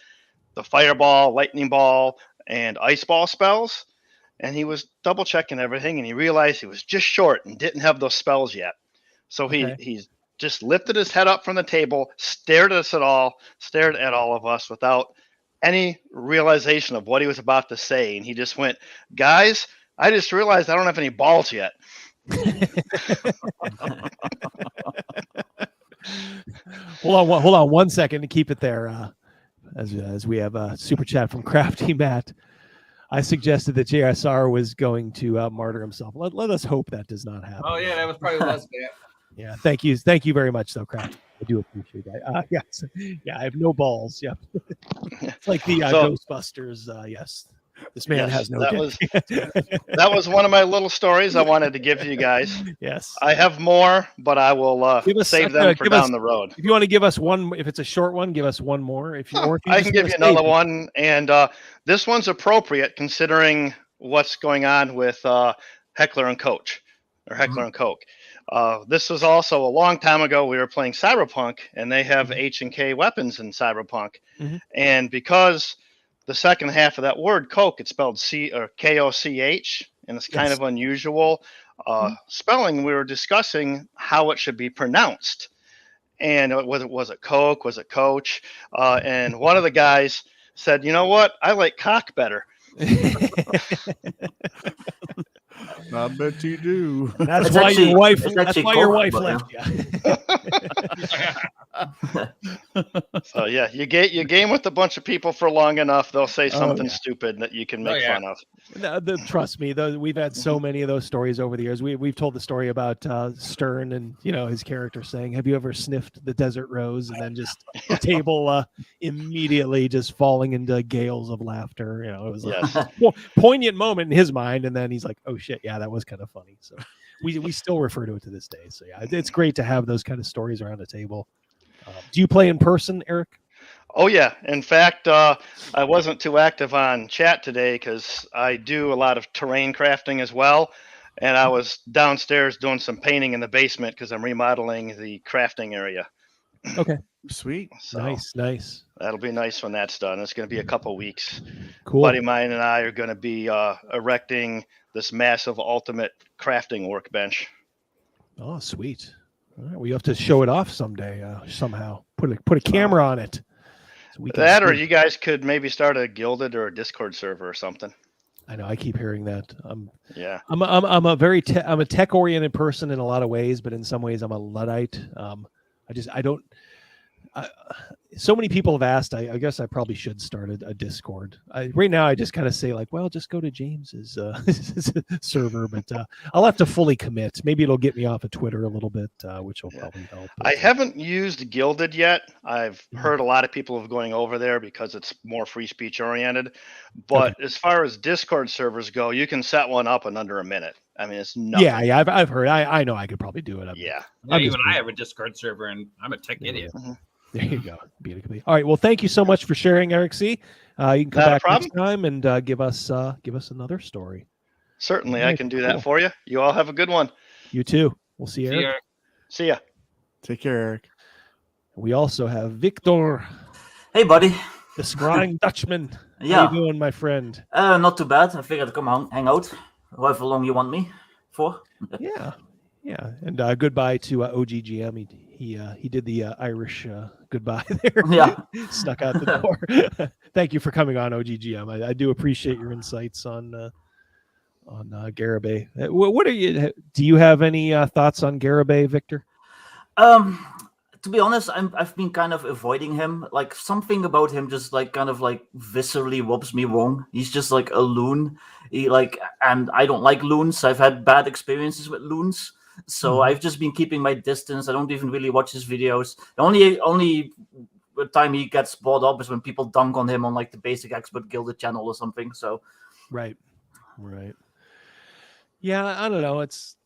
the fireball, lightning ball, and ice ball spells. And he was double checking everything and he realized he was just short and didn't have those spells yet. So he just lifted his head up from the table, stared at all of us without any realization of what he was about to say. And he just went, "Guys, I just realized I don't have any balls yet." Hold on 1 second to keep it there. As we have a super chat from Crafty Matt. I suggested that JSR was going to martyr himself. Let us hope that does not happen. Oh yeah, that was probably less bad. Yeah, thank you very much, though, Crafty. I do appreciate that. Yes, yeah, I have no balls. Yep, it's like the Ghostbusters. Yes, this man has no. That was one of my little stories I wanted to give you guys. Yes, I have more, but I will save them for down the road. If you want to give us one, if it's a short one, give us one more. If you I can give you another one, and this one's appropriate considering what's going on with Heckler and Coach or Heckler and Koch. This was also a long time ago. We were playing Cyberpunk, and they have H&K weapons in Cyberpunk. And because the second half of that word, Coke, it's spelled K-O-C-H, and it's kind of unusual spelling. We were discussing how it should be pronounced. And was it Coke? Was it Coach? And one of the guys said, "You know what? I like cock better." I bet you do. That's why your wife left you. So yeah, you game with a bunch of people for long enough, they'll say something stupid that you can make fun of. Trust me, we've had so many of those stories over the years. We've told the story about Stern and his character saying, "Have you ever sniffed the desert rose?" And then just the table immediately just falling into gales of laughter. It was a poignant moment in his mind, and then he's like, "Oh shit, yeah, that was kind of funny." So we still refer to it to this day. So yeah, it's great to have those kind of stories around the table. Do you play in person, Eric? Oh yeah. In fact, I wasn't too active on chat today because I do a lot of terrain crafting as well, and I was downstairs doing some painting in the basement because I'm remodeling the crafting area. Okay, sweet, so nice. That'll be nice when that's done. It's going to be a couple weeks. Cool. Buddy of mine and I are going to be erecting this massive ultimate crafting workbench. Oh, sweet. All right, we have to show it off someday somehow. Put a camera on it. So That, or you guys could maybe start a Guilded or a Discord server or something. I know. I keep hearing that. Yeah. I'm a very I'm a tech oriented person in a lot of ways, but in some ways I'm a Luddite. So many people have asked. I guess I probably should start a Discord. Right now, I just kind of say like, well, just go to James's server, but I'll have to fully commit. Maybe it'll get me off of Twitter a little bit, which will probably help. But, I haven't used Guilded yet. I've heard a lot of people have going over there because it's more free speech oriented. But as far as Discord servers go, you can set one up in under a minute. I mean, it's nothing. Yeah, I've heard. I know I could probably do it. Yeah, even I have a Discord server, and I'm a tech idiot. There you go. Beautifully. All right. Well, thank you so much for sharing, Eric C. You can come back next time and give us another story. Certainly, right, I can do that for you. You all have a good one. You too. We'll see you, Eric. See ya. Take care, Eric. We also have Victor. Hey, buddy. The Scrying Dutchman. Yeah. How you doing, my friend? Not too bad. I figured to come hang out. However long you want me for. Yeah. And goodbye to OGGM. He did the Irish goodbye there. Yeah. Snuck out the door. Thank you for coming on, OGGM. I do appreciate your insights on Garibay. What are you? Do you have any thoughts on Garibay, Victor? To be honest, I've been kind of avoiding him. Like something about him just like kind of like viscerally rubs me wrong. He's just like a loon. And I don't like loons. I've had bad experiences with loons. So I've just been keeping my distance. I don't even really watch his videos. The only time he gets brought up is when people dunk on him on like the Basic Expert Gilded channel or something. So right. Yeah, I don't know. It's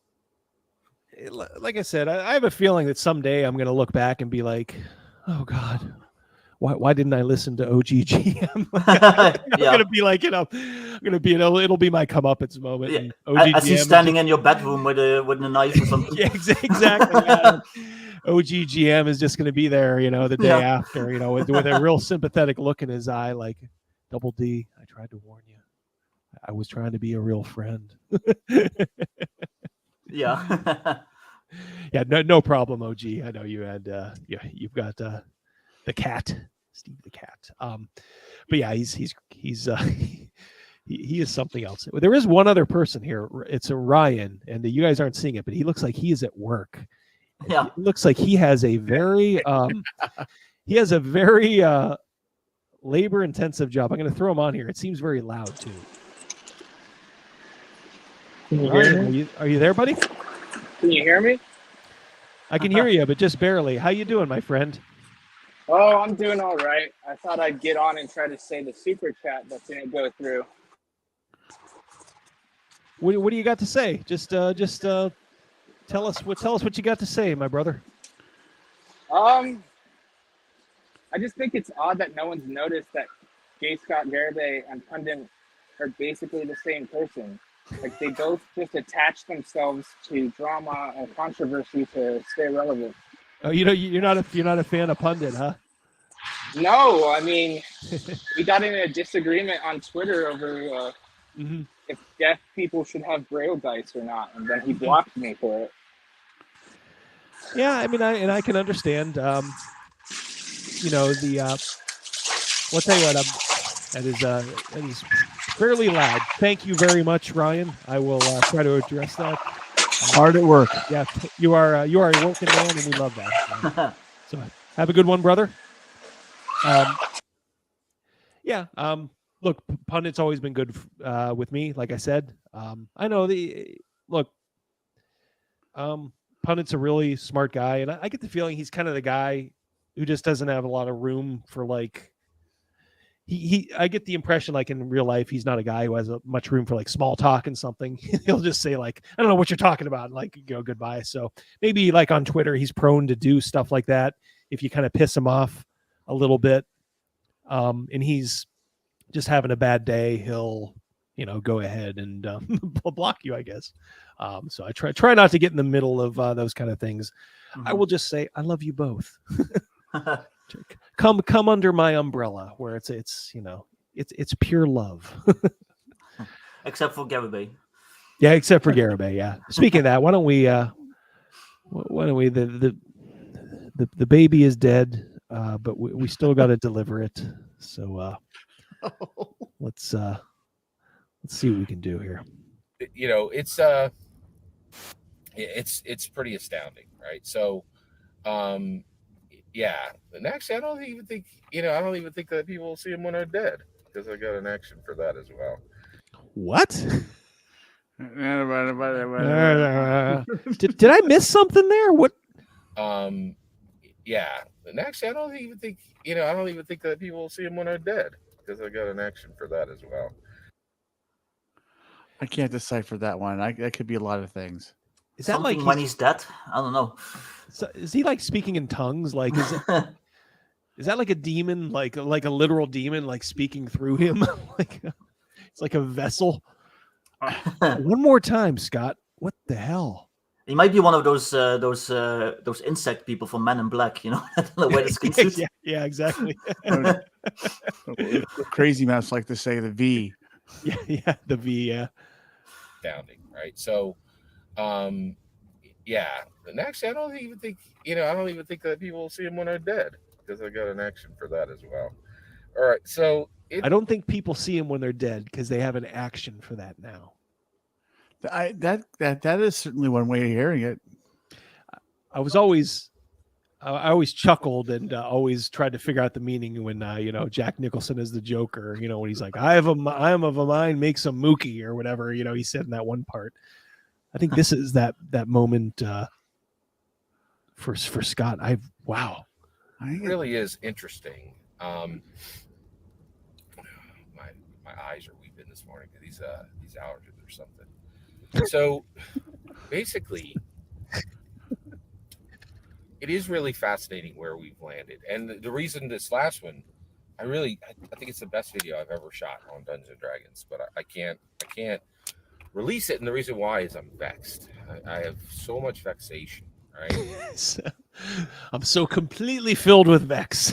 like I said, I have a feeling that someday I'm going to look back and be like, oh God, why didn't I listen to OGGM? I'm going to be like, I'm going to be, it'll be my comeuppance moment. Yeah. And OGGM as he's standing in your bedroom with a knife or something. Yeah, exactly. Yeah. OGGM is just going to be there, the day after, with a real sympathetic look in his eye, like, Double D, I tried to warn you. I was trying to be a real friend. Yeah. Yeah, no problem, OG. I know you had you've got the cat, Steve the cat. But yeah, he is something else. There is one other person here. It's a Ryan, and you guys aren't seeing it, but he looks like he is at work. Yeah. It looks like he has a very labor intensive job. I'm going to throw him on here. It seems very loud too. Can you hear me? Are you there, buddy? Can you hear me? I can hear you, but just barely. How you doing, my friend? Oh, I'm doing all right. I thought I'd get on and try to say the super chat, but didn't go through. What do you got to say? Just tell us what you got to say, my brother. I just think it's odd that no one's noticed that J. Scott Garibay and Pundit are basically the same person. Like they both just attach themselves to drama and controversy to stay relevant. Oh, you're not a fan of Pundit, huh? No, I mean, we got in a disagreement on Twitter over if deaf people should have Braille dice or not, and then he blocked me for it. Yeah, I mean, I can understand. We'll tell you what, that is fairly loud. Thank you very much, Ryan. I will try to address that. Hard at work. Yeah, you are a working man, and we love that. So have a good one, brother. Yeah. Look, pundit's always been good with me. Like I said, I know pundit's a really smart guy, and I get the feeling he's kind of the guy who just doesn't have a lot of room for like. I get the impression like in real life he's not a guy who has much room for like small talk and something. He'll just say like, I don't know what you're talking about, and like goodbye. So maybe like on Twitter he's prone to do stuff like that if you kind of piss him off a little bit, and he's just having a bad day, he'll go ahead and block you, I guess. So I try not to get in the middle of those kind of things. I will just say I love you both. Come under my umbrella where it's pure love. Except for Garibay. Yeah, except for Garibay. Yeah. Speaking of that, why don't we the baby is dead, but we still got to deliver it. So let's see what we can do here. It's pretty astounding, right? So yeah, and actually I don't even think that people will see them when they're dead, because I got an action for that as well. What? Did I miss something there? What? Yeah, and actually I don't even think that people will see them when they're dead, because I got an action for that as well. I can't decipher that one. That could be a lot of things. Is that something like when he's dead? I don't know. So is he like speaking in tongues? Like is that like a demon, like a literal demon, like speaking through him? Like it's like a vessel. One more time, Scott. What the hell? He might be one of those insect people from Men in Black, the way the skin suits. Yeah, exactly. Crazy mouse like to say the V. Yeah, the V. Yeah. Astounding, right? So, yeah, and actually I don't even think that people will see them when they're dead, because I got an action for that as well. All right, so I don't think people see him when they're dead because they have an action for that now. That is certainly one way of hearing it. I always chuckled and always tried to figure out the meaning when Jack Nicholson is the Joker. When he's like, I am of a mind, make some mookie or whatever. He said in that one part. I think this is that moment for Scott. Wow, it really is interesting. My eyes are weeping this morning because these allergies or something. So basically, it is really fascinating where we've landed, and the reason this last one, I think it's the best video I've ever shot on Dungeons and Dragons, but I can't release it, and the reason why is I'm vexed. I have so much vexation. Right? I'm so completely filled with vex.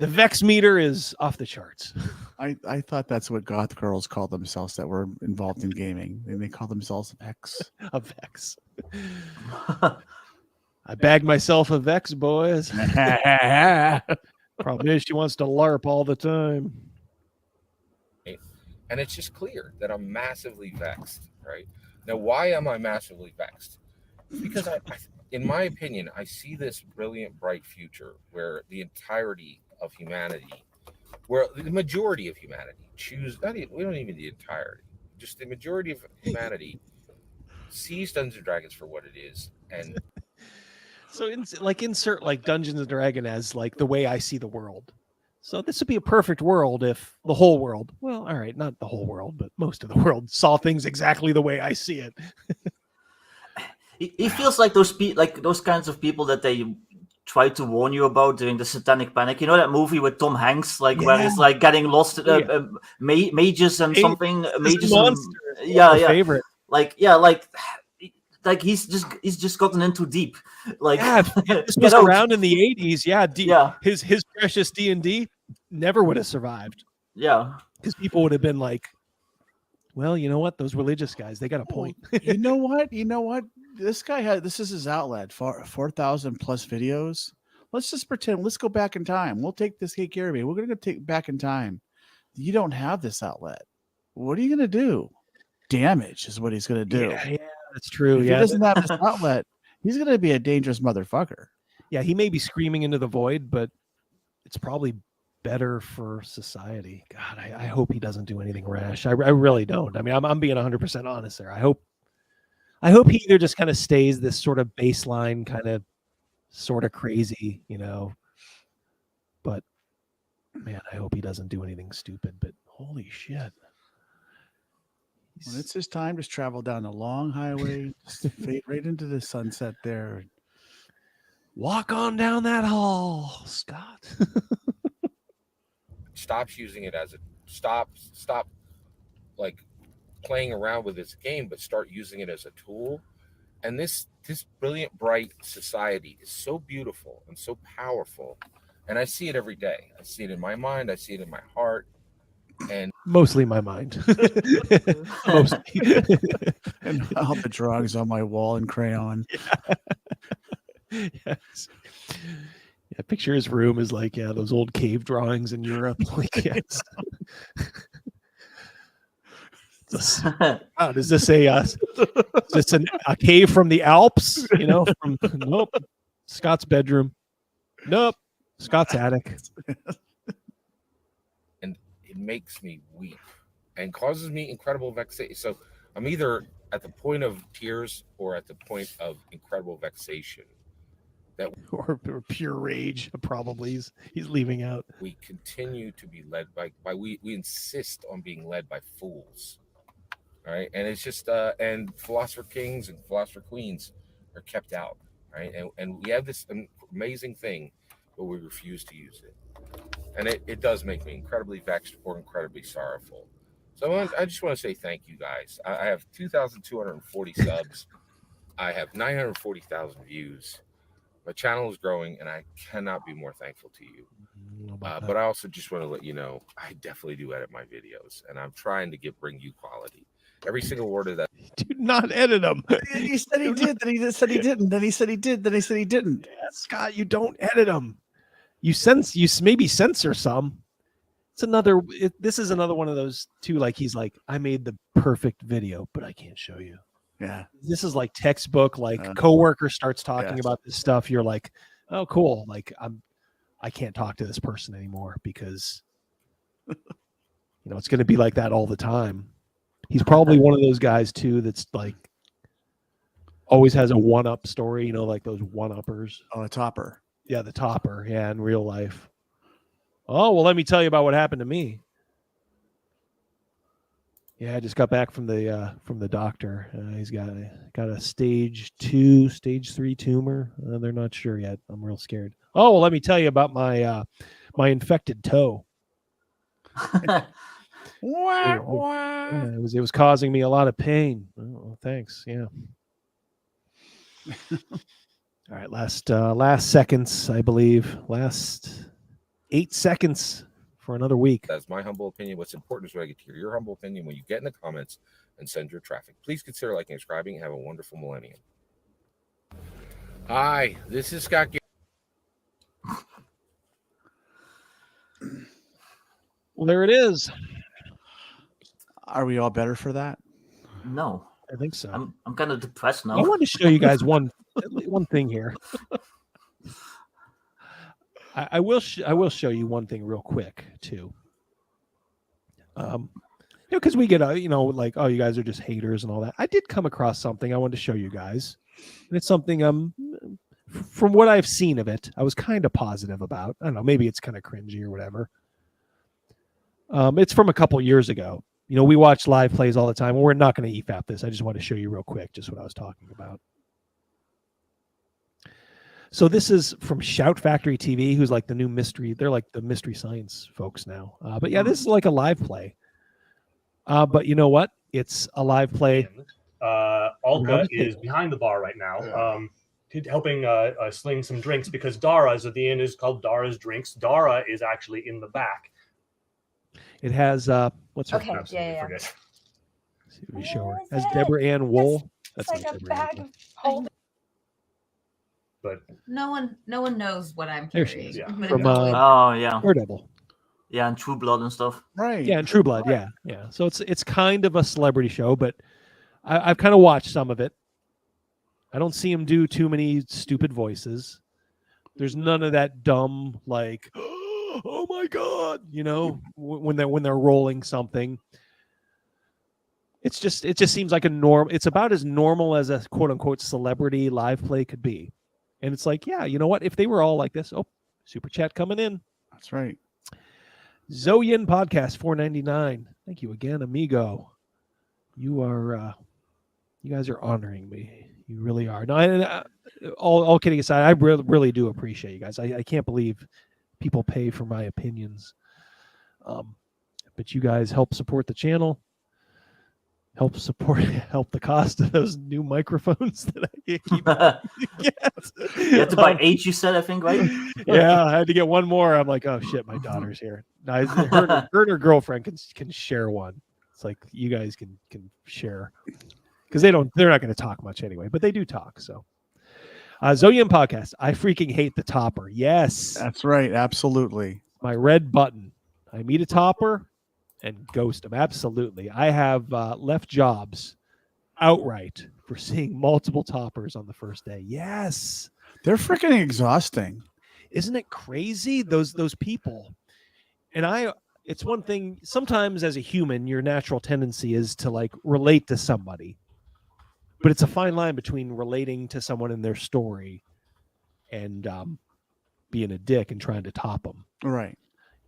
The vex meter is off the charts. I thought that's what goth girls call themselves that were involved in gaming. And they call themselves Vex. A Vex. I bagged myself a Vex, boys. Problem is she wants to LARP all the time. And it's just clear that I'm massively vexed, right? Now, why am I massively vexed? Because in my opinion, I see this brilliant, bright future where the entirety of humanity, where the majority of humanity we don't even the entirety, just the majority of humanity sees Dungeons and Dragons for what it is. And so insert like Dungeons and Dragons as like the way I see the world. So this would be a perfect world if the whole world, well, all right, not the whole world, but most of the world saw things exactly the way I see it. He feels like those kinds of people that they try to warn you about during the Satanic Panic. You know that movie with Tom Hanks, where it's like getting lost, mages and something, mages. And, favorite. Like he's just gotten in too deep. Like this was around in the 80s. His precious D&D never would have survived. Yeah, because people would have been like, well, you know what? Those religious guys, they got a point. You know what? This guy this is his outlet. 4,000 plus videos. Let's just pretend. Let's go back in time. We'll take this cake care of me. We're gonna take back in time. You don't have this outlet. What are you gonna do? Damage is what he's gonna do. Yeah, that's true. If he doesn't have this outlet, he's gonna be a dangerous motherfucker. Yeah, he may be screaming into the void, but it's probably better for society. God, I hope he doesn't do anything rash. I really don't. I mean, I'm being 100% honest there. I hope he either just kind of stays this sort of baseline kind of sort of crazy, but man, I hope he doesn't do anything stupid. But holy shit. When it's his time, just travel down the long highway, just fade right into the sunset there. Walk on down that hall, Scott. Stops using it as a stop like playing around with this game, but start using it as a tool. And this brilliant, bright society is so beautiful and so powerful. And I see it every day. I see it in my mind. I see it in my heart. And mostly my mind. Mostly. And all the drawings on my wall in crayon. Yeah. Yes. Yeah, picture his room is like, those old cave drawings in Europe. Like, yes. Is this a cave from the Alps? Nope. Scott's bedroom. Nope. Scott's attic. And it makes me weep and causes me incredible vexation. So I'm either at the point of tears or at the point of incredible vexation. That or pure rage, probably he's leaving out. We continue to be led by we insist on being led by fools. All right. And it's just and philosopher kings and philosopher queens are kept out. Right. And we have this amazing thing, but we refuse to use it. And it does make me incredibly vexed or incredibly sorrowful. So I just want to say thank you guys. I have 2,240 subs. I have 940,000 views. My channel is growing, and I cannot be more thankful to you. But I also just want to let you know, I definitely do edit my videos, and I'm trying to bring you quality. Every single word of that. Do not edit them. He said he did, then he said he didn't, then he said he did, then he said he didn't. Yeah, Scott, you don't edit them. You maybe censor some. This is another one of those too. Like he's like, I made the perfect video, but I can't show you. Yeah. This is like textbook, like coworker starts talking about this stuff. You're like, oh, cool. Like I can't talk to this person anymore because, it's going to be like that all the time. He's probably one of those guys too. That's like always has a one-up story, like those one-uppers. Oh, a topper. Yeah. The topper. Yeah. In real life. Oh, well, let me tell you about what happened to me. Yeah, I just got back from the doctor. He's got a stage 2, stage 3 tumor. They're not sure yet. I'm real scared. Oh, well, let me tell you about my infected toe. Yeah, it was causing me a lot of pain. Oh, thanks. Yeah. All right, last seconds, I believe. Last 8 seconds. For another week. That's my humble opinion. What's important is what I get to hear your humble opinion when you get in the comments and send your traffic. Please consider liking and subscribing and have a wonderful millennium. Hi, this is Scott. Well, there it is. Are we all better for that? No, I think so. I'm kind of depressed now. I wanted to show you guys one thing here. I will show you one thing real quick too. Because we get like, oh, you guys are just haters and all that. I did come across something I wanted to show you guys, and it's something from what I've seen of it, I was kind of positive about. I don't know, maybe it's kind of cringy or whatever. It's from a couple years ago. We watch live plays all the time. We're not going to EFAP this. I just want to show you real quick just what I was talking about. So this is from Shout Factory TV, who's like the new mystery. They're like the mystery science folks now. But yeah, this is like a live play. But you know what? It's a live play. Alka is behind the bar right now, helping sling some drinks because Dara's at the end is called Dara's Drinks. Dara is actually in the back. It has what's her name? Yeah. Forget. See if we show her. It has Deborah Ann Wool. That's like a bag of holding. But no one knows what I'm carrying. Yeah. From yeah, Daredevil. Yeah, and True Blood and stuff. Right. Yeah, and True Blood. Yeah. So it's kind of a celebrity show, but I've kind of watched some of it. I don't see him do too many stupid voices, There's none of that dumb like, oh my god, when they're rolling something. It just seems like a norm. It's about as normal as a quote unquote celebrity live play could be. And it's like, yeah, you know what? If they were all like this, super chat coming in. That's right. Zoyin podcast 4.99. Thank you again, amigo. You are, you guys are honoring me. You really are. No, all kidding aside, I really do appreciate you guys. I can't believe people pay for my opinions. But you guys help support the channel. Help the cost of those new microphones that I keep get. You have to buy 8, you said, I think, right? Yeah, I had to get one more. I'm like, oh shit, my daughter's here. Her and her girlfriend can share one. It's like you guys can share because they're not going to talk much anyway, but they do talk. So, Zoyan podcast. I freaking hate the topper. Yes, that's right. Absolutely. My red button. I meet a topper and ghost them. Absolutely. I have left jobs outright for seeing multiple toppers on the first day. Yes. They're freaking exhausting. Isn't it crazy? Those people. And it's one thing, sometimes as a human, your natural tendency is to like relate to somebody. But it's a fine line between relating to someone in their story and being a dick and trying to top them. Right.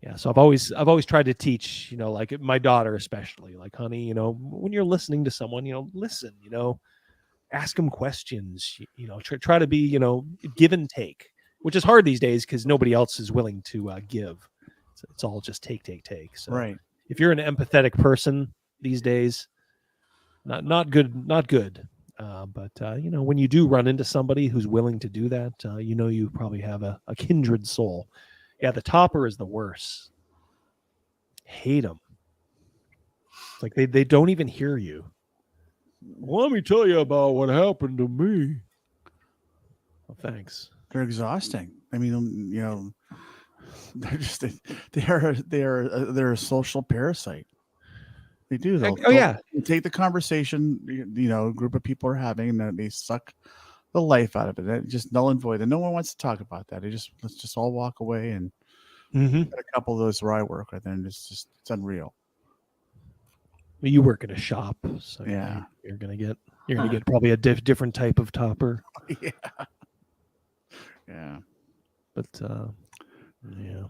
Yeah, so I've always tried to teach, like my daughter especially, like, honey, when you're listening to someone, listen, ask them questions, try to be, give and take, which is hard these days because nobody else is willing to give. It's all just take. So right. If you're an empathetic person these days, not good. But when you do run into somebody who's willing to do that, you probably have a kindred soul. Yeah, the topper is the worst. Hate them. It's like they don't even hear you. Well, let me tell you about what happened to me. Well, thanks. They're exhausting. I mean, they're a social parasite. They do though. Yeah. They take the conversation, a group of people are having, and they suck the life out of it. It's just null and void. And no one wants to talk about that. Let's just all walk away. And got a couple of those where I work with, and it's unreal. You work in a shop, so yeah, you're gonna get probably a different type of topper. Yeah. But yeah.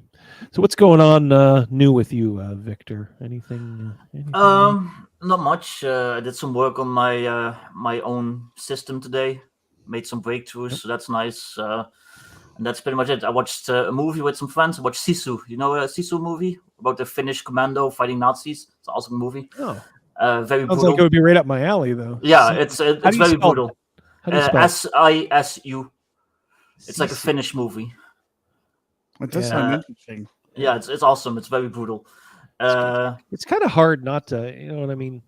So what's going on new with you, Victor? Anything? Not much. I did some work on my my own system today. Made some breakthroughs, so that's nice. And that's pretty much it. I watched a movie with some friends. I watched Sisu. You know a Sisu movie about the Finnish commando fighting Nazis? It's an awesome movie. Oh. Very Sounds brutal. like it would be right up my alley, though. Yeah, it's very brutal. SISU. It's like a Finnish movie. It does sound interesting. Yeah, it's awesome. It's very brutal. It's kind of hard not to, you know what I mean?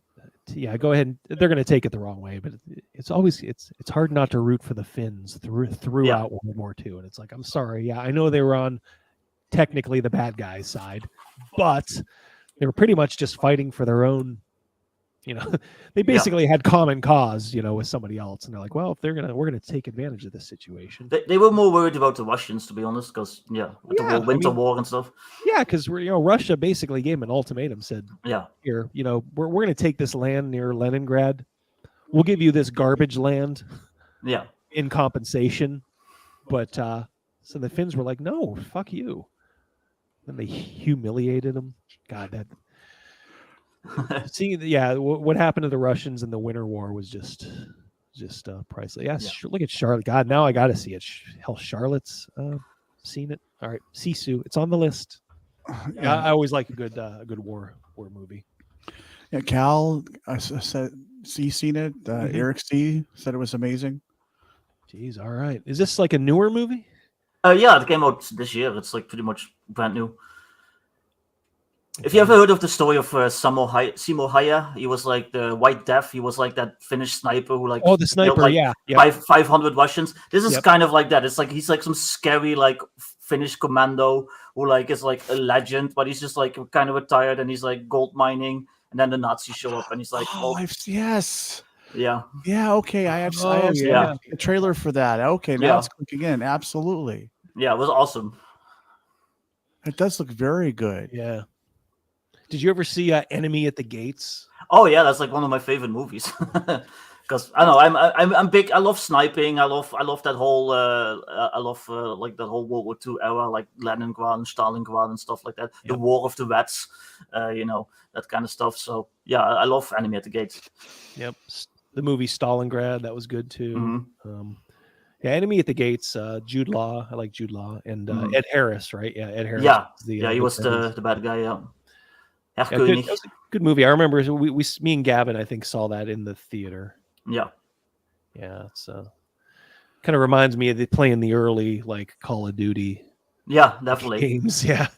Yeah, go ahead. They're going to take it the wrong way, but it's hard not to root for the Finns throughout World War II. And it's like, I'm sorry. Yeah, I know they were on technically the bad guys' side, but they were pretty much just fighting for their own. They basically had common cause, with somebody else, and they're like, well, if we're gonna take advantage of this situation. They were more worried about the Russians, to be honest, because with the winter war and stuff. Yeah, because Russia basically gave them an ultimatum, said, here, we're gonna take this land near Leningrad. We'll give you this garbage land, in compensation. But so the Finns were like, no, fuck you. And they humiliated them. God, that. Seeing, what happened to the Russians in the Winter War was just priceless. Look at Charlotte. God, now I got to see it. Hell, Charlotte's seen it. All right, Sisu, it's on the list. I always like a good war movie. Yeah, Cal said he's seen it. Eric C said it was amazing. Jeez, all right. Is this like a newer movie? Yeah, it came out this year. It's like pretty much brand new. If you ever heard of the story of Simo Hayek, he was like the White Death. He was like that Finnish sniper who the sniper, killed, 500 Russians. This is kind of like that. It's like he's like some scary like Finnish commando who like is like a legend, but he's just like kind of retired and he's like gold mining, and then the Nazis show up and he's like, yes. Yeah. Okay. I have a trailer for that. Okay, now it's clicking in. Absolutely. Yeah, it was awesome. It does look very good. Yeah. Did you ever see Enemy at the Gates? Oh yeah, that's like one of my favorite movies. Because I know I'm big. I love sniping. I love that whole. I love like that whole World War II era, like Leningrad and Stalingrad and stuff like that. Yep. The War of the Reds, that kind of stuff. So yeah, I love Enemy at the Gates. Yep, the movie Stalingrad, that was good too. Mm-hmm. Yeah, Enemy at the Gates. Jude Law, I like Jude Law, and Ed Harris, right? Yeah, Ed Harris. Yeah, he was the bad guy. Yeah. That was a good movie. I remember me and Gavin, I think, saw that in the theater. Yeah. It's kind of reminds me of playing the early like Call of Duty. Yeah, definitely. Games, yeah.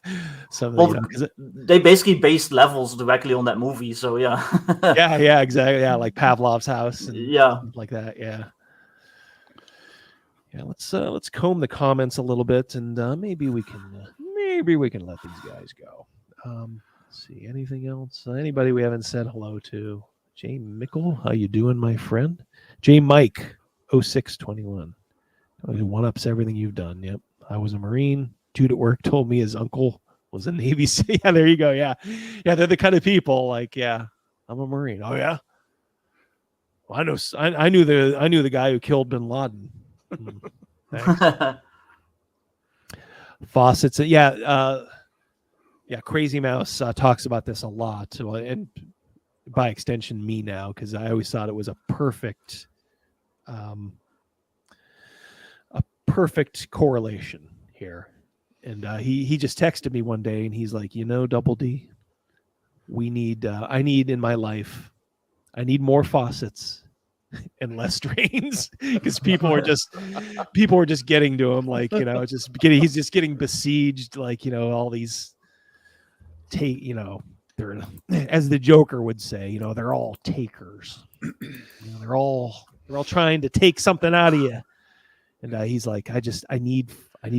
They basically based levels directly on that movie, so yeah. yeah, exactly. Yeah, like Pavlov's house. And like that. Yeah. Yeah, let's comb the comments a little bit, and maybe we can let these guys go. Let's see, anything else? Anybody we haven't said hello to? Jay Mickle, how you doing, my friend? Jay Mike 0621. One ups everything you've done. Yep, I was a Marine. Dude at work told me his uncle was a Navy SEAL. Yeah, there you go. Yeah, they're the kind of people like, yeah, I'm a Marine. Oh yeah. Well, I knew the guy who killed Bin Laden. Faucets. Crazy Mouse talks about this a lot, and by extension me now, because I always thought it was a perfect correlation here. And he just texted me one day, and he's like, Double D, I need in my life, I need more faucets and less drains, because people are just getting to him, like, he's just getting besieged, like, all these they're, as the Joker would say, they're all takers. They're all trying to take something out of you. And he's like, I need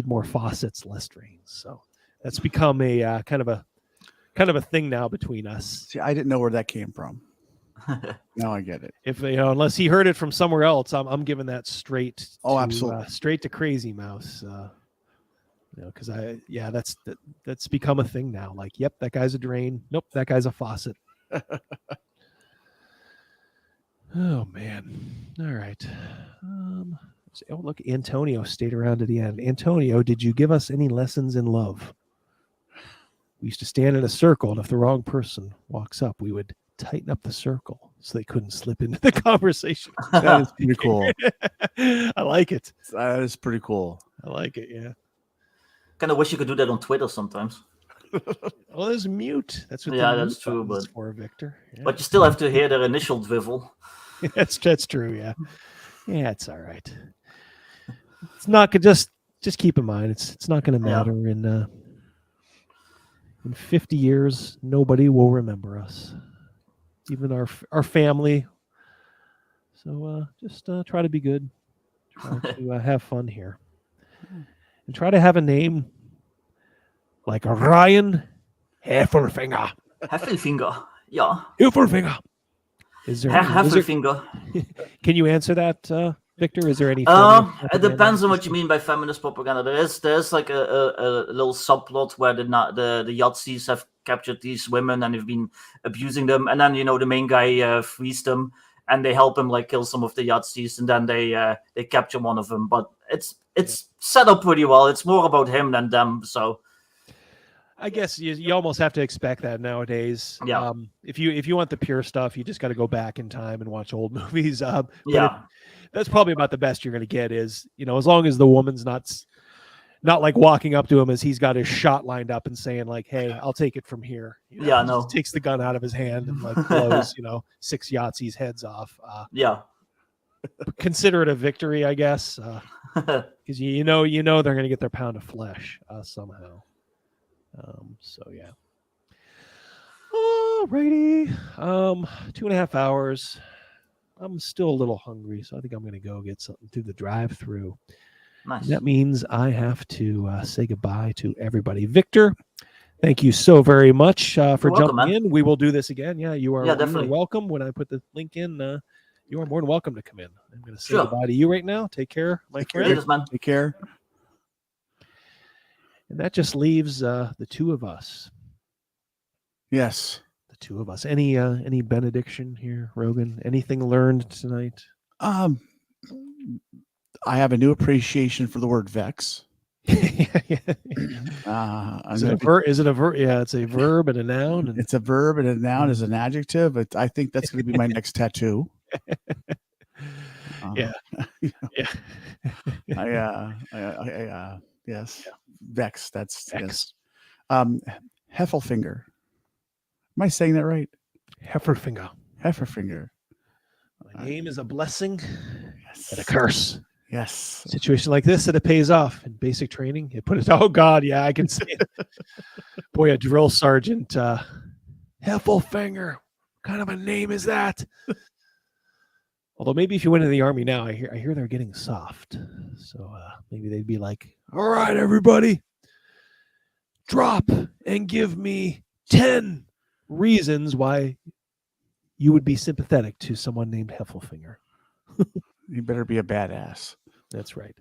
more faucets, less drains. So that's become a kind of a thing now between us. See, I didn't know where that came from. Now I get it. If unless he heard it from somewhere else, I'm giving that straight. Absolutely, straight to Crazy Mouse. Because that's become a thing now. Like, yep, that guy's a drain. Nope, that guy's a faucet. Oh man! All right. Look, Antonio stayed around to the end. Antonio, did you give us any lessons in love? We used to stand in a circle, and if the wrong person walks up, we would tighten up the circle so they couldn't slip into the conversation. That is pretty cool. I like it. That is pretty cool. I like it. Yeah. Kind of wish you could do that on Twitter sometimes. Well, there's mute. That's what. Yeah, that's true. But for Victor. Yeah. But you still have to hear their initial drivel. That's true. Yeah. Yeah, it's all right. It's not just keep in mind it's not going to matter in 50 years. Nobody will remember us, even our family. So just try to be good. Try to have fun here, and try to have a name like Ryan Heffelfinger. Heffelfinger, yeah. Heffelfinger. Is there Heffelfinger? Can you answer that, Victor? Is there any? It depends on what you mean by feminist propaganda. There's like a little subplot where the Yazis have captured these women and have been abusing them, and then the main guy frees them, and they help him like kill some of the Yazis, and then they capture one of them. But it's set up pretty well. It's more about him than them. So I guess you almost have to expect that nowadays. Yeah. If you want the pure stuff, you just got to go back in time and watch old movies. That's probably about the best you're going to get. Is as long as the woman's not like walking up to him as he's got his shot lined up and saying like, "Hey, I'll take it from here." Takes the gun out of his hand and like blows 6 Yahtzees' heads off. Consider it a victory, I guess, because you know they're going to get their pound of flesh somehow. So yeah. Alrighty. 2.5 hours. I'm still a little hungry, so I think I'm going to go get something through the drive-through. Nice. That means I have to say goodbye to everybody. Victor, thank you so very much for jumping in. We will do this again. Yeah, you are definitely welcome. When I put the link in, you are more than welcome to come in. I'm going to say goodbye to you right now. Take care, my friend. Cheers, man. Take care. And that just leaves the two of us. Yes. The two of us. Any benediction here, Rogan? Anything learned tonight? I have a new appreciation for the word vex. Is it a verb? Yeah, it's a verb and a noun. And... It's a verb and a noun as an adjective. I think that's going to be my next tattoo. Yeah. Yes. Vex. That's yes. Heffelfinger. Am I saying that right? Hefferfinger. Hefferfinger. My name is a blessing and a curse. Yes. A situation like this, that it pays off in basic training. You put it. Oh God, yeah, I can see it. Boy, a drill sergeant. Heffelfinger. What kind of a name is that? Although maybe if you went into the army now, I hear they're getting soft. So maybe they'd be like, all right, everybody, drop and give me 10 reasons why you would be sympathetic to someone named Heffelfinger. You better be a badass. That's right.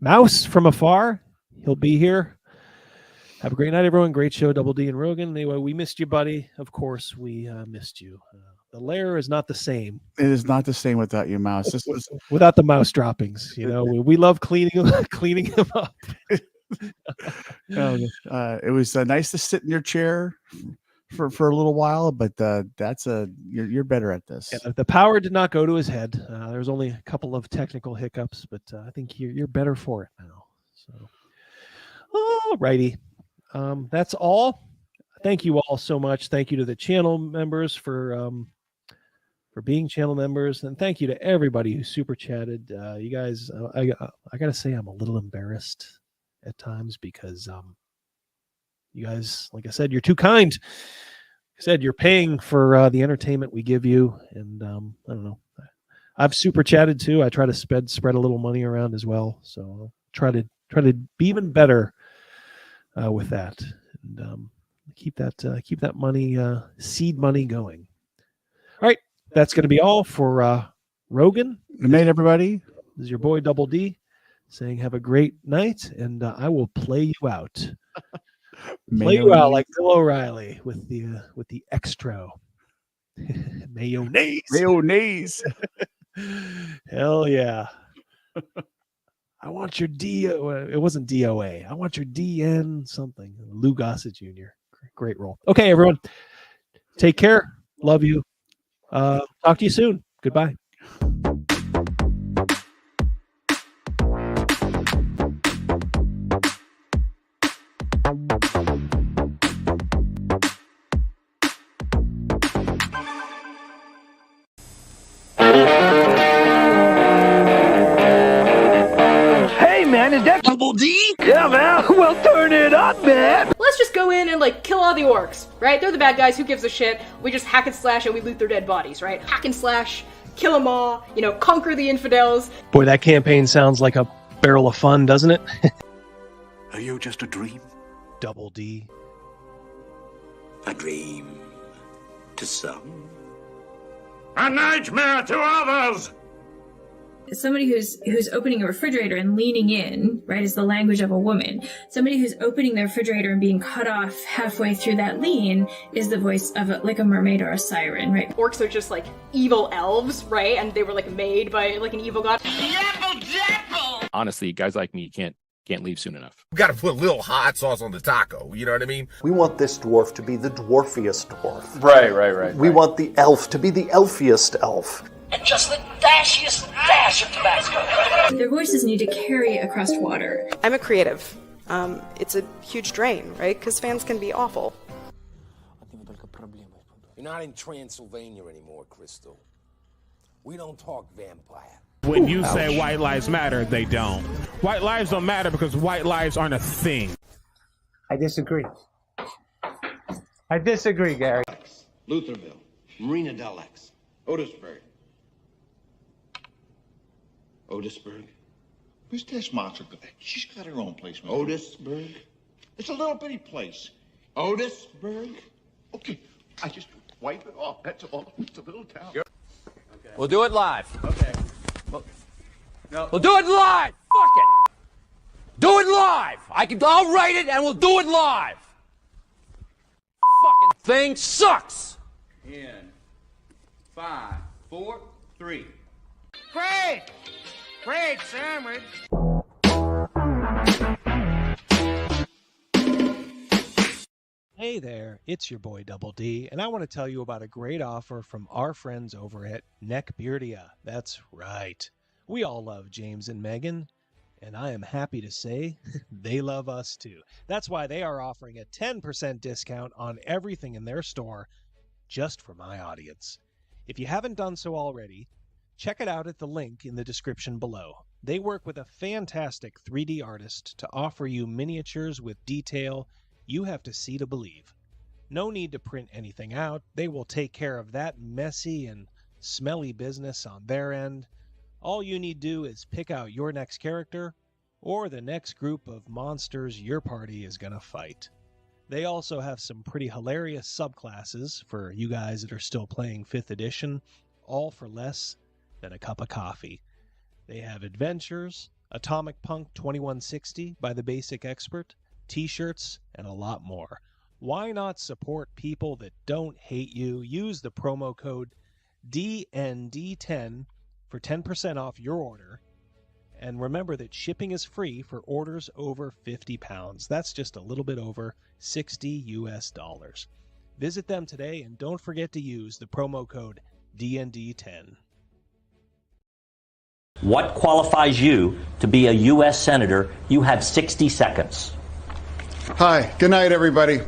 Mouse from afar. He'll be here. Have a great night, everyone. Great show, Double D and Rogan. Anyway, we missed you, buddy. Of course, we missed you. The Lair is not the same. It is not the same without you, Mouse. This is... Without the mouse droppings. You know, we love cleaning him up. It was nice to sit in your chair for a little while, but you're better at this. Yeah, the power did not go to his head. There was only a couple of technical hiccups, but I think you're better for it now. So, all righty. That's all. Thank you all so much. Thank you to the channel members for being channel members, and thank you to everybody who super chatted. You guys, I gotta say, I'm a little embarrassed at times because you guys, like I said, you're too kind. Like I said, you're paying for the entertainment we give you, and I don't know. I've super chatted too. I try to spread a little money around as well. So I'll try to be even better with that, and keep that money, seed money going. All right, that's going to be all for Rogan. Good night, everybody. This is your boy Double D saying have a great night, and I will play you out. Play you out like Bill O'Reilly with the extra mayonnaise. Hell yeah. I want your it wasn't DOA. I want your DN something. Lou Gossett Jr. Great role. Okay, everyone. Take care. Love you. Talk to you soon. Goodbye. Is that Double D? Yeah, man. Well, turn it up, man. Let's just go in and kill all the orcs, right? They're the bad guys. Who gives a shit? We just hack and slash and we loot their dead bodies, right? Hack and slash, kill them all. Conquer the infidels. Boy, that campaign sounds like a barrel of fun, doesn't it? Are you just a dream? Double D. A dream to some. A nightmare to others. Somebody who's opening a refrigerator and leaning in, right, is the language of a woman. Somebody who's opening the refrigerator and being cut off halfway through that lean is the voice of a mermaid or a siren, right? Orcs are just evil elves, right? And they were made by an evil god. Honestly, guys like me can't leave soon enough. We got to put a little hot sauce on the taco. You know what I mean? We want this dwarf to be the dwarfiest dwarf. Right. We want the elf to be the elfiest elf. And just the dashiest dash of Tabasco. Their voices need to carry across water. I'm a creative. It's a huge drain, right? Because fans can be awful. You're not in Transylvania anymore, Crystal. We don't talk vampire. When you say white lives matter, they don't. White lives don't matter because white lives aren't a thing. I disagree. Gary. Lutherville, Marina Del X, Otisburg. Otisburg? Where's this monster? She's got her own place, man. Otisburg? It's a little bitty place. Otisburg? Okay, I just wipe it off. That's all. It's a little town. Okay. We'll do it live. Okay. We'll do it live! Fuck it! Do it live. I'll write it and we'll do it live. Fucking thing sucks. In 5, 4, 3. Great! Great sandwich! Hey there, it's your boy Double D, and I want to tell you about a great offer from our friends over at Neckbeardia. That's right. We all love James and Megan, and I am happy to say they love us too. That's why they are offering a 10% discount on everything in their store just for my audience. If you haven't done so already, check it out at the link in the description below. They work with a fantastic 3D artist to offer you miniatures with detail you have to see to believe. No need to print anything out. They will take care of that messy and smelly business on their end. All you need to do is pick out your next character or the next group of monsters your party is going to fight. They also have some pretty hilarious subclasses for you guys that are still playing 5th edition, all for less than a cup of coffee. They have adventures, Atomic Punk 2160 by the Basic Expert, t-shirts, and a lot more. Why not support people that don't hate you? Use the promo code DND10 for 10% off your order. And remember that shipping is free for orders over 50 pounds. That's just a little bit over $60 US. Visit them today and don't forget to use the promo code DND10. What qualifies you to be a U.S. Senator? You have 60 seconds. Hi, good night, everybody.